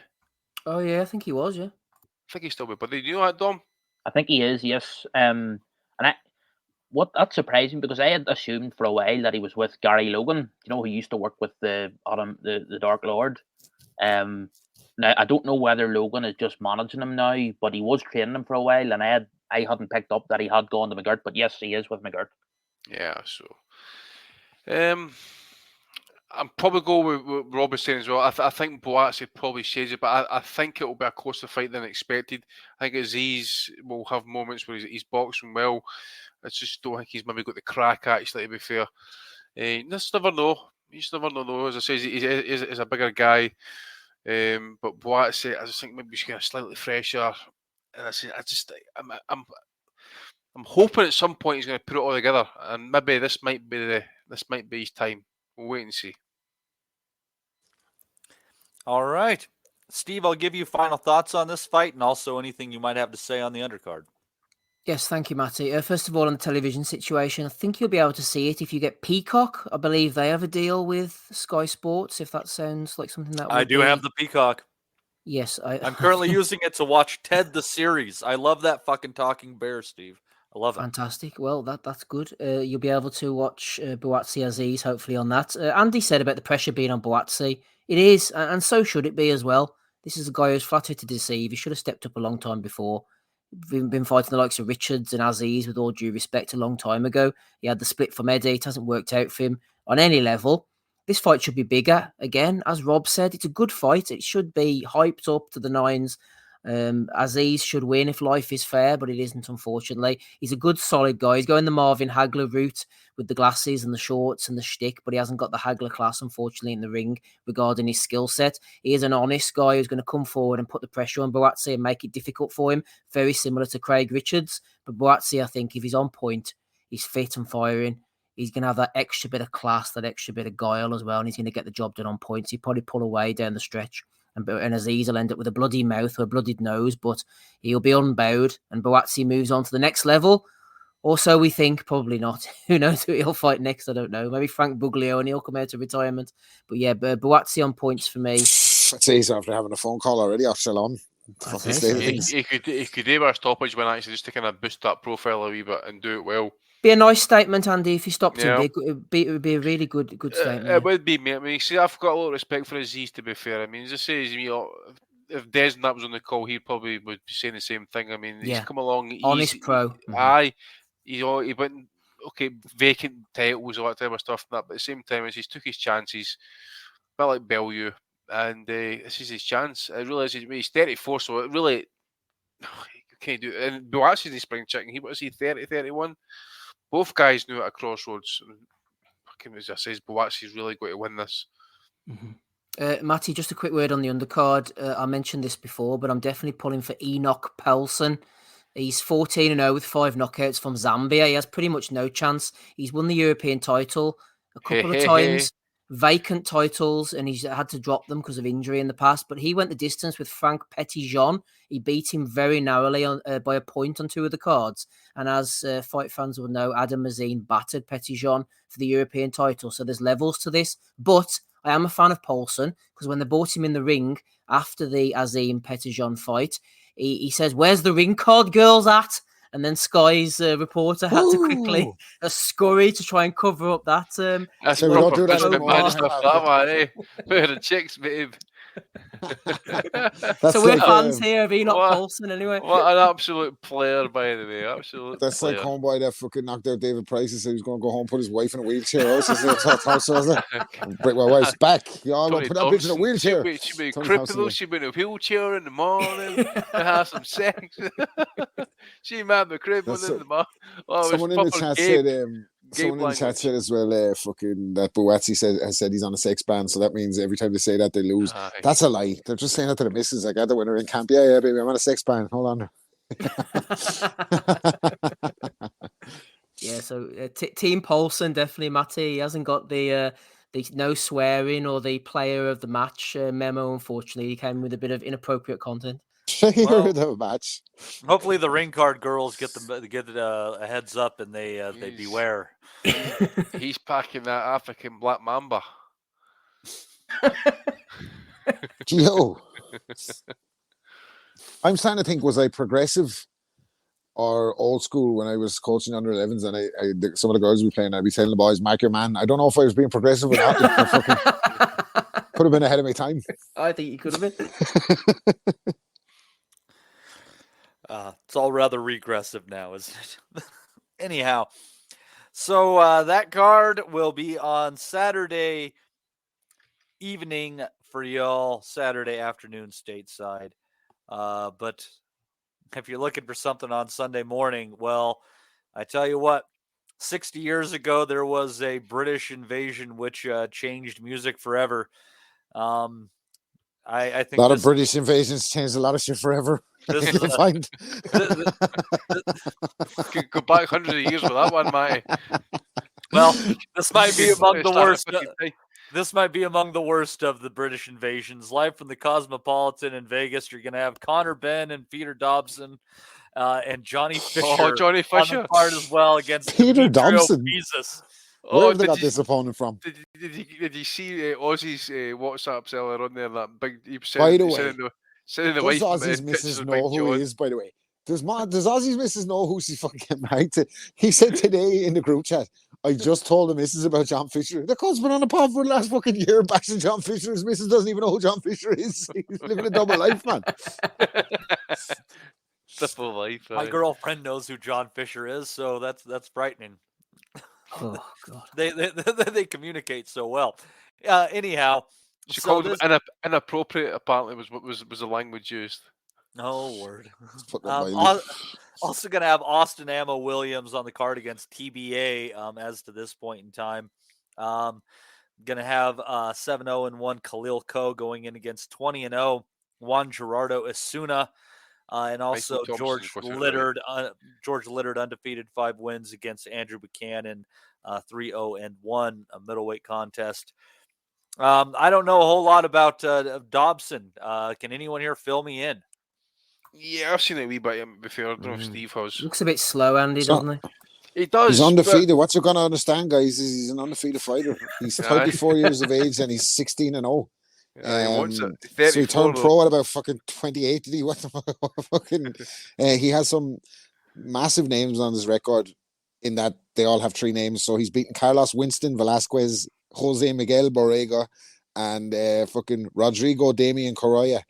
Speaker 13: Oh yeah, I think he was. Yeah.
Speaker 7: I think he's still with Buddy. Do you know that, Dom?
Speaker 5: I think he is. Yes. And that's surprising because I had assumed for a while that he was with Gary Logan. You know, who used to work with the Dark Lord. Now I don't know whether Logan is just managing him now, but he was training him for a while, and I hadn't picked up that he had gone to McGirt. But yes, he is with McGirt.
Speaker 7: Yeah. So. I'm probably go with what Rob was saying as well. I think Buatsi probably shades it, but I think it will be a closer fight than expected. I think Azeez will have moments where he's boxing well. I just don't think he's maybe got the crack, actually, to be fair. You just never know. You just never know. As I say, he's a bigger guy. But Buatsi, I just think maybe he's getting slightly fresher. And I'm hoping at some point he's going to put it all together. And maybe this might be his time. We'll wait and see.
Speaker 12: All right. Steve, I'll give you final thoughts on this fight and also anything you might have to say on the undercard.
Speaker 13: Yes, thank you, Matty. First of all, on the television situation, I think you'll be able to see it if you get Peacock. I believe they have a deal with Sky Sports, if that sounds like something that would
Speaker 12: I do have the Peacock.
Speaker 13: Yes.
Speaker 12: I'm currently using it to watch Ted the series. I love that fucking talking bear, Steve. I love it.
Speaker 13: Fantastic. Well, that's good. You'll be able to watch Buatsi Azeez, hopefully, on that. Andy said about the pressure being on Buatsi. It is, and so should it be as well. This is a guy who's flattered to deceive. He should have stepped up a long time before. We've been fighting the likes of Richards and Azeez, with all due respect, a long time ago. He had the split from Eddie. It hasn't worked out for him on any level. This fight should be bigger. Again, as Rob said, it's a good fight. It should be hyped up to the nines. Azeez should win if life is fair, but it isn't, unfortunately. He's a good, solid guy. He's going the Marvin Hagler route with the glasses and the shorts and the shtick, but he hasn't got the Hagler class, unfortunately, in the ring regarding his skill set. He is an honest guy who's going to come forward and put the pressure on Buatsi and make it difficult for him, very similar to Craig Richards. But Buatsi, I think, if he's on point, he's fit and firing, he's going to have that extra bit of class, that extra bit of guile as well, and he's going to get the job done on points. He'll probably pull away down the stretch. And Azeez will end up with a bloody mouth or a bloodied nose, but he'll be unbowed, and Buatsi moves on to the next level. Also, we think, probably not. Who knows who he'll fight next? I don't know. Maybe Frank Buglio, and he'll come out of retirement. But yeah, Buatsi on points for me.
Speaker 8: It's easy after having a phone call already off Shalom.
Speaker 7: He could do our stoppage when actually just to kind of boost that profile a wee bit and do it well.
Speaker 13: Be a nice statement, Andy, if he stopped too big. It would be a really good statement.
Speaker 7: It would be, mate. I mean, see, I've got a lot of respect for Azeez, to be fair. I mean, as I say, if Desnap was on the call, he probably would be saying the same thing. I mean, he's come along.
Speaker 13: Honest pro. Mm-hmm.
Speaker 7: Aye. He went, okay, vacant titles, all that type of stuff, but at the same time, as he's took his chances, a bit like Bellew, and this is his chance. I realise he's 34, so it really, you can't do it. And Buatsi's the spring chicken. What is he, 30, 31? Both guys knew at a crossroads. As I says, Buatsi's really going to win this.
Speaker 13: Mm-hmm. Matty, just a quick word on the undercard. I mentioned this before, but I'm definitely pulling for Enoch Pelson. He's 14-0 with 5 knockouts from Zambia. He has pretty much no chance. He's won the European title a couple of times, vacant titles, and he's had to drop them because of injury in the past. But he went the distance with Frank Petitjean. He beat him very narrowly by a point on 2 of the cards. And as fight fans will know, Adam Mazin battered Petitjean for the European title. So there's levels to this. But I am a fan of Paulson because when they brought him in the ring after the Azim Petitjean fight, he says, "Where's the ring card girls at?" And then Sky's reporter had to quickly scurry to try and cover up that.
Speaker 7: That's so proper businessman stuff, that one, eh? Where the chicks, babe.
Speaker 13: So we're fans here of Enoch Paulson, anyway.
Speaker 7: What an absolute player, by the way. Absolute.
Speaker 8: That's
Speaker 7: player.
Speaker 8: like homeboy that fucking knocked out David Price and said he was going to go home and put his wife in a wheelchair. Break my wife's back. Y'all going to put that bitch in a wheelchair.
Speaker 7: She'd be crippled. She'd be in a wheelchair in the morning to have some sex. She might be crippled in the morning.
Speaker 8: Someone in the chat said. Someone in the chat said as well, fucking that Buatsi has said he's on a sex ban, so that means every time they say that they lose. That's a lie. They're just saying that to the missus. Like, when they're in camp, yeah, baby, I'm on a sex ban. Hold on.
Speaker 13: Yeah, so Team Paulson, definitely, Matty. He hasn't got the no swearing or the player of the match memo, unfortunately. He came with a bit of inappropriate content.
Speaker 8: The match.
Speaker 12: Hopefully, the ring card girls get a heads up and they beware.
Speaker 7: He's packing that African black mamba.
Speaker 8: Yo, I'm starting to think, was I progressive or old school when I was coaching under 11s and some of the girls we playing, I'd be telling the boys, "Mark your man." I don't know if I was being progressive or not. Could have been ahead of my time.
Speaker 13: I think you could have been.
Speaker 12: It's all rather regressive now, isn't it? Anyhow, so that card will be on Saturday evening for y'all, Saturday afternoon stateside. But if you're looking for something on Sunday morning, well, I tell you what, 60 years ago, there was a British invasion which changed music forever. I think
Speaker 8: a lot of British invasions changed a lot of shit forever.
Speaker 12: This is
Speaker 7: go back hundreds of years with that one, mate.
Speaker 12: Well, this might be among the worst. This might be among the worst of the British invasions. Live from the Cosmopolitan in Vegas, you're going to have Conor Benn and Peter Dobson and Johnny Fisher,
Speaker 7: Johnny
Speaker 12: on
Speaker 7: Fisher
Speaker 12: the card as well against
Speaker 8: Peter
Speaker 12: Demetrio
Speaker 8: Dobson.
Speaker 12: Jesus.
Speaker 8: Where have they got this opponent from?
Speaker 7: Did you see Ozzy's WhatsApps earlier on there? That big. He was
Speaker 8: By the way,
Speaker 7: sending the
Speaker 8: does
Speaker 7: wife
Speaker 8: Ozzy's
Speaker 7: pictures
Speaker 8: missus
Speaker 7: of
Speaker 8: know
Speaker 7: Big
Speaker 8: who
Speaker 7: John.
Speaker 8: he is, by the way? Does Ozzy's missus know who she's fucking getting married to? He said today in the group chat, I just told the missus about John Fisher. The cut's been on the pod for the last fucking year bashing John Fisher. His missus doesn't even know who John Fisher is. He's living a double life, man.
Speaker 7: Double life.
Speaker 12: My girlfriend knows who John Fisher is, so that's frightening.
Speaker 13: Oh God,
Speaker 12: they communicate so well. Anyhow,
Speaker 7: she called him inappropriate. Apparently, was the language used.
Speaker 12: Oh word.
Speaker 13: Also
Speaker 12: going to have Austin Ammo Williams on the card against TBA as to this point in time. Going to have 7-0-1 Khalil Ko going in against 20-0 Juan Gerardo Asuna. And also George Littard undefeated 5 wins against Andrew Buchanan, 3-0-1, a middleweight contest. I don't know a whole lot about Dobson. Can anyone here fill me in?
Speaker 7: Yeah, I've seen it a wee bit before. I don't know if Steve has.
Speaker 13: Looks a bit slow, Andy, doesn't he?
Speaker 7: He does.
Speaker 8: He's undefeated. What you're going to understand, guys, is he's an undefeated fighter. He's 34 years of age and he's 16-0. So he turned pro at about fucking 28. Did he? What the fucking? He has some massive names on his record in that they all have 3 names. So he's beaten Carlos Winston Velasquez, Jose Miguel Borrega, and fucking Rodrigo Damian Correa.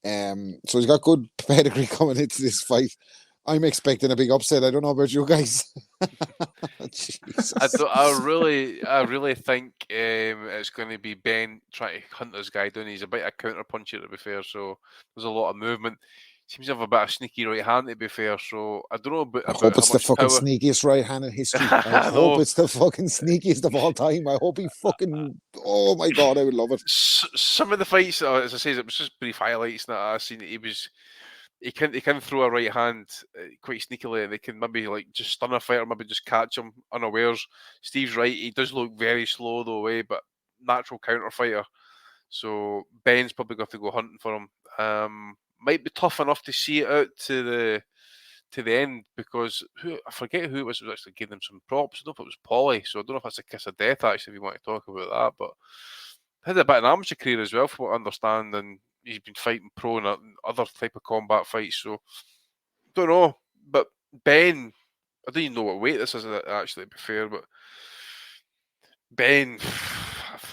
Speaker 8: So he's got good pedigree coming into this fight. I'm expecting a big upset. I don't know about you guys.
Speaker 7: I really think it's going to be Ben trying to hunt this guy down. He's a bit of a counter puncher, to be fair. So there's a lot of movement. Seems to have a bit of sneaky right hand, to be fair. So I don't know about.
Speaker 8: I hope it's the fucking sneakiest right hand in history. I hope it's the fucking sneakiest of all time. I hope he fucking. Oh my God, I would love it.
Speaker 7: Some of the fights, as I say, it was just brief highlights that I seen. He can throw a right hand quite sneakily, and they can maybe like just stun a fighter, maybe just catch him unawares. Steve's right; he does look very slow though, but natural counter fighter. So Ben's probably got to go hunting for him. Might be tough enough to see it out to the end, because I forget who it was actually giving them some props. I don't know if it was Paulie, so I don't know if that's a kiss of death actually, if you want to talk about that. But had a bit of an amateur career as well, from what I understand, and he's been fighting pro in other type of combat fights. So don't know, but Ben, I don't even know what weight this is actually, to be fair, but Ben, I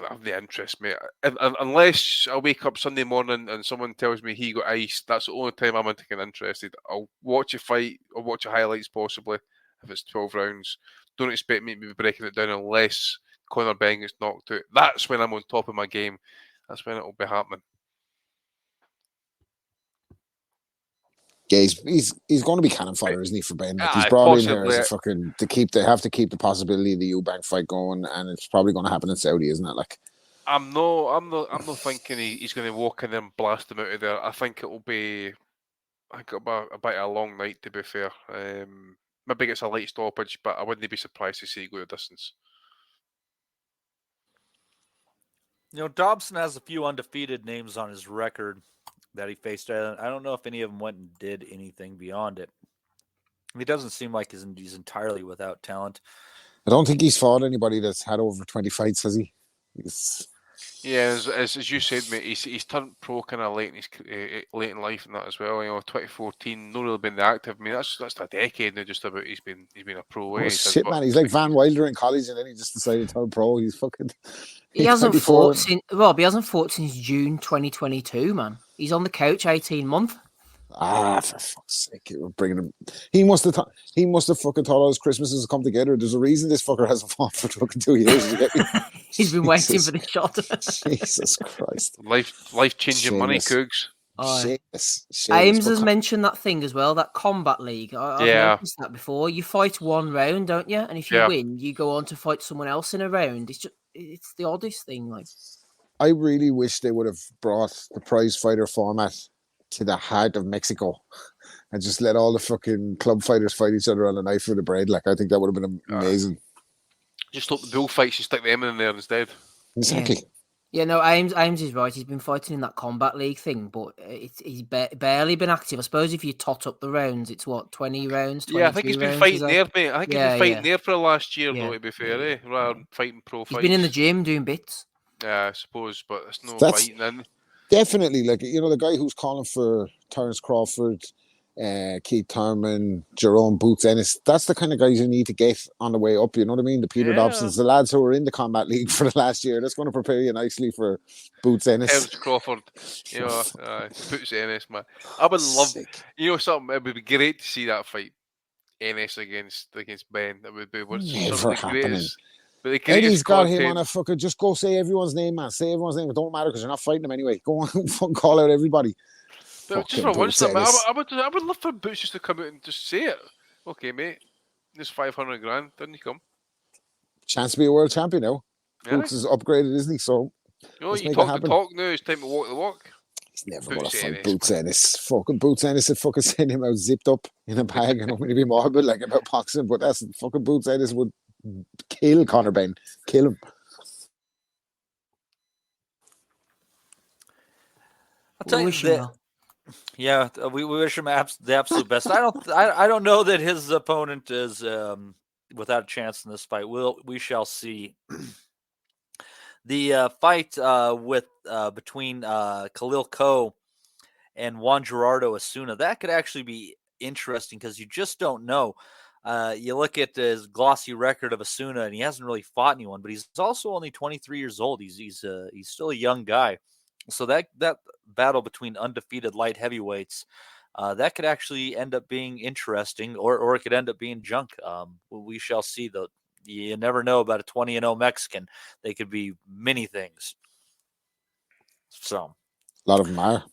Speaker 7: have the interest, mate. Unless I wake up Sunday morning and someone tells me he got iced, that's the only time I'm interested. I'll watch a fight, I'll watch the highlights possibly, if it's 12 rounds. Don't expect me to be breaking it down unless Conor Benn gets knocked out. That's when I'm on top of my game. That's when it will be happening.
Speaker 8: Yeah, he's going to be cannon fodder, isn't he, for Ben? Like, he's brought in here as a fucking they have to keep the possibility of the Eubank fight going, and it's probably going to happen in Saudi, isn't it? Like,
Speaker 7: I'm not thinking he's going to walk in there and blast him out of there. I think it'll be a bit of a long night, to be fair. Maybe it's a late stoppage, but I wouldn't be surprised to see it go the distance.
Speaker 12: You know, Dobson has a few undefeated names on his record that he faced. I don't know if any of them went and did anything beyond it. He doesn't seem like he's entirely without talent.
Speaker 8: I don't think he's fought anybody that's had over 20 fights, has he?
Speaker 7: Yeah, as you said, mate, he's turned pro kind of late in life and that as well. You know, 2014, not really been active. I mean, that's a decade now, just about. He's been a pro.
Speaker 8: Oh, shit, man, he's like Van Wilder in college, and then he just decided to turn pro. He's fucking.
Speaker 13: He hasn't fought since Rob. He hasn't fought since June 2022, man. He's on the couch 18 months.
Speaker 8: For fuck's sake, we're bringing him. He must have fucking thought all his Christmases had come together. There's a reason this fucker hasn't fought for fucking 2 years. You get me?
Speaker 13: He's been waiting for the shot.
Speaker 8: Jesus Christ!
Speaker 7: Life changing money, Cougs.
Speaker 13: Ames has mentioned that thing as well, that combat league. I've noticed that before. You fight one round, don't you? And if you win, you go on to fight someone else in a round. It's the oddest thing. Like,
Speaker 8: I really wish they would have brought the prize fighter format to the heart of Mexico and just let all the fucking club fighters fight each other on a knife for the bread. Like, I think that would have been amazing.
Speaker 7: Just hope the bullfights, you stick them in there instead.
Speaker 8: Exactly.
Speaker 13: Yeah, no, Ames is right. He's been fighting in that combat league thing, but he's barely been active. I suppose if you tot up the rounds, it's what, 20 rounds, 23
Speaker 7: Yeah, I think he's been
Speaker 13: rounds,
Speaker 7: fighting there, mate. I think he's been fighting
Speaker 13: yeah.
Speaker 7: there for the last year,
Speaker 13: Yeah.
Speaker 7: though, to be fair, eh? Rather than fighting pro fights.
Speaker 13: He's been in the gym doing bits.
Speaker 7: Yeah, I suppose, but it's no
Speaker 8: That's
Speaker 7: fighting in.
Speaker 8: definitely, like, you know, the guy who's calling for Terence Crawford, Keith Thurman, Jerome Boots Ennis, that's the kind of guys you need to get on the way up, you know what I mean? The Peter Dobsons, the lads who were in the combat league for the last year, that's going to prepare you nicely for Boots Ennis.
Speaker 7: Terence Crawford, you know, Boots Ennis, man. I would love, you know, something, it would be great to see that fight, Ennis against Benn. That would be
Speaker 8: never happening.
Speaker 7: Eddie's
Speaker 8: got him on a fucking, just go say everyone's name, man. Say everyone's name. It don't matter because you're not fighting them anyway. Go on, fucking call out everybody.
Speaker 7: But just for once, I would love for Boots just to come out and just say it. Okay, mate, this 500 grand, didn't you come?
Speaker 8: Chance to be a world champion now.
Speaker 7: Yeah.
Speaker 8: Boots is upgraded, isn't he? So,
Speaker 7: you know, you talk the talk now. It's time to walk the walk.
Speaker 8: He's never going to fight Boots Ennis. Fucking Boots Ennis would fucking send him out zipped up in a bag. I don't mean to be morbid like about boxing, but that's fucking Boots Ennis would kill Conor Benn. Kill him.
Speaker 12: I'll tell you that. Yeah, we wish him the absolute best. I don't know that his opponent is without a chance in this fight. We shall see. The fight between Khalil Ko and Juan Gerardo Osuna, that could actually be interesting because you just don't know. You look at his glossy record of Osuna, and he hasn't really fought anyone, but he's also only 23 years old. He's still a young guy. So that battle between undefeated light heavyweights, that could actually end up being interesting, or it could end up being junk. We shall see. Though you never know about a 20-0 Mexican; they could be many things. So
Speaker 8: a lot of them are.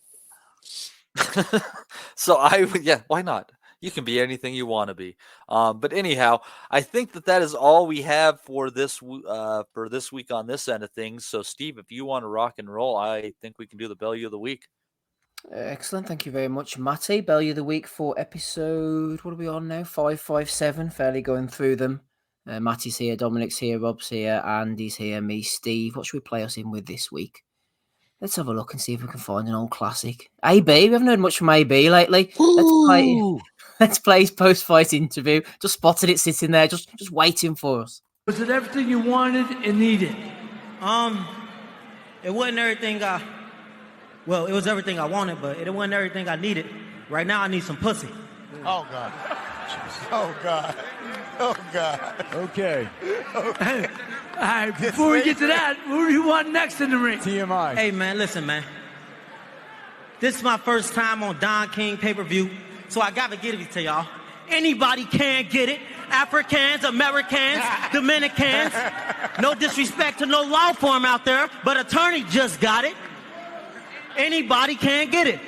Speaker 12: So why not? You can be anything you want to be. But anyhow, I think that is all we have for this week on this end of things. So, Steve, if you want to rock and roll, I think we can do the Bellew of the Week.
Speaker 13: Excellent. Thank you very much, Matty. Bellew of the Week for episode, what are we on now? 557. Fairly going through them. Matty's here, Dominic's here, Rob's here, Andy's here, me, Steve. What should we play us in with this week? Let's have a look and see if we can find an old classic. AB, we haven't heard much from AB lately. Let's play his post-fight interview. Just spotted it sitting there, just waiting for us.
Speaker 15: Was it everything you wanted and needed?
Speaker 16: It wasn't everything it was everything I wanted, but it wasn't everything I needed. Right now, I need some pussy.
Speaker 2: Oh, God. Oh, God. Oh, God.
Speaker 15: Okay. All right, before we get to that, who do you want next in the ring?
Speaker 2: TMI.
Speaker 16: Hey, man, listen, man. This is my first time on Don King pay-per-view, so I got to give it to y'all. Anybody can get it. Africans, Americans, Dominicans. No disrespect to no law firm out there, but attorney just got it. Anybody can get it.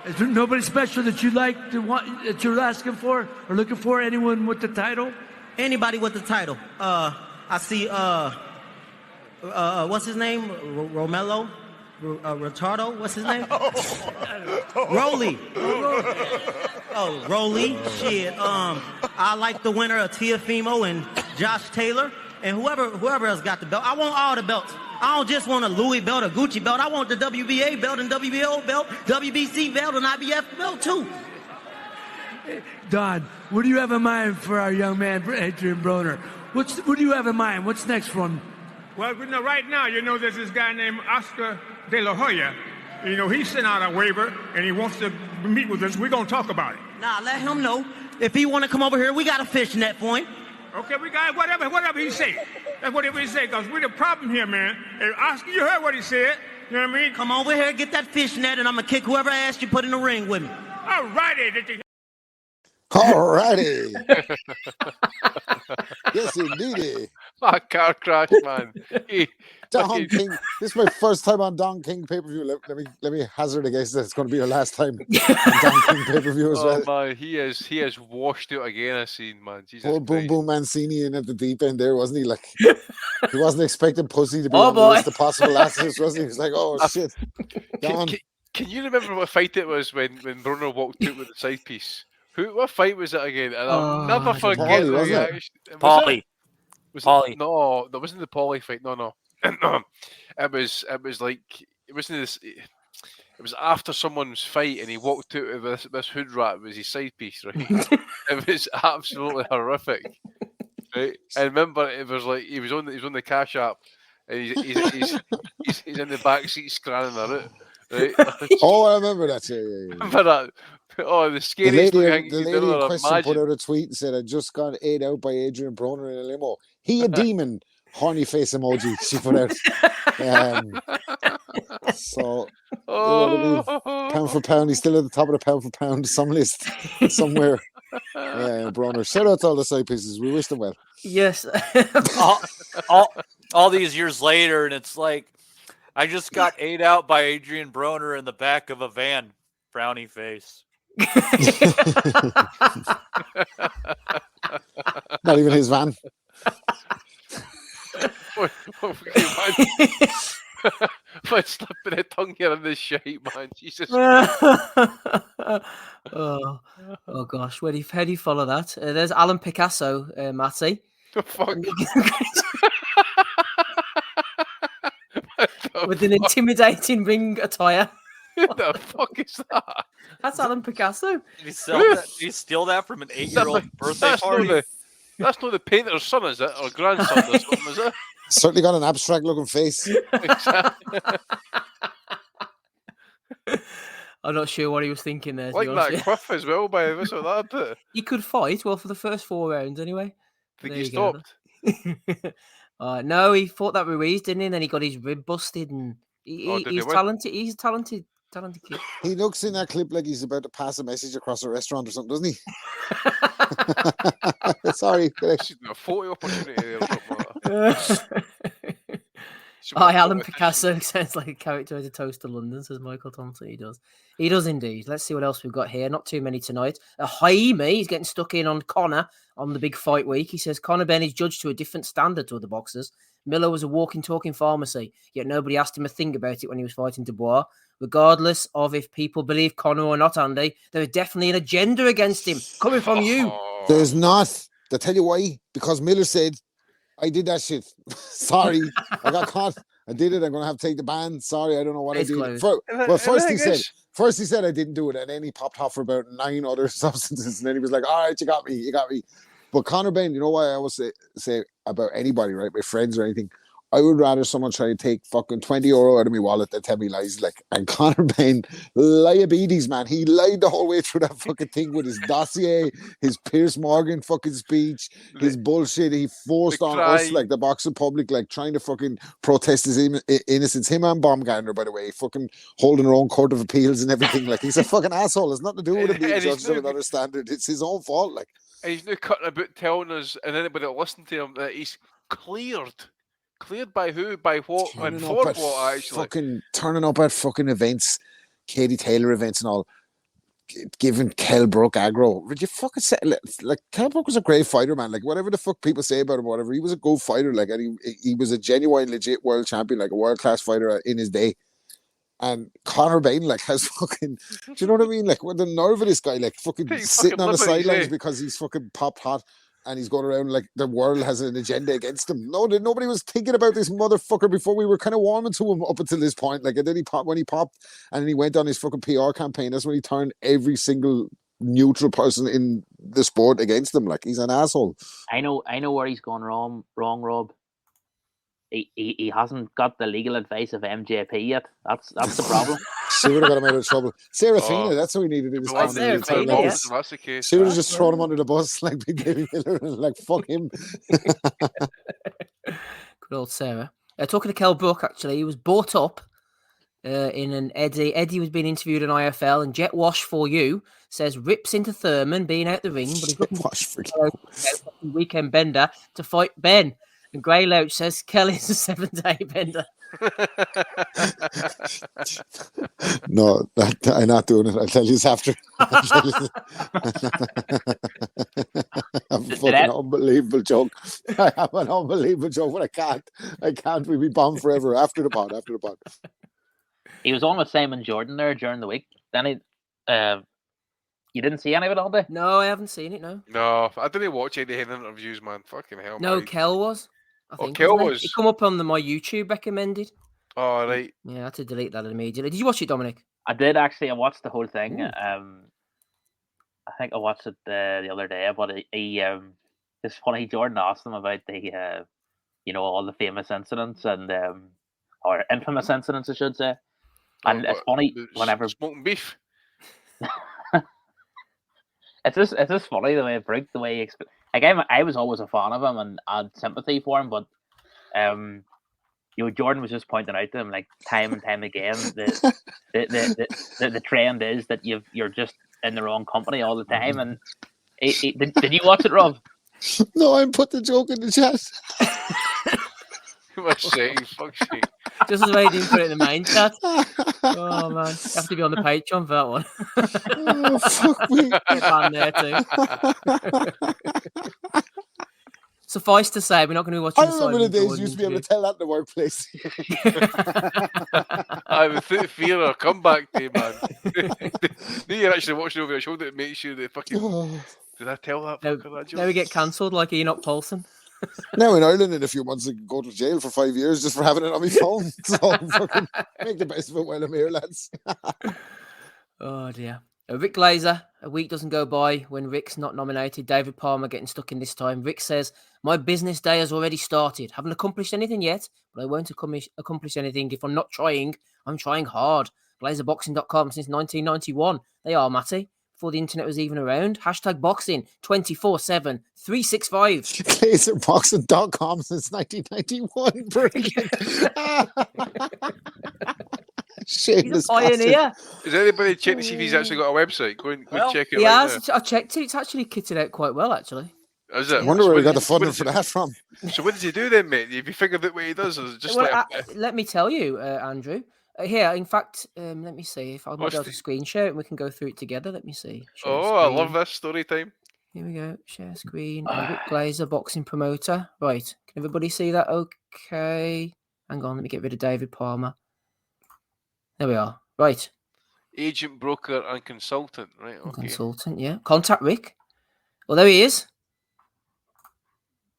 Speaker 15: Is there nobody special that you like that you're asking for or looking for? Anyone with the title?
Speaker 16: Anybody with the title. I see, what's his name? Romelo? Retardo? What's his name? Roly. Oh, Roly. Shit. I like the winner of Teofimo and Josh Taylor. And whoever else got the belt. I want all the belts. I don't just want a Louis belt or Gucci belt. I want the WBA belt and WBO belt, WBC belt and IBF belt too.
Speaker 15: Don, what do you have in mind for our young man, Adrian Broner? What do you have in mind? What's next for him?
Speaker 17: Well, right now, there's this guy named Oscar De La Hoya. He sent out a waiver, and he wants to meet with us. We're going to talk about it.
Speaker 16: Nah, let him know. If he want to come over here, we got a fish net for him.
Speaker 17: Okay, we got whatever he say. That's whatever he say, because we're the problem here, man. Hey, Oscar, you heard what he said. You know what I mean?
Speaker 16: Come over here, get that fish net, and I'm going to kick whoever asked you put in the ring with me.
Speaker 17: All righty.
Speaker 8: Alrighty. Yes, indeed.
Speaker 7: My car crash, man.
Speaker 8: Don King. This is my first time on Don King pay-per-view. Let me hazard a guess that it's going to be your last time on Don King pay-per-view as well.
Speaker 7: Oh man, he has washed out again. I seen, man. Jesus
Speaker 8: Poor Boom
Speaker 7: Christ.
Speaker 8: Boom Mancini in at the deep end there, wasn't he? Like he wasn't expecting pussy to be on the list of possible assets, was he? He was like, oh shit.
Speaker 7: Can you remember what fight it was when Bruno walked out with the side piece? What fight was it again? And I'll never forget the reaction.
Speaker 12: Paulie.
Speaker 7: No, that wasn't the Paulie fight. No. it was like it wasn't this. It was after someone's fight, and he walked out with this hood rat was his side piece, right? It was absolutely horrific, right? I remember it was like he was on the cash app, and he's in the back seat scanning her out, right?
Speaker 8: Oh, I remember that. Yeah.
Speaker 7: Remember that? Oh, the scariest
Speaker 8: the
Speaker 7: thing
Speaker 8: lady in question put out a tweet and said, "I just got ate out by Adrian Broner in a limo. He a demon." Horny face emoji she put out. So, you know what I mean? Pound for pound, he's still at the top of the pound for pound some list somewhere. Yeah, Broner. Shout out to all the side pieces. We wish them well.
Speaker 13: Yes.
Speaker 12: all these years later, and it's like, I just got ate out by Adrian Broner in the back of a van. Brownie face.
Speaker 8: Not even his van.
Speaker 7: But slapping a tongue here on this shite, man. Jesus.
Speaker 13: oh gosh, how do you follow that? There's Alan Picasso, Matty.
Speaker 7: The fuck?
Speaker 13: With an intimidating ring attire.
Speaker 7: What the fuck is that?
Speaker 13: That's Alan Picasso.
Speaker 12: Did he steal that from an 8-year-old birthday party?
Speaker 7: That's not the painter's son, is it? Or grandson or something, is it?
Speaker 8: Certainly got an abstract looking face.
Speaker 13: I'm not sure what he was thinking there.
Speaker 7: Like that quiff as well, by the way, that bit.
Speaker 13: He could fight, well, for the first 4 rounds anyway.
Speaker 7: Think he stopped?
Speaker 13: No, he fought that Ruiz, didn't he? And then he got his rib busted, and he's talented. He's a talented kid.
Speaker 8: He looks in that clip like he's about to pass a message across a restaurant or something, doesn't he? Sorry.
Speaker 7: A photo opportunity or something.
Speaker 13: Hi, Alan Picasso sounds like a character as a Toast to London, says Michael Thompson. He does. He does indeed. Let's see what else we've got here. Not too many tonight. Jaime, he's getting stuck in on Conor on the big fight week. He says Conor Benn is judged to a different standard to other boxers. Miller was a walking, talking pharmacy, yet nobody asked him a thing about it when he was fighting Dubois. Regardless of if people believe Conor or not, Andy, there is definitely an agenda against him coming from you.
Speaker 8: There's not. I'll tell you why. Because Miller said, I did that shit. Sorry, I got caught. I did it. I'm going to have to take the ban. Sorry, I don't know what I did. First he said I didn't do it, and then he popped off for about 9 other substances, and then he was like, all right, you got me. But Conor Benn, you know what I always say about anybody, right? My friends or anything, I would rather someone try to take fucking €20 out of my wallet than tell me lies. Like, and Conor Benn, liabilities, man. He lied the whole way through that fucking thing with his dossier, his Piers Morgan fucking speech, his bullshit. He forced on us, like the boxing public, like trying to fucking protest his innocence. Him and Baumgartner, by the way, fucking holding their own court of appeals and everything. Like, he's a fucking asshole. It's nothing to do with him being judged of another standard. It's his own fault. Like,
Speaker 7: and he's now cutting about telling us and anybody that listened to him that he's cleared. Cleared by who? By what? And for what, actually?
Speaker 8: Fucking turning up at fucking events, Katie Taylor events and all, giving Kell Brook aggro. Would you fucking say, like, Kell Brook was a great fighter, man. Like, whatever the fuck people say about him, whatever, he was a good fighter. Like, and he was a genuine, legit world champion, like a world-class fighter in his day. And Conor Benn, like, has fucking, do you know what I mean? Like, with the nerve of this guy, like, fucking sitting on the sidelines because he's fucking popped hot. And he's going around like the world has an agenda against him. No, nobody was thinking about this motherfucker before. We were kind of warming to him up until this point. Like, and then when he popped and then he went on his fucking PR campaign, that's when he turned every single neutral person in the sport against him. Like, he's an asshole.
Speaker 5: I know where he's gone wrong, Rob. He hasn't got the legal advice of MJP yet. That's the problem.
Speaker 8: She would have got him out of trouble. Serafina, that's what we needed in this conversation. She would have just thrown him under the bus like Big Davey Miller and like, fuck him.
Speaker 13: Good old Sarah. Talking to Kell Brook, actually, he was brought up in an Eddie. Eddie was being interviewed in IFL, and Jet Wash for you says rips into Thurman being out the ring, but he's looking for a weekend bender to fight Ben. And Grey Loach says Kelly's a 7-day bender.
Speaker 8: No, I'm not doing it. I'll tell you after. A fucking unbelievable joke. I have an unbelievable joke, but I can't. We'll be bombed forever after the pod.
Speaker 5: He was on with Simon Jordan there during the week. Then you didn't see any of it all day?
Speaker 13: No, I haven't seen it, no.
Speaker 7: No, I didn't watch any of the interviews, man. Fucking hell.
Speaker 13: No, Kell was. I think
Speaker 7: Kell was.
Speaker 13: It come up on my YouTube recommended.
Speaker 7: Oh, right.
Speaker 13: Yeah, I had to delete that immediately. Did you watch it, Dominic?
Speaker 5: I did actually. I watched the whole thing.
Speaker 13: Ooh.
Speaker 5: I think I watched it the other day. But it's funny. Jordan asked him about the all the famous incidents and or infamous incidents, I should say. And it's funny whenever
Speaker 7: smoking beef.
Speaker 5: It's just funny the way Brooke, the way he I was always a fan of him and I had sympathy for him, but Jordan was just pointing out to him like time and time again the trend is that you're just in the wrong company all the time. And did you watch it, Rob?
Speaker 8: No, I put the joke in the chat.
Speaker 7: What's saying? Fuck's sake.
Speaker 13: Just as well you didn't put it in the main chat. Oh man, you have to be on the Patreon for that one.
Speaker 8: Oh, fuck me.
Speaker 13: Get on there too. Suffice to say, we're not going to watch.
Speaker 8: I remember the days you used to be able to tell that in the workplace.
Speaker 7: I would fear a comeback day, man. You're actually watching over your shoulder to make sure they fucking. Did I tell that fucker that joke?
Speaker 13: Now we get cancelled like Enoch Paulson.
Speaker 8: Now in Ireland, in a few months, I can go to jail for 5 years just for having it on my phone. So fucking make the best of it while I'm here, lads.
Speaker 13: Oh dear. Rick Glazer, a week doesn't go by when Rick's not nominated. David Palmer getting stuck in this time. Rick says, my business day has already started. Haven't accomplished anything yet, but I won't accomplish anything if I'm not trying. I'm trying hard. GlazerBoxing.com since 1991. They are, Matty. Before the internet was even around. Hashtag boxing 24/7 365.
Speaker 8: GlazerBoxing.com since 1991.
Speaker 13: He's a pioneer.
Speaker 7: Is anybody check to see if he's actually got a website? Go and check it.
Speaker 13: He
Speaker 7: right
Speaker 13: has.
Speaker 7: now.
Speaker 13: I checked it. It's actually kitted out quite well, actually.
Speaker 7: Is it?
Speaker 8: I wonder where he got the funding for that from.
Speaker 7: So what does he do then, mate? Have you figured out what he does? Or is it just
Speaker 13: let me tell you, Andrew. Here, in fact, let me see if I'll be able to screen share it and we can go through it together. Let me see. Share
Speaker 7: screen. I love this story time.
Speaker 13: Here we go. Share screen. Rick Glazer, boxing promoter. Right. Can everybody see that? Okay. Hang on. Let me get rid of David Palmer. There we are. Right.
Speaker 7: Agent, broker, and consultant. Right. Okay.
Speaker 13: Consultant, yeah. Contact Rick. Well, there he is.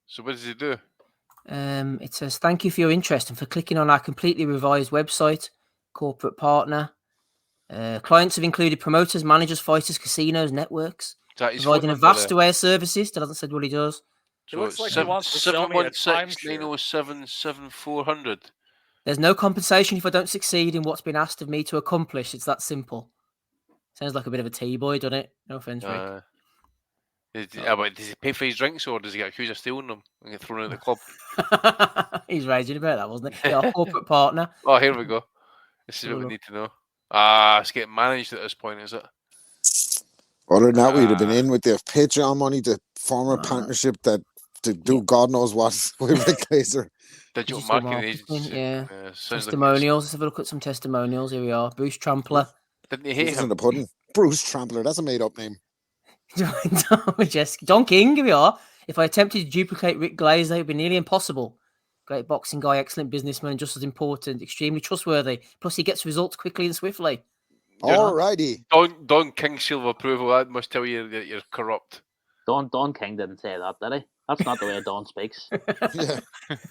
Speaker 7: So what does he do?
Speaker 13: It says, thank you for your interest and for clicking on our completely revised website. Corporate partner. Clients have included promoters, managers, fighters, casinos, networks. Providing a vast array of services. Still hasn't said what he does.
Speaker 7: So it looks like he wants to sell me a 716-907-7400.
Speaker 13: There's no compensation if I don't succeed in what's been asked of me to accomplish. It's that simple. Sounds like a bit of a T-boy, doesn't it? No offense, Rick.
Speaker 7: Does he pay for his drinks or does he get accused of stealing them and get thrown out of the club?
Speaker 13: He's raging about that, wasn't he? Yeah, corporate partner.
Speaker 7: Oh, here we go. This is what we need to know. It's getting managed at this point, is it?
Speaker 8: Other than that, we'd have been in with the Patreon money, the former partnership that to do God knows what with Rick Glazer.
Speaker 7: Digital marketing agency.
Speaker 13: Yeah. Testimonials. Let's have a look at some testimonials. Here we are. Bruce Trampler.
Speaker 7: Didn't you hate him?
Speaker 8: In the pudding. Bruce Trampler. That's a made-up name.
Speaker 13: John King. Here we are. If I attempted to duplicate Rick Glazer, it would be nearly impossible. Great boxing guy, excellent businessman, just as important, extremely trustworthy. Plus, he gets results quickly and swiftly.
Speaker 8: Alrighty.
Speaker 7: Don King seal of approval. That must tell you that you're corrupt.
Speaker 5: Don King didn't say that, did he? That's not the way Don speaks.
Speaker 8: Yeah.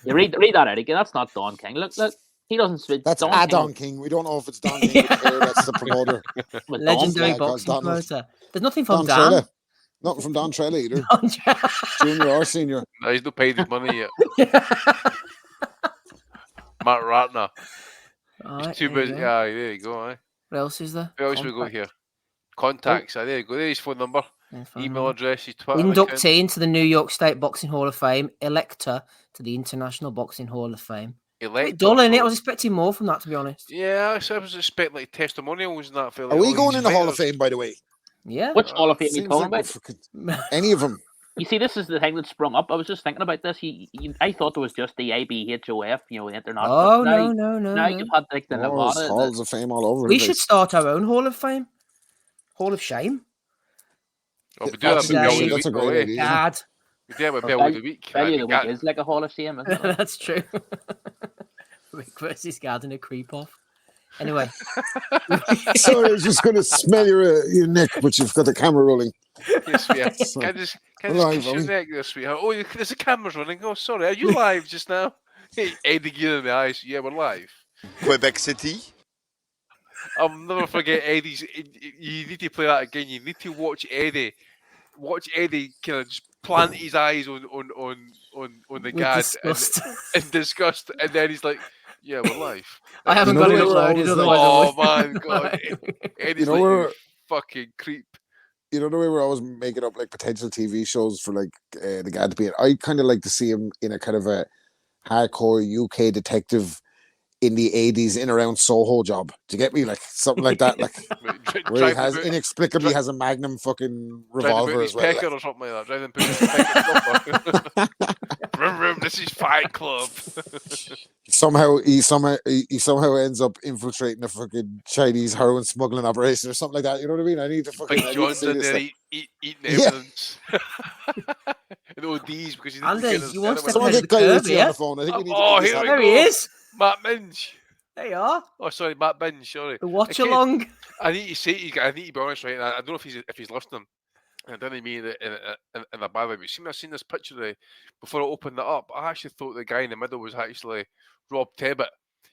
Speaker 5: You read that, Erik. That's not Don King. Look. He doesn't speak.
Speaker 8: That's Don King. We don't know if it's Don King. That's the promoter.
Speaker 13: Legendary boxing promoter. There's nothing from Dan.
Speaker 8: Trella. Nothing from Don Trella either. Junior or senior.
Speaker 7: No, he's not paid his money yet. Matt Ratner. He's too busy. Yeah, there you go.
Speaker 13: What else is there?
Speaker 7: What else we got here? Contacts. There you go. There's his phone number. Email address. His Twitter
Speaker 13: inductee into the New York State Boxing Hall of Fame. Elector to the International Boxing Hall of Fame. Dull, innit? I was expecting more from that, to be honest.
Speaker 7: Yeah, I was expecting like testimonials and that.
Speaker 8: Are we going in the Hall of Fame, by the way?
Speaker 13: Yeah.
Speaker 5: Which Hall of Fame are you talking about?
Speaker 8: Any of them.
Speaker 5: You see, this is the thing that sprung up. I was just thinking about this. I thought there was just the IBHOF, the international.
Speaker 13: Oh, no.
Speaker 5: Now you've had like the Nevada.
Speaker 8: Halls of Fame all over.
Speaker 13: We should start our own Hall of Fame. Hall of Shame.
Speaker 7: Oh, we do that.
Speaker 8: That's a great idea.
Speaker 13: Dad.
Speaker 7: We do that with Bellew the Week.
Speaker 5: Bellew the Week is like a Hall of Shame, isn't it?
Speaker 13: That's true. Rick versus Gardner creep off. Anyway.
Speaker 8: Sorry, I was just going to smell your neck, but you've got the camera rolling.
Speaker 7: Yes, we are. Can I just kiss your neck there, sweetheart? Oh, there's a camera's running. Oh, sorry. Are you live just now? Hey, Eddie Gear in the eyes. Yeah, we're live.
Speaker 18: Quebec City.
Speaker 7: I'll never forget Eddie's. You need to play that again. You need to watch Eddie. Watch Eddie kind of just plant his eyes on the gad in disgust, and then he's like, "Yeah, we're live."
Speaker 13: I haven't got it uploaded.
Speaker 7: Oh man, God, Eddie's like, "You fucking creep."
Speaker 8: You know the way we're always making up like potential TV shows for like the guy to be in. I kind of like to see him in a kind of a hardcore UK detective in the 80s in around Soho job. Do you get me? Like something like that. Like where he has inexplicably has a Magnum fucking revolver as well.
Speaker 7: Pecker or something like that. This is Fight Club.
Speaker 8: Somehow he ends up infiltrating a fucking Chinese heroin smuggling operation or something like that. You know what I mean? I need to fucking.
Speaker 7: Big John's in there eating evidence. And ODs because
Speaker 13: you want to
Speaker 8: someone get Guy Ritchie on the phone. I think we need to
Speaker 7: here
Speaker 13: there he is.
Speaker 7: Matt Minge.
Speaker 13: There you are.
Speaker 7: Oh, sorry, Matt Binge. Sorry.
Speaker 13: The watch along.
Speaker 7: I need to say, I need to be honest, right? I don't know if he's listening. I didn't mean it in a bad way, but I've seen this picture before I opened it up. I actually thought the guy in the middle was actually Rob Tebbit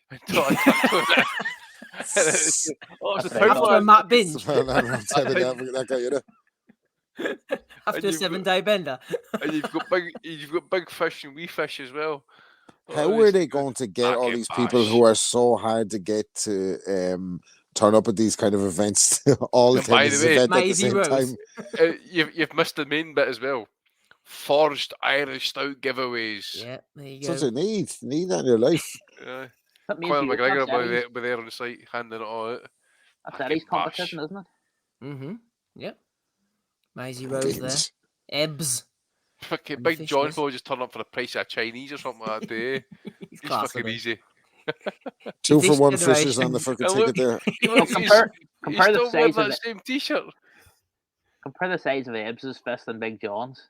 Speaker 7: until I
Speaker 13: after a Matt Binge.
Speaker 8: That guy, you know.
Speaker 13: After a 7-day bender.
Speaker 7: And you've got big fish and wee fish as well.
Speaker 8: How are they going to get all these people who are so hard to get to turn up at these kind of events all the time at the same time?
Speaker 7: You've missed the main bit as well. Forged Irish Stout giveaways.
Speaker 13: Yeah, there you
Speaker 8: go.
Speaker 13: That's
Speaker 8: what you need. You need that in your life.
Speaker 7: Conor McGregor by there on the site, handing it all out.
Speaker 5: That's Eddie's competition, isn't it?
Speaker 13: Mm-hmm. Yep. Maisie Rose there. Ebbs.
Speaker 7: Fucking Big John will just turn up for the price of a Chinese or something like that. He's fucking easy.
Speaker 8: 2 for 1 fishes on the fucking ticket there.
Speaker 5: Compare the size of
Speaker 7: the same t-shirt.
Speaker 5: Compare the size of Ebbs' fist and Big John's.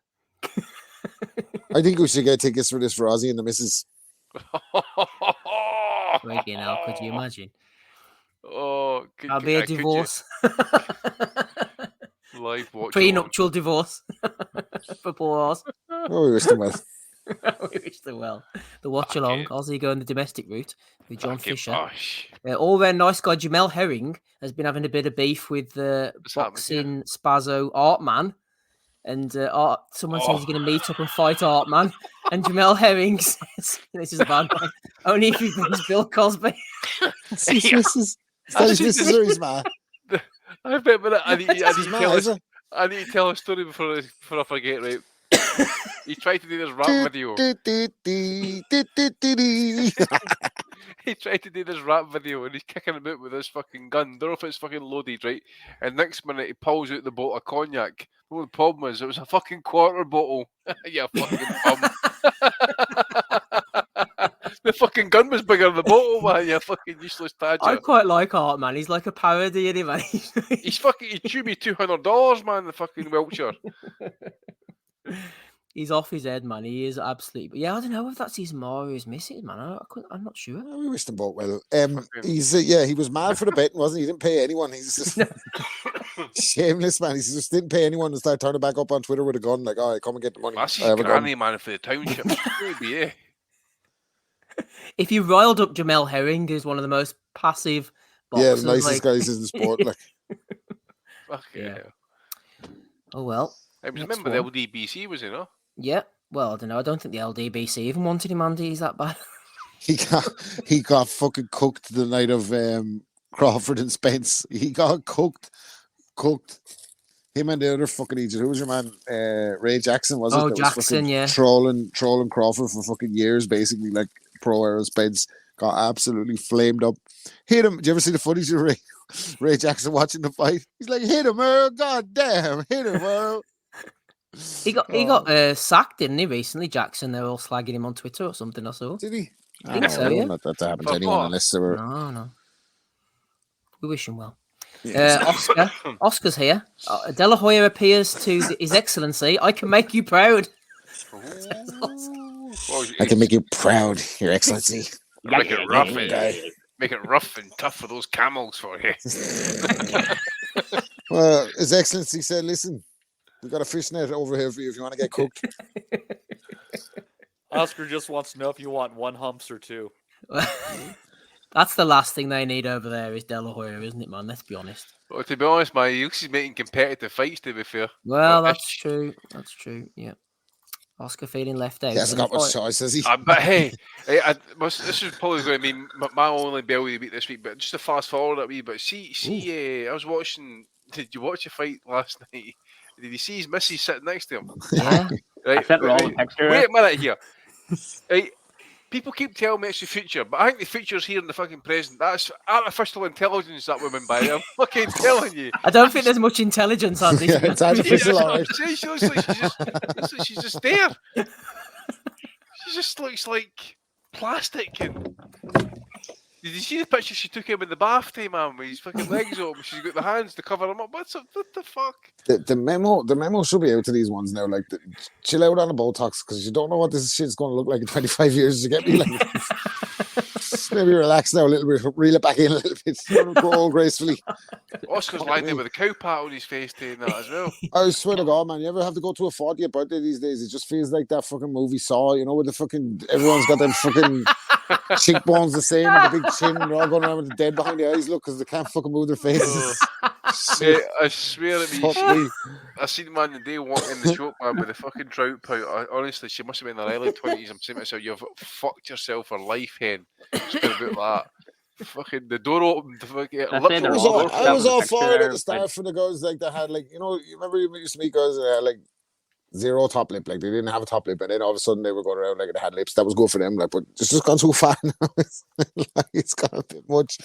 Speaker 8: I think we should get tickets for this for Ozzy and the missus.
Speaker 13: Right now, could you imagine?
Speaker 7: Oh,
Speaker 13: I'll be a divorce.
Speaker 7: Live watch.
Speaker 13: Prenuptial divorce for poor Oz.
Speaker 8: Oh, we wish them well.
Speaker 13: We wish them well. The watch along, Ozzy going the domestic route with John Fisher. All their nice guy Jamel Herring has been having a bit of beef with the boxing Spazzo Artman. And someone says he's going to meet up and fight Artman. And Jamel Herring says, this is a bad one, only if he brings Bill Cosby.
Speaker 8: That's his missus. That's his missus or his man?
Speaker 7: I need to tell a story before I forget, right? He tried to do this rap video. He tried to do this rap video and he's kicking about with this fucking gun. Don't know if it's fucking loaded, right? And next minute he pulls out the bottle of cognac. Well, the problem is it was a fucking quarter bottle. You fucking bum. The fucking gun was bigger than the bottle, man. You fucking useless tadger.
Speaker 13: I quite like Art, man. He's like a parody anyway.
Speaker 7: He chewed me $200, man. The fucking Welcher.
Speaker 13: He's off his head, man. He is absolutely. But yeah, I don't know if that's his ma or his missus, man. I'm not sure.
Speaker 8: We wish them both well. He was mad for the betting, wasn't he? He didn't pay anyone. He's just shameless, man. He just didn't pay anyone to start turning back up on Twitter with a gun. Like, all right, come and get the money.
Speaker 7: That's his granny, man, for the township. Yeah.
Speaker 13: If you riled up Jamel Herring, who's one of the most passive boxers,
Speaker 8: the nicest guys in the sport. Like,
Speaker 7: fuck yeah.
Speaker 13: Oh well.
Speaker 7: I remember the LDBC was in, huh?
Speaker 13: Yeah. Well, I don't know. I don't think the LDBC even wanted him, Andy. He's that bad.
Speaker 8: He got fucking cooked the night of Crawford and Spence. He got cooked. Him and the other fucking idiot. Who was your man? Ray Jackson, was it?
Speaker 13: Oh, Jackson, yeah.
Speaker 8: Trolling Crawford for fucking years, basically, like pro era Spence. Got absolutely flamed up. Hit him. Did you ever see the footage of Ray Jackson watching the fight? He's like, hit him, Earl. God damn, hit him, Earl.
Speaker 13: He got sacked, didn't he, recently, Jackson? They were all slagging him on Twitter or something, I saw.
Speaker 8: Did he?
Speaker 13: I think so, yeah.
Speaker 8: Not that happened to anyone unless they were...
Speaker 13: No. We wish him well.
Speaker 8: Yes.
Speaker 13: Oscar's here. De La Hoya appears to His Excellency. I can make you proud.
Speaker 8: I can make you proud, Your Excellency.
Speaker 7: Make it rough and tough for those camels for you.
Speaker 8: Well, His Excellency said, listen, we've got a fish net over here for you if you want to get cooked.
Speaker 12: Oscar just wants to know if you want 1 humps or 2.
Speaker 13: That's the last thing they need over there is De La Hoya, isn't it, man? Let's be honest.
Speaker 7: Well, to be honest, man, he looks he's making competitive fights, to be fair.
Speaker 13: Well, that's true. That's true, yeah. Oscar feeling left out.
Speaker 8: He hasn't got much choice, has he?
Speaker 7: But hey, this is probably going to be my only Bellew of the week this week, but just to fast forward a wee bit, see, I was watching, did you watch the fight last night? Did you see his missus sitting next to him?
Speaker 13: Yeah.
Speaker 7: Right,
Speaker 5: I sent her all the picture.
Speaker 7: Wait a minute here. Right, people keep telling me it's the future, but I think the future's here in the fucking present. That's artificial intelligence, that woman, by I'm fucking telling you.
Speaker 13: I don't think there's much intelligence on this.
Speaker 8: Yeah, it's artificial, all right.
Speaker 7: She looks like she's just there. She just looks like plastic. And did you see the picture she took him in the bath time, man, with his fucking legs open? She's got the hands to cover him up. What the fuck?
Speaker 8: The memo should be out to these ones now. Like, chill out on the Botox because you don't know what this shit's going to look like in 25 years. You get me? Like, maybe relax now a little bit, reel it back in a little bit, go all gracefully.
Speaker 7: Oscar's lying there with a cow pat on his face doing that as well.
Speaker 8: I swear to God, man, you ever have to go to a 40th birthday these days? It just feels like that fucking movie Saw, you know, with the fucking everyone's got them fucking cheekbones the same and the big chin. They're all going around with the dead behind the eyes, look, because they can't fucking move their faces.
Speaker 7: Mate, I swear to me, I seen the man the day walking in the shop, man, with a fucking trout pout. Honestly, she must have been in her early 20s. I'm saying to myself, you've fucked yourself for life, hen. Just about that. Fucking the door opened.
Speaker 8: I was all for it at the start for the girls like that had like, you know, you remember you used to meet girls that had like zero top lip, like they didn't have a top lip, and then all of a sudden they were going around like they had lips. That was good for them, like, but it's just gone too far now. It's gone a bit much.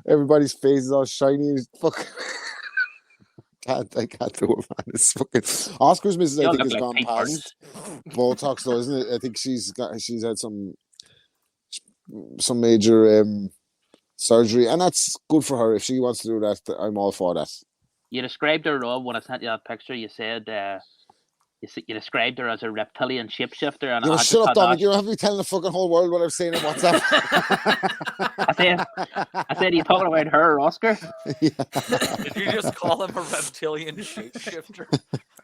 Speaker 8: Everybody's face is all shiny as fuck. I can't do it, man. It's fucking Oscar's missus. I think has gone past Botox, though, isn't it? I think she's had some major surgery, and that's good for her. If she wants to do that, I'm all for that.
Speaker 5: You described her, Rob, when I sent you that picture. You said you described her as a reptilian shapeshifter. And
Speaker 8: you shut up, Dominic. You don't have to be telling the fucking whole world what I'm saying on WhatsApp.
Speaker 5: I said, are you talking about her or Oscar?
Speaker 12: Yeah. Did you just call him a reptilian shapeshifter?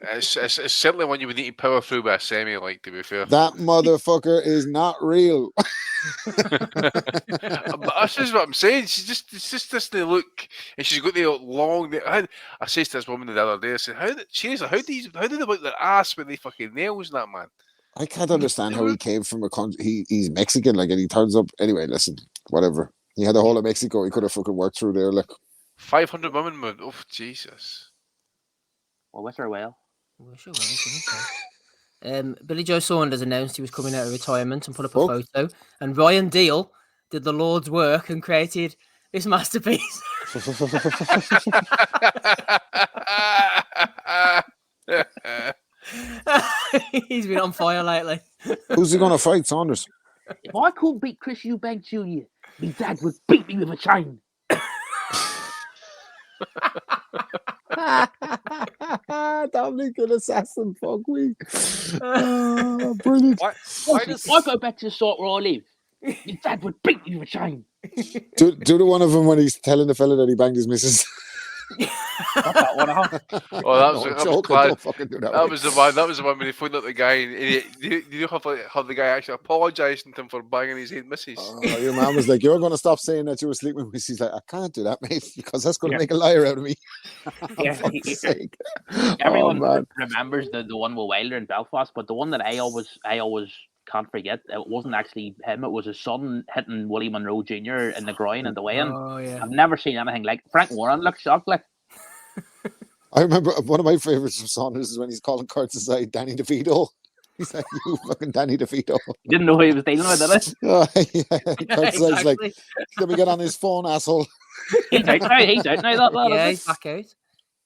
Speaker 7: It's certainly one you would need to power through by a semi, like, to be fair.
Speaker 8: That motherfucker is not real.
Speaker 7: But that's just what I'm saying. It's just this look, and she's got the long. I said to this woman the other day, I said, how do they look their ass with the fucking nails and that, man?
Speaker 8: I can't understand how he came from a country. He's Mexican, like, and he turns up. Anyway, listen, whatever. He had the whole of Mexico. He could have fucking worked through there, like
Speaker 7: 500 women. Oh, Jesus.
Speaker 5: Well, wish her well.
Speaker 13: Billy Joe Saunders announced he was coming out of retirement and put up a photo, and Ryan Deal did the Lord's work and created this masterpiece. He's been on fire lately.
Speaker 8: Who's he going to fight, Saunders?
Speaker 5: If I couldn't beat Chris Eubank Jr., my dad would beat me with a chain.
Speaker 8: Dominic, an assassin, fuck me. Brilliant.
Speaker 5: Why does I go back to the sort where I live? Your dad would beat me with a chain.
Speaker 8: Do the one of them when he's telling the fella that he banged his missus.
Speaker 7: That was the one when he phoned up the guy. And you have the guy actually apologising to him for banging his own missus.
Speaker 8: Your man was like, "You're going to stop saying that you were sleeping with." He's like, "I can't do that, mate, because that's going to make a liar out of me."
Speaker 5: Everyone remembers the one with Wilder in Belfast, but the one that I always can't forget, it wasn't actually him. It was his son hitting Willie Monroe Jr. in the groin and the weigh-in.
Speaker 13: Oh, yeah.
Speaker 5: I've never seen anything like Frank Warren looked shocked like.
Speaker 8: I remember one of my favourites from Saunders is when he's calling Kurt's aside Danny DeVito. He's like, "You fucking Danny DeVito."
Speaker 5: Didn't know who he was dealing with, did he?
Speaker 8: Kurt's exactly. Like, "Let me get on his phone, asshole."
Speaker 5: He's out now.
Speaker 13: Yeah, he's back out.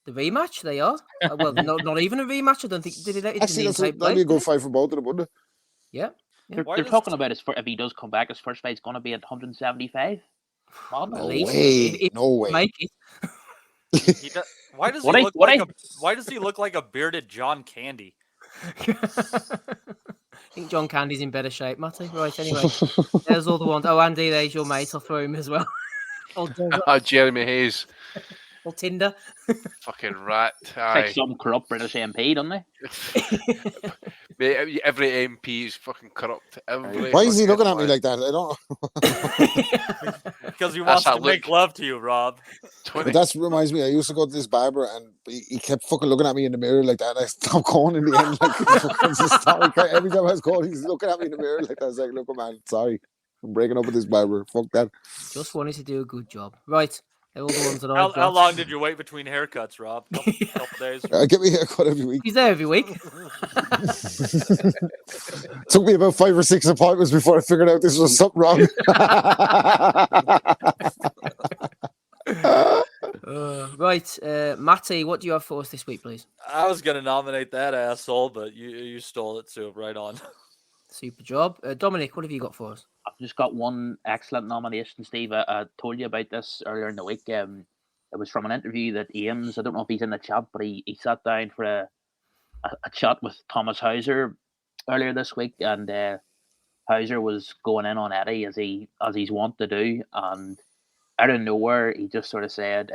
Speaker 13: The rematch, they are. Well, not even a rematch. I don't think. Did it?
Speaker 8: Actually, that'd be a good fight for both of them, wouldn't it?
Speaker 13: Yeah.
Speaker 5: They're talking about if he does come back, his first fight's going to be at 175.
Speaker 8: No way.
Speaker 13: Make it.
Speaker 12: Why does he look like a bearded John Candy?
Speaker 13: I think John Candy's in better shape, Matty. Right, anyway. There's all the ones. Oh, Andy, there's your mate. I'll throw him as well.
Speaker 7: Jeremy Hayes.
Speaker 13: Or Tinder.
Speaker 7: Fucking rat.
Speaker 5: Like some corrupt British MP, don't they?
Speaker 7: Mate, every MP is fucking corrupt.
Speaker 8: Why is he looking at me like that? I don't know.
Speaker 12: Because he wants to make love to you, Rob.
Speaker 8: But that reminds me, I used to go to this barber and he kept fucking looking at me in the mirror like that. And I stopped going in the end. Like, every time I was going, he's looking at me in the mirror like that. I was like, look, man, sorry. I'm breaking up with this barber. Fuck that.
Speaker 13: Just wanted to do a good job. Right. All the ones that
Speaker 12: how long did you wait between haircuts, Rob? Couple days.
Speaker 8: I get me a haircut every week.
Speaker 13: He's there every week.
Speaker 8: Took me about 5 or 6 appointments before I figured out this was something wrong.
Speaker 13: Right, Matty, what do you have for us this week, please?
Speaker 12: I was going to nominate that asshole, but you stole it, so right on.
Speaker 13: Super job. Dominic, what have you got for us?
Speaker 5: I've just got one excellent nomination, Steve. I told you about this earlier in the week. It was from an interview that Ames, I don't know if he's in the chat, but he sat down for a chat with Thomas Hauser earlier this week, and Hauser was going in on Eddie as he's wont to do, and out of nowhere he just sort of said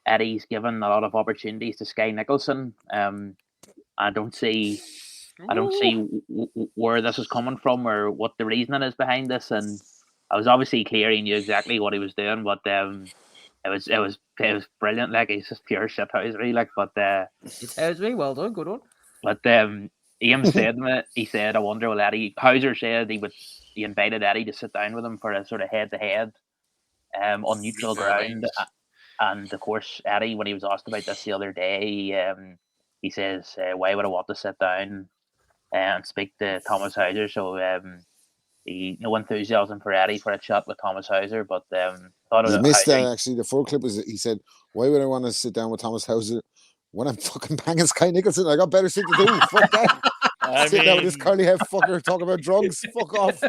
Speaker 5: Eddie's given a lot of opportunities to Sky Nicholson. I don't see where this is coming from or what the reasoning is behind this, and I was obviously clear he knew exactly what he was doing, but it was brilliant. Like, he's just pure shit housery. Like, but
Speaker 13: it's housery. Well done, good one.
Speaker 5: But Ian said to me, he said, I wonder will Eddie. Hauser said he invited Eddie to sit down with him for a sort of head to head, on neutral ground, and of course Eddie, when he was asked about this the other day, he says, why would I want to sit down and speak to Thomas Hauser? So no enthusiasm for Eddie for a chat with Thomas Hauser, but thought
Speaker 8: I missed that actually. The full clip was he said, why would I want to sit down with Thomas Hauser when I'm fucking banging Sky Nicholson? I got better shit to do. Fuck that. Sit down with this curly head fucker talk about drugs. Fuck off.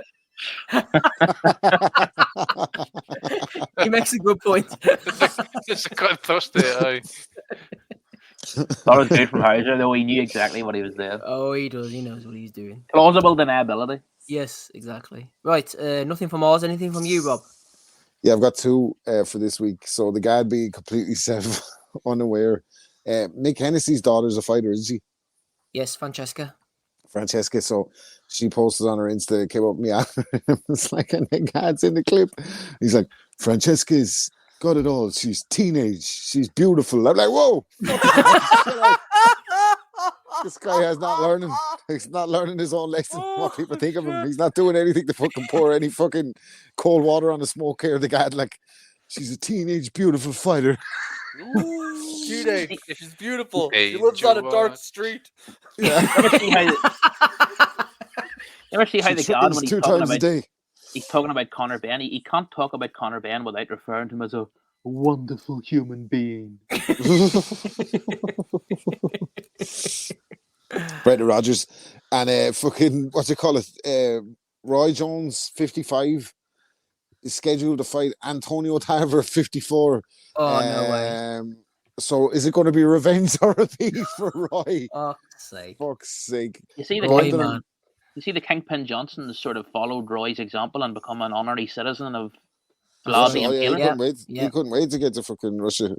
Speaker 13: He makes a good point.
Speaker 7: It's a good thirsty.
Speaker 5: Thought it was good from Hauser, though. He knew exactly what he was doing.
Speaker 13: Oh, he does. He knows what he's doing.
Speaker 5: Plausible deniability.
Speaker 13: Yes, exactly. Right. Nothing from ours. Anything from you, Rob?
Speaker 8: Yeah, I've got 2 for this week. So the guy being completely unaware. Nick Hennessy's daughter's a fighter, isn't she?
Speaker 13: Yes, Francesca.
Speaker 8: So she posted on her Insta, came up with me after him. It's like, and the guy's in the clip. He's like, Francesca's got it all. She's teenage. She's beautiful. I'm like, whoa. This guy is not learning. He's not learning his own lesson. What people think of him. He's not doing anything to fucking pour any fucking cold water on the smoke here. The guy, like, she's a teenage, beautiful fighter.
Speaker 12: Teenage. She's beautiful. She lives on a dark street.
Speaker 5: Yeah. Ever see how the God, when he's talking about Conor Benn, he can't talk about Conor Benn without referring to him as a wonderful human being.
Speaker 8: Brendan Rodgers and fucking what's it called? Roy Jones, 55, is scheduled to fight Antonio Tarver, 54.
Speaker 13: Oh, no way.
Speaker 8: So is it going to be revenge or a beef for Roy?
Speaker 13: Fuck's
Speaker 8: sake.
Speaker 5: You see the Kingpin Johnson has sort of followed Roy's example and become an honorary citizen of Bloody and Taylor.
Speaker 8: He couldn't wait to get to fucking Russia.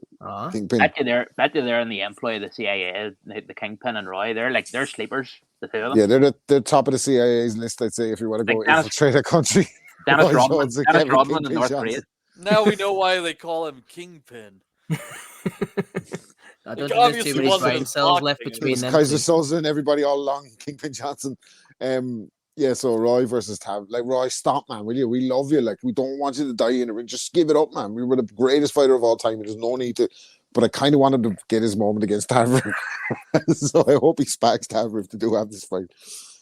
Speaker 8: Kingpin.
Speaker 5: Bet you they're in the employ of the CIA, the Kingpin and Roy. They're sleepers, the two of them.
Speaker 8: Yeah, they're top of the CIA's list, I'd say, if you want to go infiltrate a country.
Speaker 5: Dennis Rodman in North Korea.
Speaker 12: Now we know why they call him Kingpin.
Speaker 13: I don't think there's too many brain cells left between them.
Speaker 8: Kaiser Soze and everybody all along, Kingpin Johnson. Yeah, so Roy versus Tav. Like, Roy, stop, man, will you? We love you. Like, we don't want you to die in the ring. Just give it up, man. We were the greatest fighter of all time. There's no need to. But I kind of wanted to get his moment against Tarver. So I hope he spacks Tarver if they do have this fight.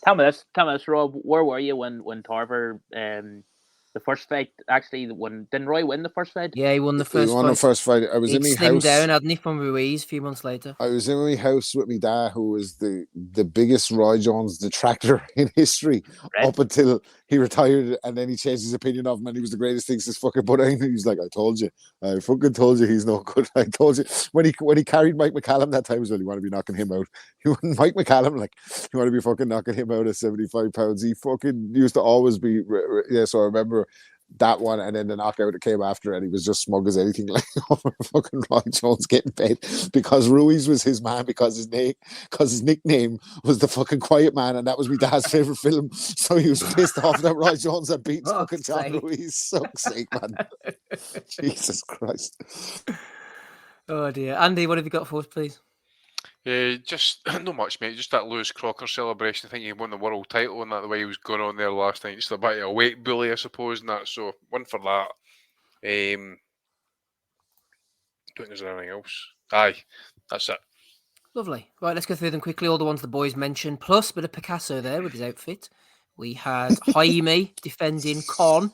Speaker 5: Tell me this, Rob. Where were you when Tarver, the first fight, actually, didn't Roy win the first fight?
Speaker 13: Yeah, he won the first fight.
Speaker 8: He won the first fight. I was in my house.
Speaker 13: down, hadn't he, from Ruiz a few months later?
Speaker 8: I was in my house with my dad, who was the biggest Roy Jones detractor in history, up until he retired, and then he changed his opinion of him, and he was the greatest thing since fucking put in. He's like, I fucking told you he's no good. I told you. When he carried Mike McCallum that time as well, you want to be knocking him out. Mike McCallum, like, you want to be fucking knocking him out at 75 pounds. He fucking used to always be, yeah, so I remember that one, and then the knockout that came after, and he was just smug as anything, like over fucking Roy Jones getting paid because Ruiz was his man, because his nickname was the fucking Quiet Man, and that was my dad's favorite film. So he was pissed off that Roy Jones had beaten fucking John Ruiz. Fuck's sake, man! Jesus Christ!
Speaker 13: Oh dear, Andy, what have you got for us, please?
Speaker 7: Just not much, mate. Just that Lewis Crocker celebration. I think he won the world title, and that the way he was going on there last night. Just a bit of a weight bully, I suppose, and that. So one for that. Don't think there's anything else. Aye, that's it.
Speaker 13: Lovely. Right, let's go through them quickly. All the ones the boys mentioned, plus a bit of Picasso there with his outfit. We had Jaime defending Con.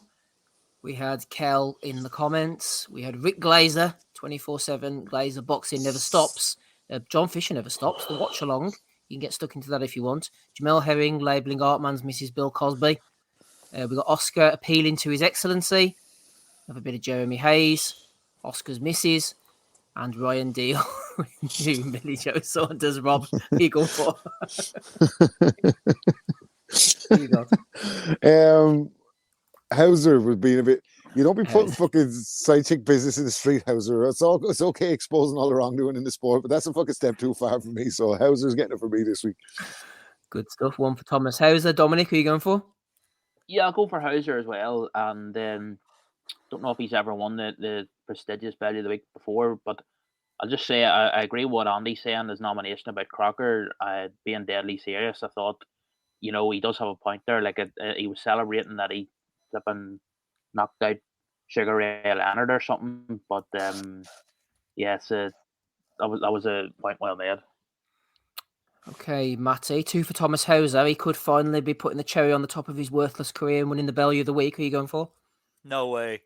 Speaker 13: We had Kel in the comments. We had Rick Glazer, 24/7 Glazer boxing never stops. John Fisher never stops. The watch along. You can get stuck into that if you want. Jamel Herring labelling Artman's Mrs. Bill Cosby. We got Oscar appealing to His Excellency. Have a bit of Jeremy Hayes. Oscar's missus. And Ryan Deal. New Millie Joe Saunders. Rob, who you go for?
Speaker 8: Hauser was being a bit. You don't be putting fucking side chick business in the street, Hauser. It's okay exposing all the wrongdoing in the sport, but that's a fucking step too far for me. So Hauser's getting it for me this week.
Speaker 13: Good stuff. One for Thomas Hauser. Dominic, who are you going for?
Speaker 5: Yeah, I'll go for Hauser as well. And don't know if he's ever won the prestigious Bellew the week before, but I'll just say I agree with what Andy's saying. His nomination about Crocker being deadly serious. I thought, he does have a point there. Like he was celebrating that he flipping knocked out Sugar Ray Leonard or something, but that was a point well made.
Speaker 13: Okay, Matty, 2 for Thomas Hauser. He could finally be putting the cherry on the top of his worthless career and winning the Bellew of the week. Who are you going for?
Speaker 12: No way.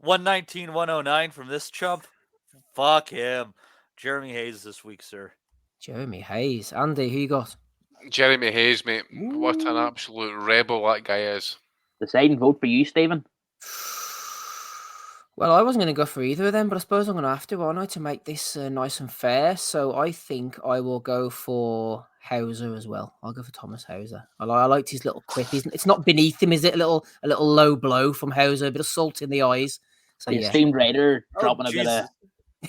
Speaker 12: 119-109 from this chump. Fuck him. Jeremy Hayes this week, sir.
Speaker 13: Jeremy Hayes. Andy, who you got?
Speaker 7: Jeremy Hayes, mate. What an absolute rebel that guy is.
Speaker 5: Deciding vote for you, Stephen.
Speaker 13: Well, I wasn't going to go for either of them, but I suppose I'm going to have to, aren't I, to make this nice and fair. So I think I will go for Hauser as well. I'll go for Thomas Hauser. I liked his little quip. It's not beneath him, is it? A little low blow from Hauser, a bit of salt in the eyes. So yeah.
Speaker 5: Esteemed Ryder dropping a bit of...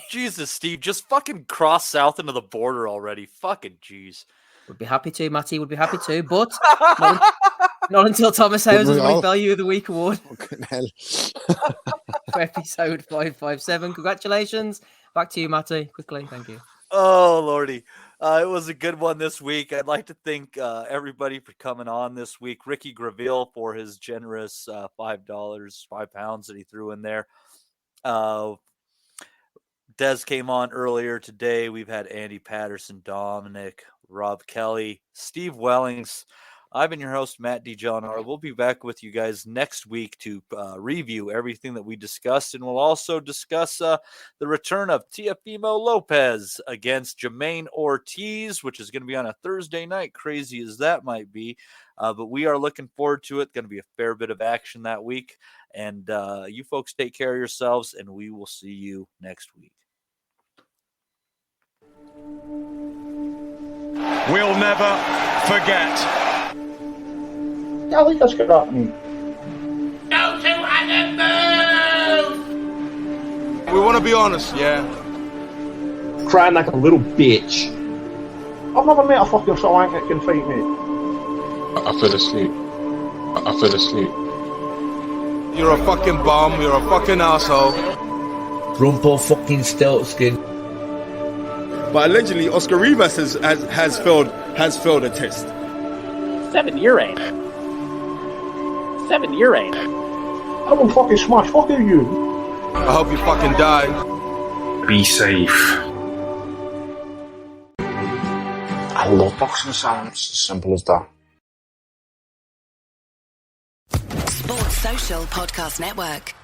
Speaker 12: Jesus, Steve, just fucking cross south into the border already. Fucking jeez.
Speaker 13: Would be happy to, Matty. Would be happy to, but not until Thomas Hauser's won Bellew of the Week award.
Speaker 8: Fucking hell.
Speaker 13: For episode 557. Congratulations. Back to you, Matty. Quickly, thank you.
Speaker 12: Oh, Lordy. It was a good one this week. I'd like to thank everybody for coming on this week. Ricky Graville for his generous £5 that he threw in there. Des came on earlier today. We've had Andy Patterson, Dominic, Rob Kelly, Steve Wellings. I've been your host, Matt DeJohnor. We'll be back with you guys next week to review everything that we discussed, and we'll also discuss the return of Teofimo Lopez against Jermaine Ortiz, which is going to be on a Thursday night, crazy as that might be. But we are looking forward to it. Going to be a fair bit of action that week. And you folks take care of yourselves, and we will see you next week.
Speaker 10: We'll never forget.
Speaker 18: Ja, dat is gedaan nu.
Speaker 10: We want to be honest, yeah?
Speaker 18: Crying like a little bitch. I've never met a fucking swank that can fight me.
Speaker 19: I fell asleep.
Speaker 10: You're a fucking bum, you're a fucking asshole.
Speaker 9: Rumpo fucking Steltskin.
Speaker 2: But allegedly, Oscar Rivas has failed a test.
Speaker 5: 7-year reign. 7-year reign.
Speaker 18: I will fucking smash. Fuck you.
Speaker 10: I hope you fucking die.
Speaker 19: Be safe.
Speaker 9: I love boxing sounds. Simple as that.
Speaker 1: Sports Social Podcast Network.